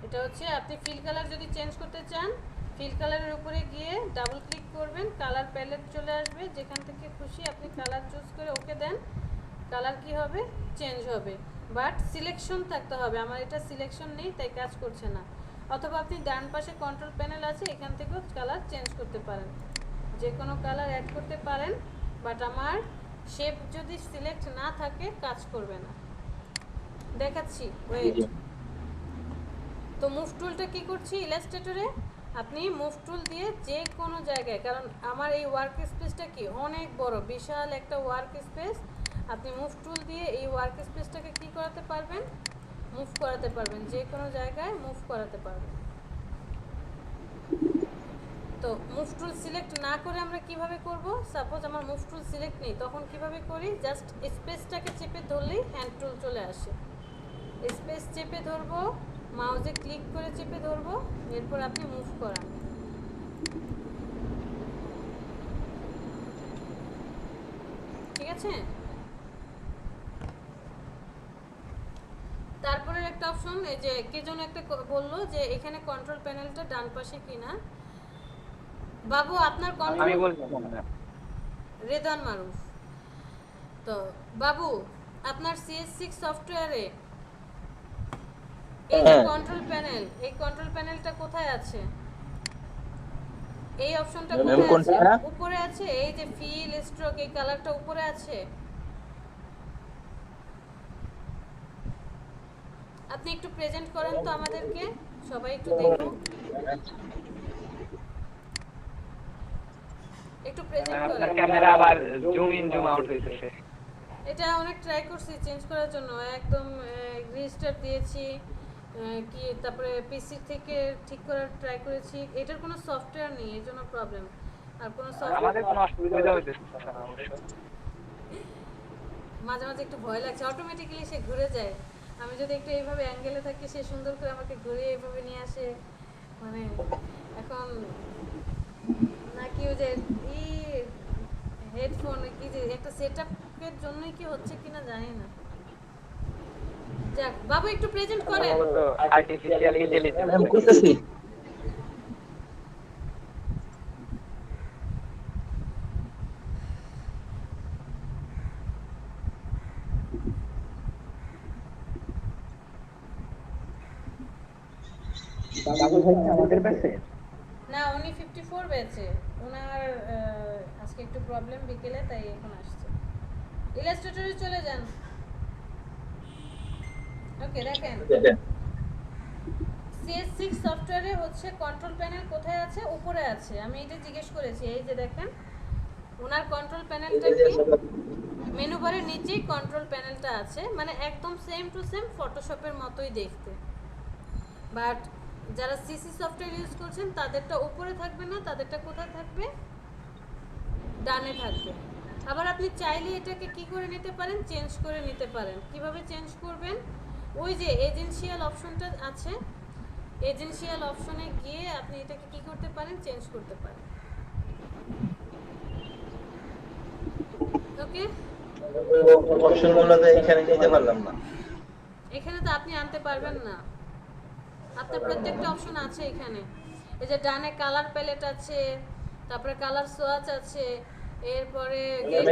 এটা হচ্ছে আপনি ফিল কালার যদি চেঞ্জ করতে চান ফিল কালারের উপরে গিয়ে ডাবল ক্লিক করবেন কালার প্যালেট চলে আসবে যেখান থেকে খুশি আপনি কালার চুজ করে ওকে দেন কালার কি হবে চেঞ্জ হবে বাট সিলেকশন থাকতে হবে আমার এটা সিলেকশন নেই তাই কাজ করছে না অথবা আপনি ডান পাশে কন্ট্রোল প্যানেল আছে এখান থেকেও কালার চেঞ্জ করতে পারেন যে কোনো কালার অ্যাড করতে পারেন বাট আমার শেপ যদি সিলেক্ট না থাকে কাজ করবে না দেখাচ্ছি ওয়েট তো মুভ টুলটা কি করছি ইলাস্ট্রেটরে আপনি মুভ টুল দিয়ে যে কোনো জায়গায় কারণ আমার এই ওয়ার্ক স্পেসটা কি অনেক বড় বিশাল একটা ওয়ার্ক স্পেস আপনি মুভ টুল দিয়ে এই ওয়ার্ক স্পেসটাকে কি করাতে পারবেন মুভ করাতে পারবেন যে কোনো জায়গায় মুভ করাতে পারবেন তো মুভ টুল সিলেক্ট না করে আমরা কিভাবে করব সাপোজ আমার মুভ টুল সিলেক্ট নেই তখন কিভাবে করি জাস্ট স্পেসটাকে চেপে ধরলেই হ্যান্ড টুল চলে আসে স্পেস চেপে ধরবো মাউসে ক্লিক করে চেপে ধরবো এরপর আপনি মুভ করান ঠিক আছে তারপরে একটা আরেকটা অপশন, এই যে কে যেন একটা বললো যে এখানে কন্ট্রোল প্যানেলটা ডান পাশে কিনা। বাবু আপনার আমি কন্ট্রোল, বলছিলাম না। রেদান মারুফ, তো বাবু আপনার CS6 সফটওয়্যারে এই যে হ্যাঁ। কন্ট্রোল প্যানেল, এই কন্ট্রোল প্যানেলটা কোথায় আছে? এই অপশনটা ম্যাম, কোথায় আছে? কোনটা? উপরে আছে, এই যে ফিল স্ট্রোক এই কালারটা উপরে আছে। আপনি একটু প্রেজেন্ট করেন তো আমাদেরকে, সবাই একটু দেখুন, একটু প্রেজেন্ট আপনার করেন। ক্যামেরা আবার জুম ইন জুম আউট হইতেছে। এটা অনেক ট্রাই করছি চেঞ্জ করার জন্য, একদম রেজিস্টার দিয়েছি, কি তারপরে পিসি থেকে ঠিক করার ট্রাই করেছি, এটার কোনো সফটওয়্যার নেই এর জন্য প্রবলেম। আর কোনো আমাদের সফটওয়্যার কোনো অসুবিধা হইতেছে না অবশ্য। মাঝে মাঝে একটু ভয় লাগছে, অটোমেটিক্যালি সে ঘুরে যায়। আমি যদি একটু এইভাবে অ্যাঙ্গেলে থাকি সে সুন্দর করে আমাকে ঘুরিয়ে এইভাবে নিয়ে আসে, মানে এখন নাকি ওই যে হেডফোন কি যে একটা সেটআপের জন্যই কি হচ্ছে কিনা জানি না। যাক বাবু একটু প্রেজেন্ট করেন। Artificial ma'am, intelligence. করতেছি। বাবু ভাই কি আমাদের কাছে? না উনি 54 ব্যাচে, ওনার আজকে একটু প্রবলেম বিকেলে, তাই এখন আসছে। ইলাস্ট্রেটরে চলে যান। ওকে দেখেন, CS6 সফটওয়্যারে হচ্ছে কন্ট্রোল প্যানেল কোথায় আছে? উপরে আছে। আমি এটা জিজ্ঞেস করেছি, এই যে দেখেন ওনার কন্ট্রোল প্যানেলটা কি, মেনু বারের নিচেই কন্ট্রোল প্যানেলটা আছে, মানে একদম সেম টু সেম ফটোশপের মতোই দেখতে। বাট যারা সিসি সফটওয়্যার ইউজ করছেন তাদেরটা উপরে থাকবে না, তাদেরটা কোথায় থাকবে? ডানে থাকবে। আবার আপনি চাইলে এটাকে কি করে নিতে পারেন? চেঞ্জ করে নিতে পারেন। কিভাবে চেঞ্জ করবেন? ওই যে এজেন্সিয়াল অপশনটা আছে, এজেন্সিয়াল অপশনে গিয়ে আপনি এটাকে কি করতে পারেন? চেঞ্জ করতে পারেন। ওকে, অপশনগুলোতে এখানে নিতে পারলাম না। এখানে তো আপনি আনতে পারবেন না, আপনার প্রত্যেকটা অপশন আছে এখানে। এই যে ডানে কালার প্যালেট আছে, তারপরে কালার সোয়াচ আছে, এরপরে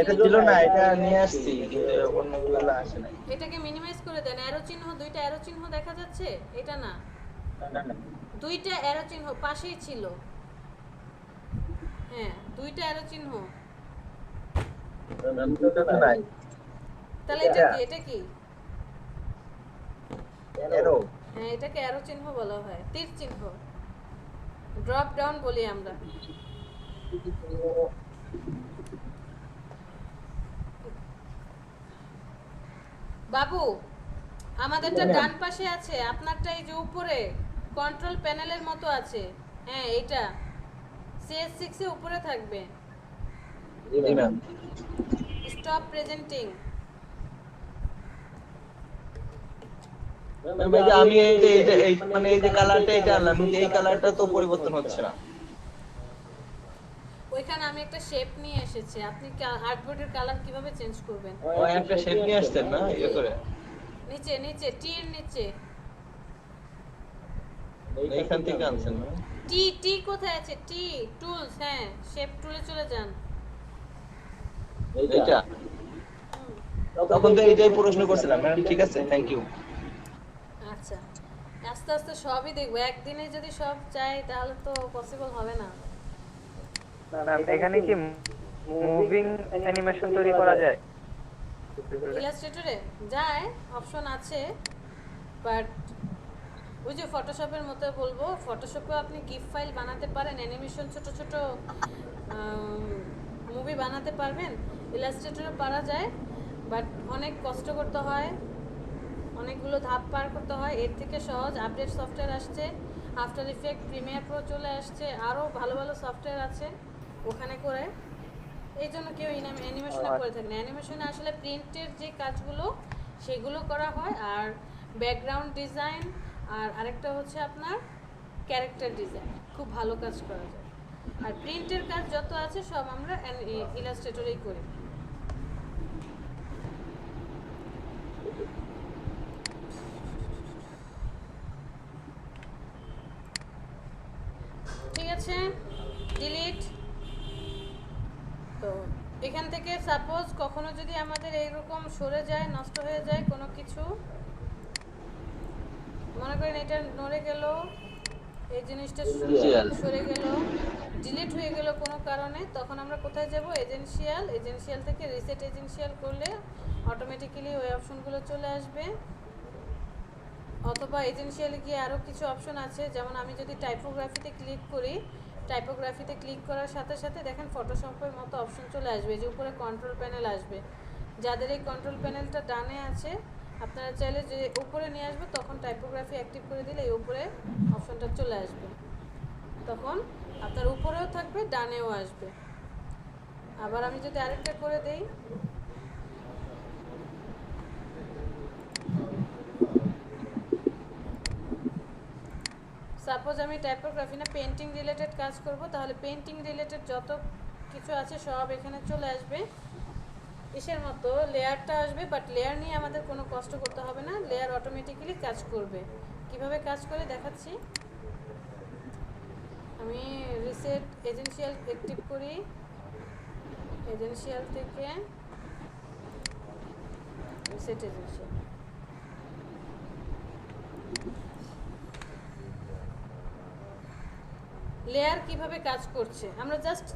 এটা ছিল না, এটা নিয়ে আসছি, কিন্তু অন্যগুলো আসে নাই। এটাকে মিনিমাইজ করে দেন। অ্যারো চিহ্ন, দুইটা অ্যারো চিহ্ন দেখা যাচ্ছে, এটা না, দুইটা অ্যারো চিহ্ন পাশেই ছিল। হ্যাঁ, দুইটা অ্যারো চিহ্ন। নাই। তাহলে এটা কি? এটা কি? এরো। হ্যাঁ, এটাকে অ্যারো চিহ্ন বলা হয়, তীর চিহ্ন, ড্রপ ডাউন বলি আমরা। বাবু আমাদেরটা ডান পাশে আছে, আপনারটা এই যে উপরে কন্ট্রোল প্যানেলের মতো আছে। হ্যাঁ, এটা CS6 এ উপরে থাকবে। জি ম্যাম। Stop presenting. ম্যাম, এই যে আমি এই মানে এই যে কালারটা এটা আনলাম, কিন্তু এই কালারটা তো পরিবর্তন হচ্ছে না। ওইখানে আমি একটা শেপ নিয়ে এসেছি, আপনি আর্টবোর্ডের কালার কিভাবে চেঞ্জ করবেন? ও একটা শেপ নিয়ে আসছেন না, ইয়ে করে নিচে নিচে টি এর নিচে। এইখান থেকে আনছেন না? টি টি কোথায় আছে? টি টুলস, হ্যাঁ শেপ টুলে চলে যান। এইটা তখন তো এইটাই প্রশ্ন করছিলাম ম্যাম। ঠিক আছে, থ্যাংক ইউ। আচ্ছা, আস্তে আস্তে সবই দেখবো, একদিনে যদি সব চাই তাহলে তো পসিবল হবে না। এখানে কি মুভিং অ্যানিমেশন তৈরি করা যায়? ইলাস্ট্রেটরে যায়, অপশন আছে, বাট ওই যে ফটোশপের মতো বলবো, ফটোশপে আপনি গিফ ফাইল বানাতে পারেন, অ্যানিমেশন ছোট ছোট মুভি বানাতে পারবেন, ইলাস্ট্রেটরে পারা যায়, বাট অনেক কষ্ট করতে হয়, অনেকগুলো ধাপ পার করতে হয়। এর থেকে সহজ আপডেট সফটওয়্যার আসছে, আফটার ইফেক্ট, প্রিমিয়ার প্রো চলে আসছে, আরও ভালো ভালো সফটওয়্যার আছে ওখানে করে। এই জন্য কেউ অ্যানিমেশনে করে থাকে না। অ্যানিমেশনে আসলে প্রিন্টের যে কাজগুলো সেগুলো করা হয়, আর ব্যাকগ্রাউন্ড ডিজাইন, আর আরেকটা হচ্ছে আপনার ক্যারেক্টার ডিজাইন, খুব ভালো কাজ করা যায়। আর প্রিন্টের কাজ যত আছে সব আমরা ইলাস্ট্রেটরেই করি। হচ্ছে ডিলিট। তো এখান থেকে সাপোজ কখনো যদি আমাদের এইরকম সরে যায়, নষ্ট হয়ে যায় কোনো কিছু, মনে করেন এটা নড়ে গেল, এই জিনিসটা সরে গেল, ডিলিট হয়ে গেল কোনো কারণে, তখন আমরা কোথায় যাব? এজেন্সিয়াল। এজেন্সিয়াল থেকে রিসেট এজেন্সিয়াল করলে অটোমেটিক্যালি ওই অপশনগুলো চলে আসবে। অথবা এজেন্সিয়ালে গিয়ে আরও কিছু অপশন আছে, যেমন আমি যদি টাইপোগ্রাফিতে ক্লিক করি, টাইপোগ্রাফিতে ক্লিক করার সাথে সাথে দেখেন ফটোশপের মতো অপশন চলে আসবে, যে উপরে কন্ট্রোল প্যানেল আসবে। যাদের এই কন্ট্রোল প্যানেলটা ডানে আছে আপনারা চাইলে যে উপরে নিয়ে আসবে, তখন টাইপোগ্রাফি অ্যাক্টিভ করে দিলে এই উপরে অপশনটা চলে আসবে, তখন আপনার উপরেও থাকবে ডানেও আসবে। আবার আমি যদি আরেকটা করে দেই, সাপোজ আমি টাইপোগ্রাফি না পেন্টিং রিলেটেড কাজ করব, তাহলে পেন্টিং রিলেটেড যত কিছু আছে সব এখানে চলে আসবে। ইসের মতো লেয়ারটা আসবে, বাট লেয়ার নিয়ে আমাদের কোনো কষ্ট করতে হবে না, লেয়ার অটোমেটিক্যালি কাজ করবে। কিভাবে কাজ করে দেখাচ্ছি। আমি রিসেট এজেন্সিয়াল অ্যাক্টিভ করি, এজেন্সিয়াল থেকে রিসেট এজেন্সিয়াল। লেয়ার কিভাবে কাজ করছে আমরা জাস্ট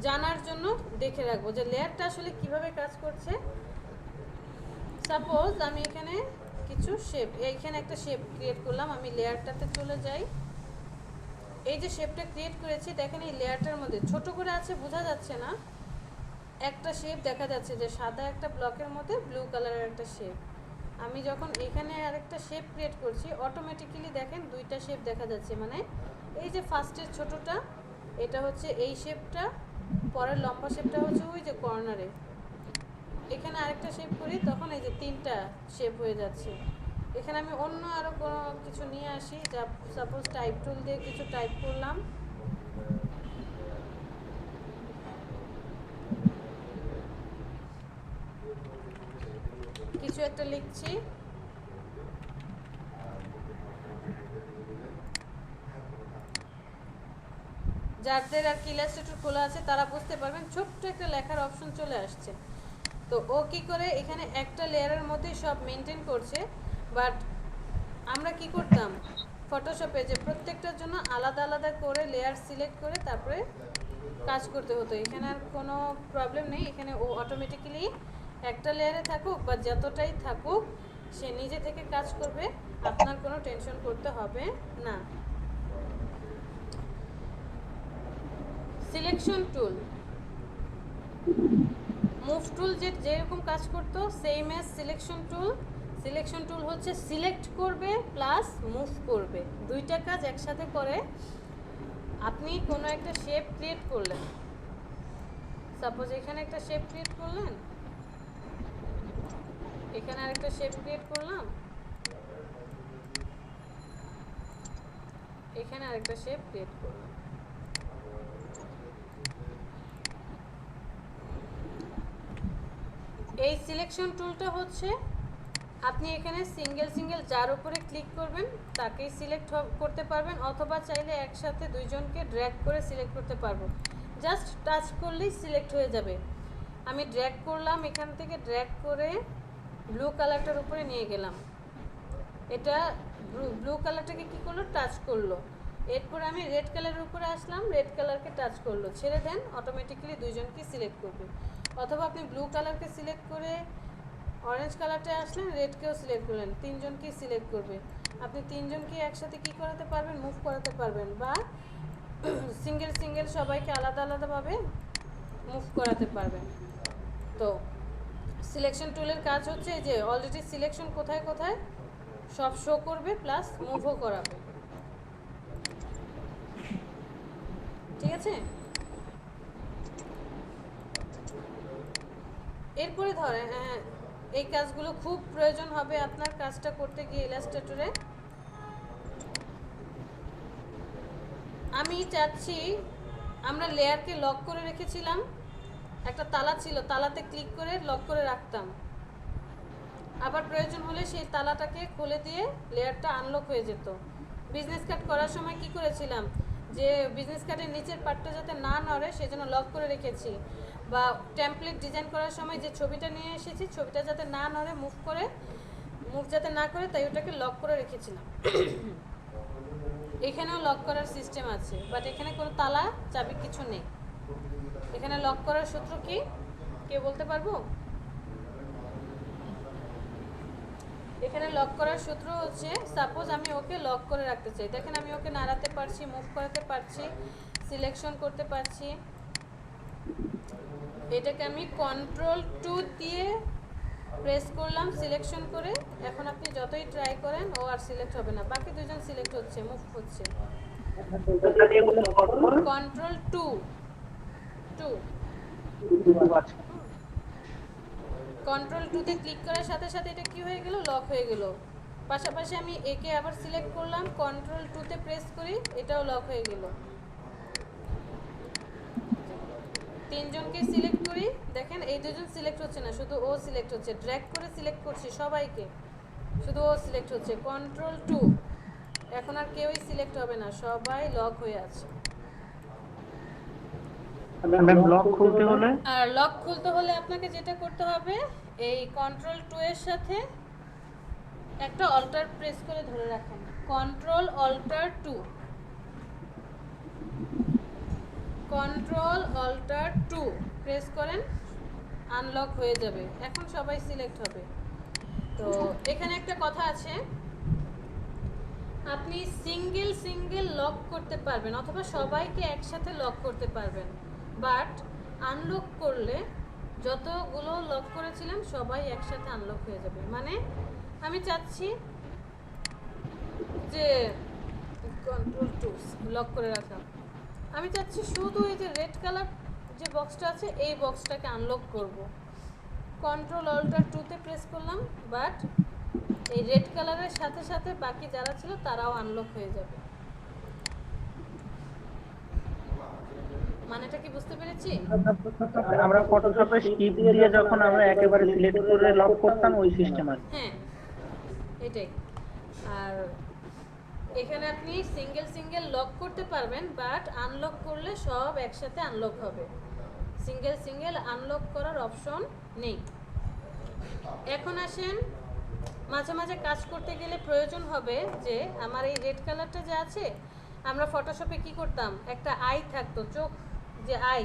জানার জন্য দেখে রাখবো যে লেয়ারটা আসলে কিভাবে কাজ করছে। সাপোজ আমি এখানে কিছু শেপ, এইখানে একটা শেপ ক্রিয়েট করলাম, আমি লেয়ারটাতে চলে যাই। এই যে শেপটা ক্রিয়েট করেছি দেখেন এই লেয়ারটার মধ্যে ছোট করে আছে, বোঝা যাচ্ছে না, একটা শেপ দেখা যাচ্ছে যে সাদা একটা ব্লকের মধ্যে ব্লু কালারের একটা শেপ। আমি যখন এখানে আরেকটা শেপ ক্রিয়েট করছি অটোমেটিক্যালি দেখেন দুইটা শেপ দেখা যাচ্ছে, মানে এই যে ফার্স্টের ছোটটা এটা হচ্ছে এই শেপটা, পরের লম্বা শেপটা হচ্ছে ওই যে কর্নারে। এখানে আরেকটা শেপ করি তখন এই যে তিনটা শেপ হয়ে যাচ্ছে। এখানে আমি অন্য আরও কোনো কিছু নিয়ে আসি, যা সাপোজ টাইপ টুল দিয়ে কিছু টাইপ করলাম, কিছু একটা লিখছি, যাদের আর কি ইলাস্ট্রেটর খোলা আছে তারা বুঝতে পারবেন, ছোট্ট একটা লেখার অপশন চলে আসছে। তো ও কী করে এখানে একটা লেয়ারের মধ্যেই সব মেনটেন করছে, বাট আমরা কি করতাম ফটোশপে যে প্রত্যেকটার জন্য আলাদা আলাদা করে লেয়ার সিলেক্ট করে তারপরে কাজ করতে হতো। এখানে আর কোনো প্রবলেম নেই, এখানে ও অটোমেটিক্যালি একটা লেয়ারে থাকুক বা যতটাই থাকুক সে নিজে থেকে কাজ করবে, আপনার কোনো টেনশন করতে হবে না। সিলেকশন টুল, মুভ টুল যেরকম কাজ করতো same as selection tool. Selection tool হচ্ছে সিলেক্ট করবে প্লাস মুভ করবে, দুইটা কাজ একসাথে করে। আপনি কোনো একটা শেপ ক্রিয়েট করলেন, সাপোজ এখানে একটা শেপ ক্রিয়েট করলেন, এখানে আরেকটা শেপ ক্রিয়েট করলাম, এখানে আরেকটা শেপ ক্রিয়েট করলাম। এই সিলেকশন টুলটা হচ্ছে আপনি এখানে সিঙ্গেল যার উপরে ক্লিক করবেন তাকেই সিলেক্ট করতে পারবেন, অথবা চাইলে একসাথে দুইজনকে ড্র্যাগ করে সিলেক্ট করতে পারবো। জাস্ট টাচ করলেই সিলেক্ট হয়ে যাবে। আমি ড্র্যাগ করলাম, এখান থেকে ড্র্যাগ করে ব্লু কালারটার উপরে নিয়ে গেলাম, এটা ব্লু কালারটাকে কী করলো, টাচ করলো। এরপর আমি রেড কালারের উপরে আসলাম, রেড কালারকে টাচ করলো, ছেড়ে দেন, অটোমেটিক্যালি দুইজনকে সিলেক্ট করবে। অথবা আপনি ব্লু কালারকে সিলেক্ট করে অরেঞ্জ কালারটা আসলেন, রেডকেও সিলেক্ট করলেন, তিনজনকেই সিলেক্ট করবে। আপনি তিনজনকে একসাথে কি করাতে পারবেন, মুভ করাতে পারবেন, বা সিঙ্গেল সবাইকে আলাদা আলাদাভাবে মুভ করাতে পারবেন। তো সিলেকশন টুলের কাজ হচ্ছে যে অলরেডি সিলেকশন কোথায় কোথায় সব শো করবে প্লাস মুভও করাবে, ঠিক আছে। এরপরে ধরেন এই কাজগুলো খুব প্রয়োজন হবে আপনার কাজটা করতে গিয়ে ইলাস্ট্রেটরে। আমি চাচ্ছি আমরা লেয়ারকে লক করে রেখেছিলাম, একটা তালা ছিল, তালাতে ক্লিক করে লক করে রাখতাম, আবার প্রয়োজন হলে সেই তালাটাকে খুলে দিয়ে লেয়ারটা আনলক হয়ে যেত। বিজনেস কার্ড করার সময় কি করেছিলাম, যে বিজনেস কার্ডের নিচের পার্টটা যাতে না নড়ে সেজন্য লক করে রেখেছি, বা টেমপ্লেট ডিজাইন করার সময় যে ছবিটা নিয়ে এসেছি ছবিটা যাতে না নড়ে, মুভ যাতে না করে, তাই ওটাকে লক করে রেখেছিলাম। এখানেও লক করার সিস্টেম আছে, বাট এখানে কোনো তালা চাবি কিছু নেই। এখানে লক করার সূত্র কি কে বলতে পারবো? এখানে লক করার সূত্র হচ্ছে, সাপোজ আমি ওকে লক করে রাখতে চাই, দেখেন আমি ওকে নাড়াতে পারছি, মুভ করাতে পারছি, সিলেকশন করতে পারছি। এটাকে আমি কন্ট্রোল 2 দিয়ে প্রেস করলাম সিলেকশন করে। এখন আপনি যতই ট্রাই করেন ও আর সিলেক্ট হবে না, বাকি দুজন সিলেক্ট হচ্ছে, মুভ হচ্ছে। কন্ট্রোল 2 কন্ট্রোল 2 তে ক্লিক করার সাথে সাথে এটা কি হয়ে গেল? লক হয়ে গেল। পাশাপাশি আমি একে আবার সিলেক্ট করলাম, কন্ট্রোল 2 তে প্রেস করি, এটাও লক হয়ে গেল। তিনজনকে সিলেক্ট করি, দেখেন এই দুজন সিলেক্ট হচ্ছে না, শুধু ও সিলেক্ট হচ্ছে। ড্র্যাগ করে সিলেক্ট করছি সবাইকে, শুধু ও সিলেক্ট হচ্ছে। কন্ট্রোল 2, এখন আর কেউই সিলেক্ট হবে না, সবাই লক হয়ে আছে। ম্যাম লক খুলতে হলে? আর লক খুলতে হলে আপনাকে যেটা করতে হবে, এই কন্ট্রোল 2 এর সাথে একটা অল্টার প্রেস করে ধরে রাখেন। Control alt 2, control alt 2 press করেন, আনলক হয়ে যাবে। এখন সবাই সিলেক্ট হবে। তো এখানে একটা কথা আছে, আপনি সিঙ্গেল লক করতে পারবেন অথবা সবাইকে একসাথে লক করতে পারবেন, বাট আনলক করলে যতগুলো লক করেছিলেন সবাই একসাথে আনলক হয়ে যাবে। মানে আমি চাচ্ছি যে কন্ট্রোল 2 লক করে রাখলাম, আমি চাচ্ছি শুধু এই যে রেড কালার যে বক্সটা আছে এই বক্সটাকে আনলক করব। কন্ট্রোল অল্টার 2 তে প্রেস করলাম, বাট এই রেড কালারের সাথে সাথে বাকি যারা ছিল তারাও আনলক হয়ে যাবে। মানেটা কি বুঝতে পেরেছি? আমরা ফটোশপে শিপ দিয়ে যখন আমরা একেবারে সিলেক্ট করে লক করতাম ওই সিস্টেম আছে। হ্যাঁ এটাই। আর এখানে আপনি সিঙ্গেল লক করতে পারবেন, বাট আনলক করলে সব একসাথে আনলক হবে। সিঙ্গেল আনলক করার অপশন নেই। এখন আসেন, মাঝে মাঝে কাজ করতে গেলে প্রয়োজন হবে যে আমার এই রেড কালারটা যে আছে, আমরা ফটোশপে কি করতাম, একটা আই থাকতো, চোখ যে আই,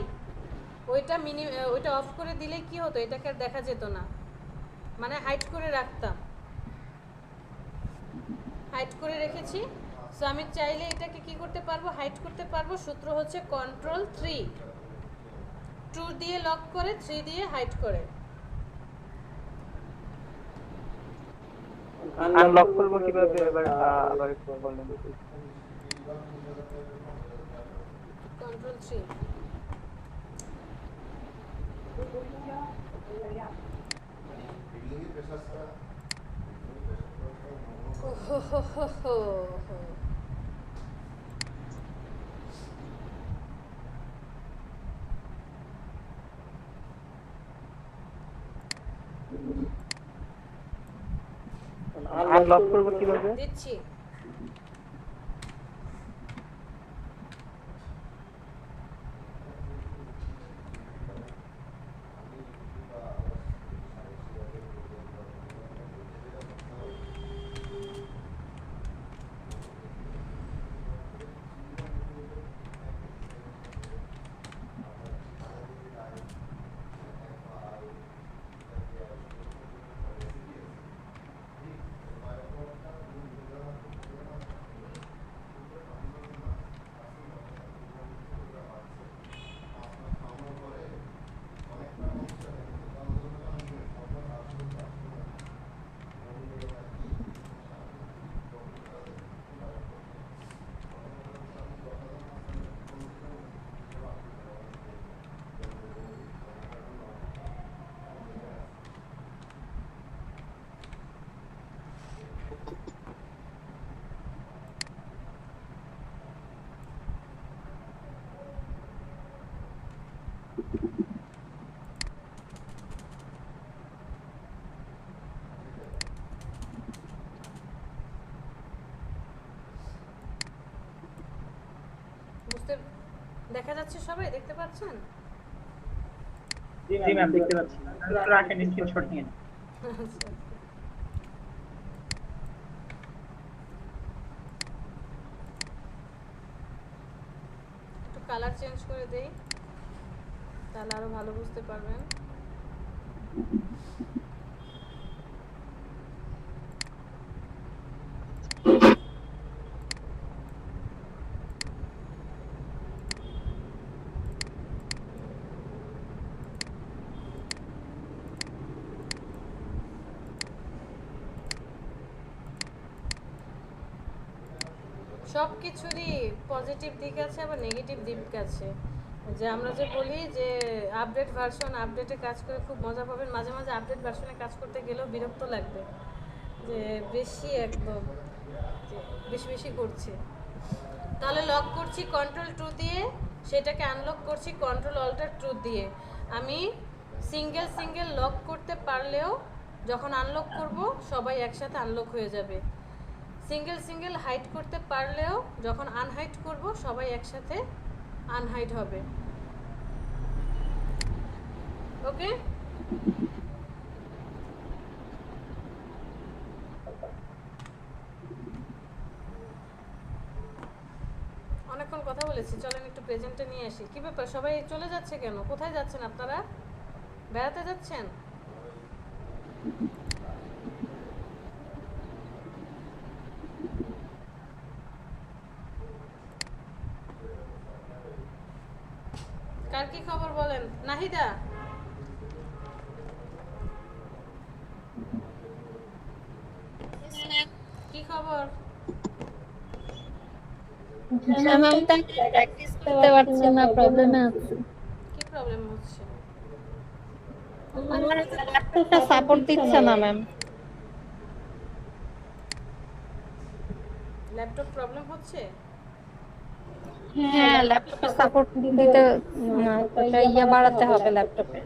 ওইটা অফ করে দিলে কি হতো, এটাকে আর দেখা যেত না, মানে হাইড করে রাখতাম। হাইড করে রেখেছি, সো আমি চাইলে এটাকে কি করতে পারবো, হাইড করতে পারবো। সূত্র হচ্ছে কন্ট্রোল 3, 2 দিয়ে লক করে 3 দিয়ে হাইড করে। আনলক করব কিভাবে এবার আবার একটু বলেন। কন্ট্রোল 3, বিল্ডিংয়ে প্রেসার ছাড়া আনলক করব কিভাবে? দিচ্ছি। দেখা যাচ্ছে, সবাই দেখতে পাচ্ছেন? জি ম্যাম দেখতে পাচ্ছি। রাখেন স্ক্রিনশট নিয়ে। আচ্ছা। একটু কালার চেঞ্জ করে দেই, তাহলে আরো ভালো বুঝতে পারবেন। সব কিছুরই পজিটিভ দিক আছে, আবার নেগেটিভ দিক আছে। যে আমরা যে বলি যে আপডেট ভার্সন, আপডেটে কাজ করে খুব মজা পাবেন, মাঝে মাঝে আপডেট ভার্সনে কাজ করতে গেলেও বিরক্ত লাগবে যে বেশি একদম যে বেশি বেশি করছে। তাহলে লক করছি Ctrl+2 দিয়ে, সেটাকে আনলক করছি Ctrl+Alt+2 দিয়ে। আমি সিঙ্গেল সিঙ্গেল লক করতে পারলেও যখন আনলক করব সবাই একসাথে আনলক হয়ে যাবে। সিঙ্গেল সিঙ্গেল হাইড করতে পারলেও যখন আনহাইড করব সবাই একসাথে আনহাইড হবে। ওকে, অনেকক্ষণ কথা বলেছি, চলেন একটু প্রেজেন্টে নিয়ে আসি। কি ব্যাপার, সবাই চলে যাচ্ছে কেন? কোথায় যাচ্ছেন আপনারা? বেড়াতে যাচ্ছেন? কার কি খবর বলেন? নাহিদা, কি খবর? ম্যাম আমি তো প্র্যাকটিস করতে পারছি না, প্রবলেমে আছি। কি প্রবলেম হচ্ছে? আমার ল্যাপটপটা সাপোর্ট দিচ্ছে না ম্যাম। ল্যাপটপ প্রবলেম হচ্ছে? হ্যাঁ ল্যাপটপে সাপোর্ট দিতে একটা ইয়া বাড়াতে হবে ল্যাপটপে।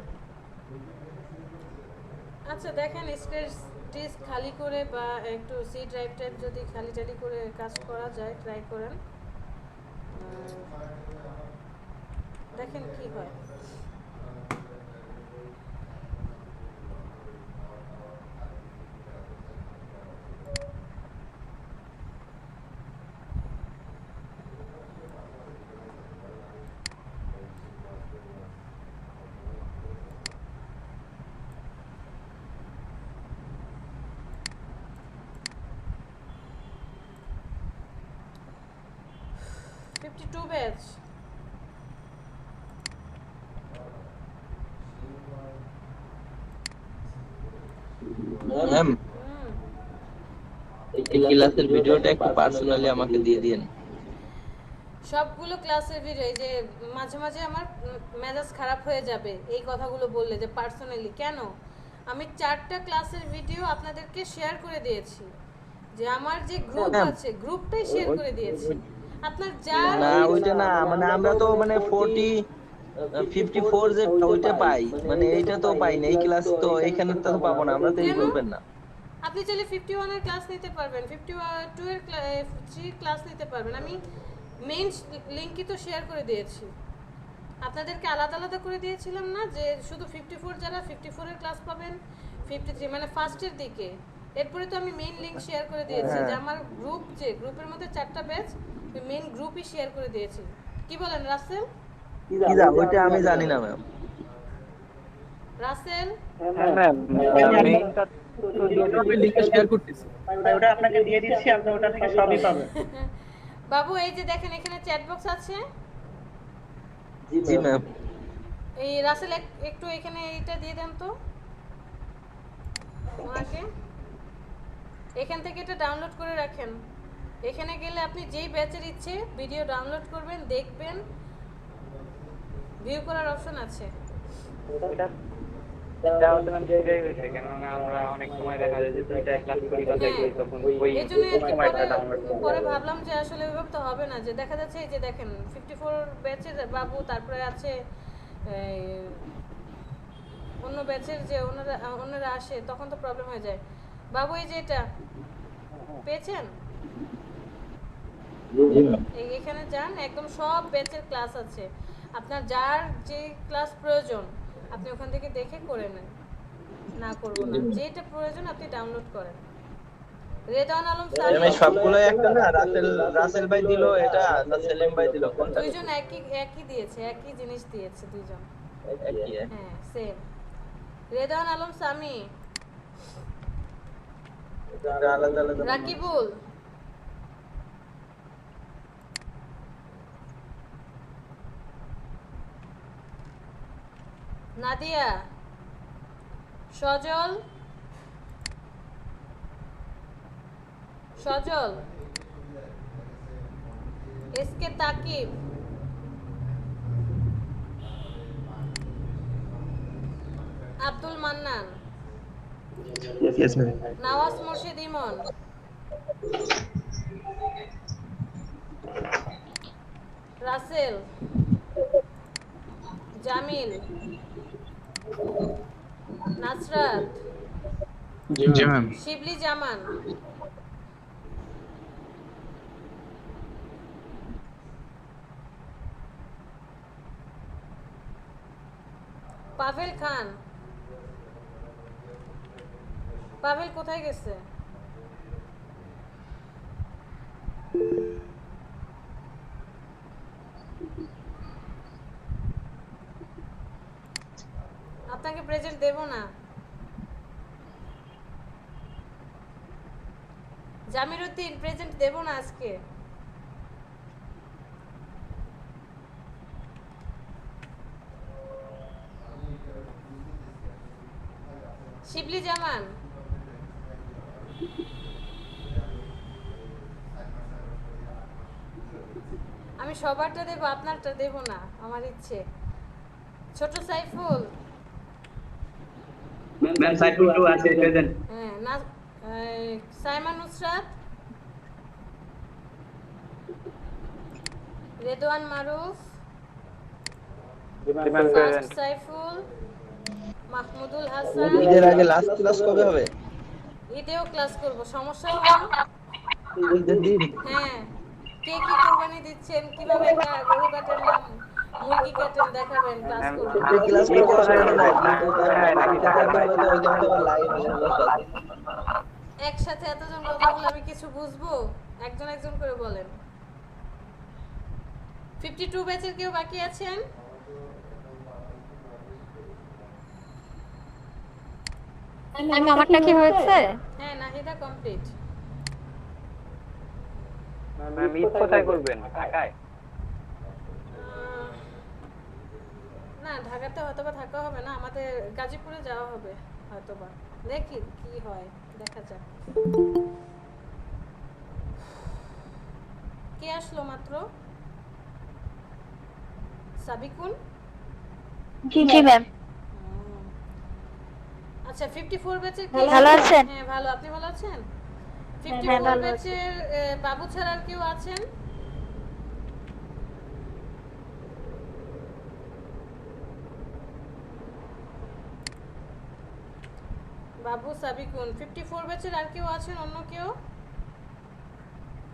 আচ্ছা দেখেন, স্পেস ডিস্ক খালি করে বা একটু সি ড্রাইভ টাইপ যদি খালি টালি করে কাজ করা যায় ট্রাই করেন, দেখেন কি হয়। টু ব্যাচ ম্যাম, এই ক্লাসের ভিডিওটা একটু পার্সোনালি আমাকে দিয়ে দিন। সবগুলো ক্লাসের ভিডিও, এই যে মাঝে মাঝে আমার মেজাজ খারাপ হয়ে যাবে এই কথাগুলো বললে যে পার্সোনালি কেন। আমি 4টা ক্লাসের ভিডিও আপনাদেরকে শেয়ার করে দিয়েছি, যে আমার যে গ্রুপ আছে গ্রুপটাই শেয়ার করে দিয়েছি। আপনার যা না ওইটা না, মানে আমরা তো মানে 54 যে ওইটা পাই, মানে এইটা তো পাই না। এই ক্লাস তো এখানে তো পাবো না, আমরা তো এই গ্রুপের না। আপনি চাইলে 51 এর ক্লাস নিতে পারবেন, 52 এর 3 ক্লাস নিতে পারবেন। আমি মেইন লিংকই তো শেয়ার করে দিয়েছি আপনাদেরকে, আলাদা আলাদা করে দিয়েছিলাম না যে শুধু 54 যারা 54 এর ক্লাস পাবেন, 53 মানে ফার্স্টের দিকে। এরপরে তো আমি মেইন লিংক শেয়ার করে দিয়েছি যে আমার গ্রুপ, যে গ্রুপের মধ্যে 4টা ব্যাচ, মেইন গ্রুপই শেয়ার করে দিয়েছি। কি বলেন রাসেল? কি যা ওইটা আমি জানি না ম্যাম। রাসেল হ্যাঁ ম্যাম, মেইনটা আমি লিংক শেয়ার করতেছি, ওটা আপনাকে দিয়ে দিচ্ছি, আপনি ওটা থেকে সবই পাবেন। বাবু এই যে দেখেন এখানে চ্যাট বক্স আছে। জি ম্যাম। এই রাসেল একটু এখানে এইটা দিয়ে দেন তো ওনাকে, এখান থেকে এটা ডাউনলোড করে রাখেন। এখানে গেলে আপনি যেই ব্যাচের ইচ্ছে ভিডিও ডাউনলোড করবেন, দেখবেন, ভিউ করার অপশন আছে। কেননা আমরা অনেক সময় দেখা যায় যে 2টা ক্লাস করি বা দেখি, তখন ওই এজন্য আর কি সময়টা ডাউনলোড পরে ভাবলাম যে আসলে ওইভাবে তো হবে না, যে দেখা যাচ্ছে এই যে দেখেন 54 ব্যাচের বাবু, তারপরে আছে অন্য ব্যাচের যে অন্যরা আসে, তখন তো প্রবলেম হয়ে যায়। বাবু এই যে এটা পেয়েছেন, এখানে যান, একদম সব ব্যাচের ক্লাস আছে, আপনার যার যে ক্লাস প্রয়োজন আপনি ওখান থেকে দেখে করে নেন, না করবো না, যেটা প্রয়োজন আপনি ডাউনলোড করেন। রেদওয়ান আলম আমি সামি সবগুলো একটা না, রাসেল ভাই দিল এটা, না সেলিম ভাই দিল, কোনটা? দুইজন একই দিয়েছে, একই জিনিস দিয়েছে দুইজন, একই। হ্যাঁ সেম। রেদওয়ান আলম সামি, আলাদা আলাদা। Rakibul, Nadia, Sajal, SK Takib, Abdul Mannan, Yes, ma'am. Nawaz Murshid Emon, Rasel, Jamil, Nasrat, জি ম্যাম। শিবলি জামান, পাভেল খান। পাভেল কোথায় গেছে? আপনাকে প্রেজেন্ট দেব না। জামিরউদ্দিন, প্রেজেন্ট দেব না আজকে। শিবলি জামান, আমি সবারটা দেব, আপনারটা দেব না, আমার ইচ্ছে। ছোট সাইফুল, ম্যাম সাইফুল টু আছে প্রেজেন্ট। হ্যাঁ না, সাইমা নুসরাত, রেদওয়ান মারুফ, ফার্স্ট সাইফুল, মাহমুদুল হাসান। ঈদের আগে লাস্ট ক্লাস কবে হবে? ঈদেও ক্লাস করব, সমস্যা নেই। ঈদের দিন? হ্যাঁ, কে কি কোরবানি দিচ্ছেন, কিভাবে একটা গরু কাটেন না মুরগি কাটেন দেখাবেন, ক্লাস করবেন। ক্লাস করতে না, একসাথে এতজন কথা বলে আমি কিছু বুঝবো? একজন একজন করে বলেন। 52 ব্যাচের কেউ বাকি আছেন? আমারটা কি হয়েছে? হ্যাঁ, নাহিদা কমপ্লিট। ম্যাম ঈদ কোথায় করবেন? ঢাকায়? না, ঢাকাতে হয়তোবা থাকা হবে না, আমাদের গাজীপুরে যাওয়া হবে হয়তোবা, দেখি কি হয়, দেখা যাক। কে আসলো মাত্র? সাবিকুল? জি ম্যাম। আচ্ছা, 54 ব্যাচের কি ভালো আছেন? হ্যাঁ ভালো, আপনি ভালো আছেন? হ্যাঁ, 54 ভালো ব্যাচের বাবু ছাড়া আর কেউ আছেন? বাবু, সাবিকুন। 54 ব্যাচের আর কেউ আছেন, অন্য কেউ?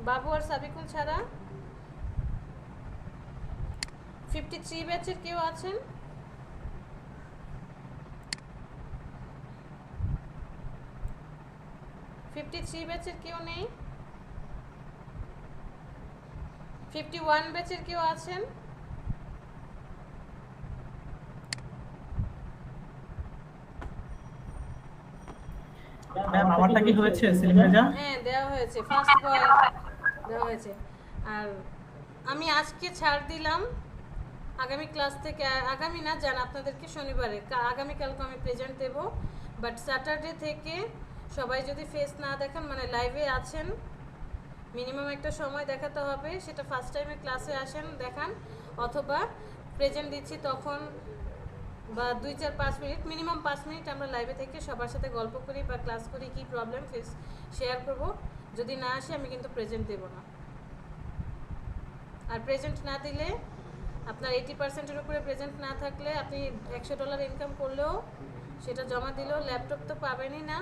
বাবু আর সাবিকুন ছাড়া 53 ব্যাচের কেউ আছেন? ব্যাচের কেউ নেই? 51 ব্যাচের কেউ আছেন? ম্যাম আমারটা কি হয়েছে সেলিম রাজা? হ্যাঁ, দেওয়া হয়েছে, ফার্স্ট বয় দেওয়া হয়েছে। আর আমি আজকে ছাড় দিলাম, আগামী ক্লাস থেকে, আগামী না জান আপনাদেরকে শনিবারে, আগামীকালকে আমি প্রেজেন্ট দেব, বাট স্যাটারডে থেকে সবাই যদি ফেস না দেখান, মানে লাইভে আছেন, মিনিমাম একটা সময় দেখাতে হবে, সেটা ফার্স্ট টাইমে ক্লাসে আসেন দেখান, অথবা প্রেজেন্ট দিচ্ছি তখন, বা 2-4-5 মিনিট, মিনিমাম 5 মিনিট আমরা লাইভে থেকে সবার সাথে গল্প করি বা ক্লাস করি, কি প্রবলেম ফেস শেয়ার করব। যদি না আসে আমি কিন্তু প্রেজেন্ট দেব না। আর প্রেজেন্ট না দিলে, আপনার 80%-এর উপরে প্রেজেন্ট না থাকলে, আপনি $100 ইনকাম করলেও সেটা জমা দিলেও ল্যাপটপ তো পাবেনই না,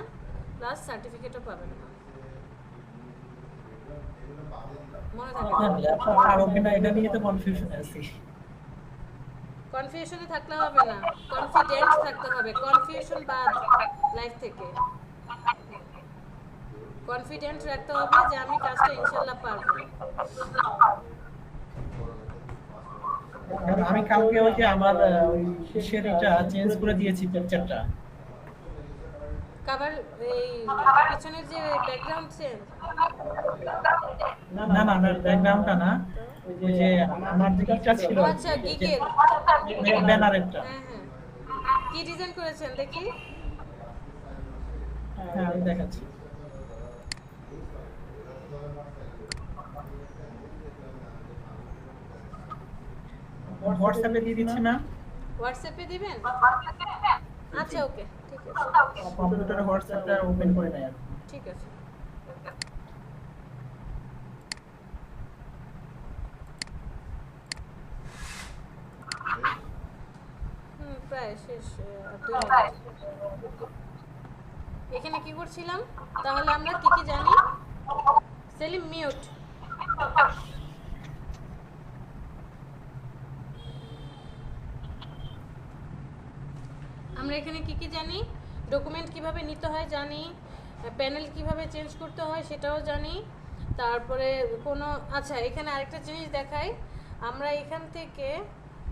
প্লাস সার্টিফিকেটও পাবেন না। মনে থাকে হ্যাঁ ল্যাপটপ পাবো কিনা এটা নিয়ে তো কনফিউশনে আছি। কনফিউশনে থাকলে হবে না, কনফিডেন্ট থাকতে হবে। কনফিউশন বাদ লাইফ থেকে। কনফিডেন্ট রাখতে হবে যে আমি কাজটা ইনশাআল্লাহ পারবো। আমি কালকে ওই যে আমার ওই শেষের এটা চেঞ্জ করে দিয়েছি পিকচারটা। কভার এই পিছনের যে ব্যাকগ্রাউন্ড চেঞ্জ, না না না ব্যাকগ্রাউন্ডটা না, ওই যে আমার যে কিটা ছিল আচ্ছা গিগের ব্যানারেরটা। হ্যাঁ হ্যাঁ, কি ডিজাইন করেছেন দেখি? হ্যাঁ আমি দেখাচ্ছি। হোয়াটসঅ্যাপে দিয়ে দিচ্ছি ম্যাম। হোয়াটসঅ্যাপে দিবেন? আচ্ছা ওকে, ঠিক আছে। কম্পিউটারে হোয়াটসঅ্যাপটা ওপেন করে নেয় আর ঠিক আছে। প্রায় শেষ, আর 2 মিনিট। এখানে কি করছিলাম তাহলে আমরা কি কি জানি? সেলিম মিউট। আমরা এখানে কি কি জানি? ডকুমেন্ট কিভাবে নিতে হয় জানি, প্যানেল কিভাবে চেঞ্জ করতে হয় সেটাও জানি। তারপরে কোনো আচ্ছা এখানে আরেকটা জিনিস দেখাই। আমরা এখান থেকে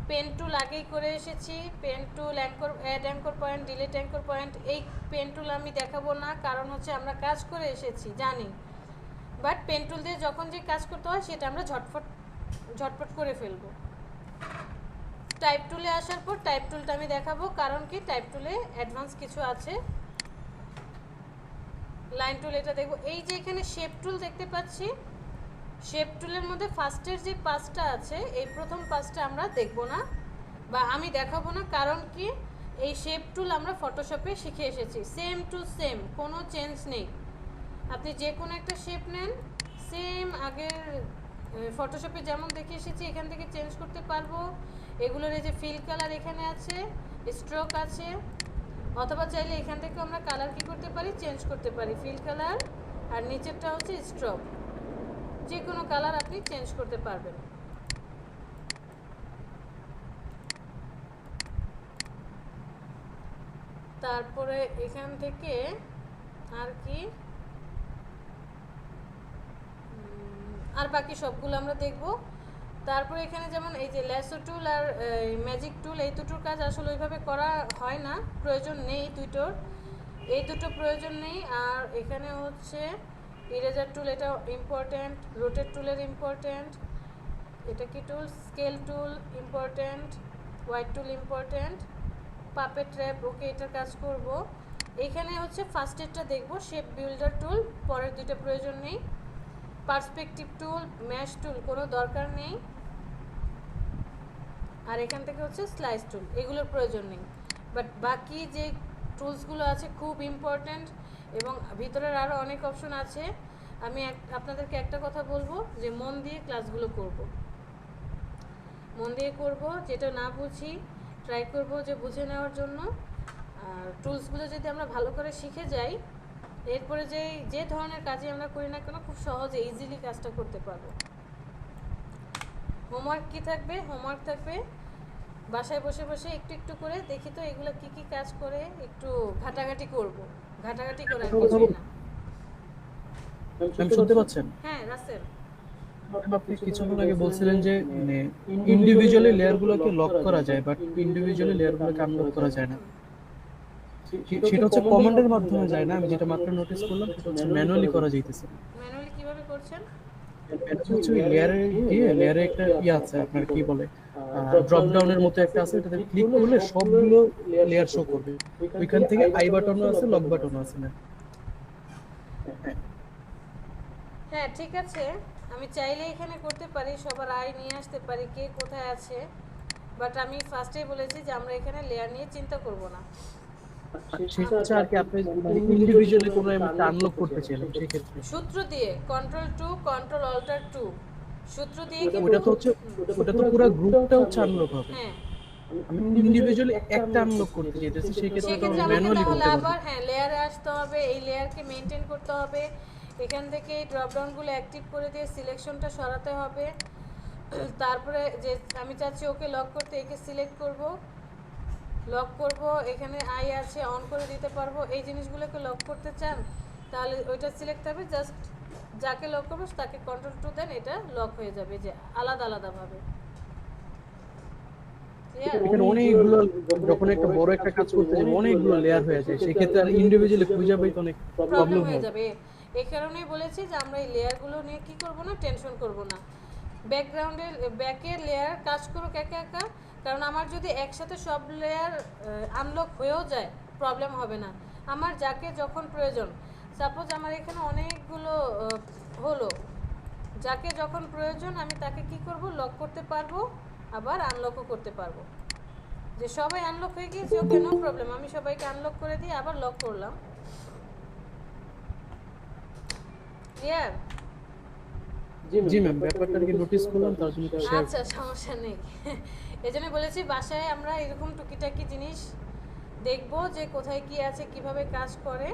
পেন টুল আগেই করে এসেছি। Pen tool, anchor, add anchor point, delete anchor point. এই পেন টুল আমি দেখাবো না, কারণ হচ্ছে আমরা কাজ করে এসেছি জানি। বাট পেন টুল দিয়ে যখন যে কাজ করতে হয় সেটা আমরা ঝটপট করে ফেলবো। টাইপ টুলে আসার পর টাইপ টুলটা আমি দেখাবো, কারণ কি টাইপ টুলে অ্যাডভান্স কিছু আছে। লাইন টুল এটা দেখবো। এই যে এখানে শেপ টুল দেখতে পাচ্ছি, শেপ টুলের মধ্যে ফার্স্টের যে পাঁচটা আছে এই প্রথম পাঁচটা আমরা দেখব না বা আমি দেখাবো না, কারণ কি এই শেপ টুল আমরা ফটোশপে শিখে এসেছি। সেম টু সেম, কোনো চেঞ্জ নেই। আপনি যে কোনো একটা শেপ নেন, সেম আগের ফটোশপে যেমন দেখে এসেছি এখান থেকে চেঞ্জ করতে পারবো। এগুলোর এই যে ফিল কালার এখানে আছে, স্ট্রোক আছে, অথবা চাইলে এখান থেকে আমরা কালার কি করতে পারি, চেঞ্জ করতে পারি। ফিল কালার আর নিচেরটা হচ্ছে স্ট্রোক, যে কোনো কালার আপনি চেঞ্জ করতে পারবেন। তারপরে এখান থেকে আর কি, আর বাকি সবগুলো আমরা দেখব। তারপরে এখানে যেমন এই যে ল্যাসো টুল আর ম্যাজিক টুল, এই দুটোর কাজ আসলে ওইভাবে করা হয় না, প্রয়োজন নেই দুটোর, এই দুটো প্রয়োজন নেই। আর এখানে হচ্ছে ইরেজার টুল, এটা ইম্পর্ট্যান্ট। রোটেট টুলের ইম্পর্ট্যান্ট। এটা কি টুল? স্কেল টুল ইম্পর্ট্যান্ট। হোয়াইট টুল ইম্পর্ট্যান্ট। পাপেট ট্র্যাপ, ওকে এটার কাজ করব। এইখানে হচ্ছে ফার্স্টেরটা দেখব, শেপ বিল্ডার টুল, পরের দুটো প্রয়োজন নেই। পার্সপেক্টিভ টুল, ম্যাশ টুল কোনো দরকার নেই। আর এখান থেকে হচ্ছে স্লাইস টুল, এগুলোর প্রয়োজন নেই। বাট বাকি যে টুলসগুলো আছে খুব ইম্পর্ট্যান্ট, এবং ভিতরের আরও অনেক অপশন আছে। আমি আপনাদেরকে একটা কথা বলবো যে মন দিয়ে ক্লাসগুলো করব, মন দিয়ে করব। যেটা না বুঝি ট্রাই করব যে বুঝে নেওয়ার জন্য। আর টুলসগুলো যদি আমরা ভালো করে শিখে যাই, এরপরে যে ধরনের কাজে আমরা করি না কেন খুব সহজে ইজিলি কাজটা করতে পারবো। হোমওয়ার্ক কি থাকবে? হোমওয়ার্ক থাকবে বাসায় বসে বসে একটু একটু করে দেখি তো এগুলো কি কি কাজ করে, একটু ঘাটাঘাটি করব। ঘাটাঘাটি করার কিছুই না। আমি শুনতে পাচ্ছেন? হ্যাঁ রাসেল, আপনি কিছুক্ষণ আগে বলছিলেন যে মানে ইন্ডিভিজুয়ালি লেয়ারগুলোকে লক করা যায়, বাট ইন্ডিভিজুয়ালি লেয়ারগুলোকে আনলক করা যায় না। সেটা হচ্ছে কমান্ডের মাধ্যমে যায় না। আমি যেটা মাত্র নোটিস করলাম সেটা হচ্ছে ম্যানুয়ালি করা যাইতেছে। ম্যানুয়ালি কিভাবে করছেন? এটা হচ্ছে ওই লেয়ারে একটা আছে, আপনার কি বলে ড্রপ ডাউনের মতো একটা আছে, এটাতে ক্লিক করলে সবগুলো লেয়ার শো করবে। ওইখান থেকে আই বাটনও আছে, লক বাটনও আছে না? হ্যাঁ ঠিক আছে, আমি চাইলে এখানে করতে পারি, সবার আই নিয়ে আসতে পারি কে কোথায় আছে। বাট আমি ফার্স্টেই বলেছি যে আমরা এখানে লেয়ার নিয়ে চিন্তা করব না। সেটা হচ্ছে আর কি আপনি ইন্ডিভিজুয়ালি কোনো একটা আনলক করতে চাইলেন সেই ক্ষেত্রে সূত্র দিয়ে কন্ট্রোল 2 কন্ট্রোল অল্টার 2 সূত্র দিয়ে কি ওটা তো পুরো গ্রুপটা হচ্ছে আনলক হবে। হ্যাঁ আমি ইন্ডিভিজুয়ালি একটা আনলক করতে চাইতেছি, সেই ক্ষেত্রে তো ম্যানুয়ালি করতে হবে। আবার হ্যাঁ লেয়ারে আসতে হবে, এই লেয়ারকে মেইনটেইন করতে হবে, এখান থেকে এই ড্রপ ডাউনগুলো অ্যাক্টিভ করে দিয়ে সিলেকশনটা সরাতে হবে। তারপরে যে আমি চাচ্ছি ওকে লক করতে, একে সিলেক্ট করব, লক করব, এখানে আই আছে অন করে দিতে পারবো। এই জিনিসগুলোকে লক করতে চান তাহলে ওইটা সিলেক্ট হবে, জাস্ট যাকে লক করবো তাকে কন্ট্রোল টু দেন, এটা লক হয়ে যাবে যে আলাদা আলাদাভাবে। এখানে অনেকগুলো, যখন একটা বড় একটা কাজ করতে যাবে অনেকগুলো লেয়ার হয়ে যায়, সেক্ষেত্রে আর ইন্ডিভিজুয়ালি খুঁজে পাইতে অনেক প্রবলেম হয়ে যাবে। এই কারণেই বলেছি যে আমরা এই লেয়ারগুলো নিয়ে কি করব না, টেনশন করব না। ব্যাকগ্রাউন্ডের ব্যাকের লেয়ার কাজ করুক একা একা, কারণ আমার যদি একসাথে সব লেয়ার আনলক হয়েও যায় প্রবলেম হবে না। আমার যাকে যখন প্রয়োজন, সাপোজ আমার এখানে অনেকগুলো হলো, যাকে যখন প্রয়োজন আমি তাকে কি করব, লক করতে পারবো, আবার আনলকও করতে পারবো। যে সবাই আনলক হয়ে গিয়েছে, ওকে নো প্রবলেম, আমি সবাইকে আনলক করে দিয়ে আবার লক করলাম। ক্লিয়ার? জি ম্যাম, ব্যাপারটা কি নোটিস করলাম, তার জন্য শেয়ার। আচ্ছা, সমস্যা নেই। এজন্য বলেছি বাসায় আমরা এরকম টুকিটাকি জিনিস দেখবো যে কোথায় কি আছে, কিভাবে কাজ করে।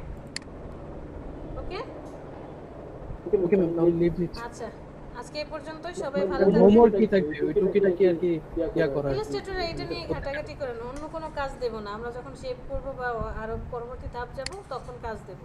ওকে ওকে ম্যাম, আমি লিভ নিচ্ছি। আচ্ছা, আজকে এই পর্যন্তই। সবাই ভালো হোমওয়ার্ক থাকবেন। কি থাকবে ওই টুকিটাকি আর কি ইয়া করা? ইলাস্ট্রেটরে এটা নিয়ে ঘাটাঘাটি করেন, অন্য কোনো কাজ দেব না। আমরা যখন শেপ করব বা আরো পরবর্তী ধাপ যাব তখন কাজ দেব।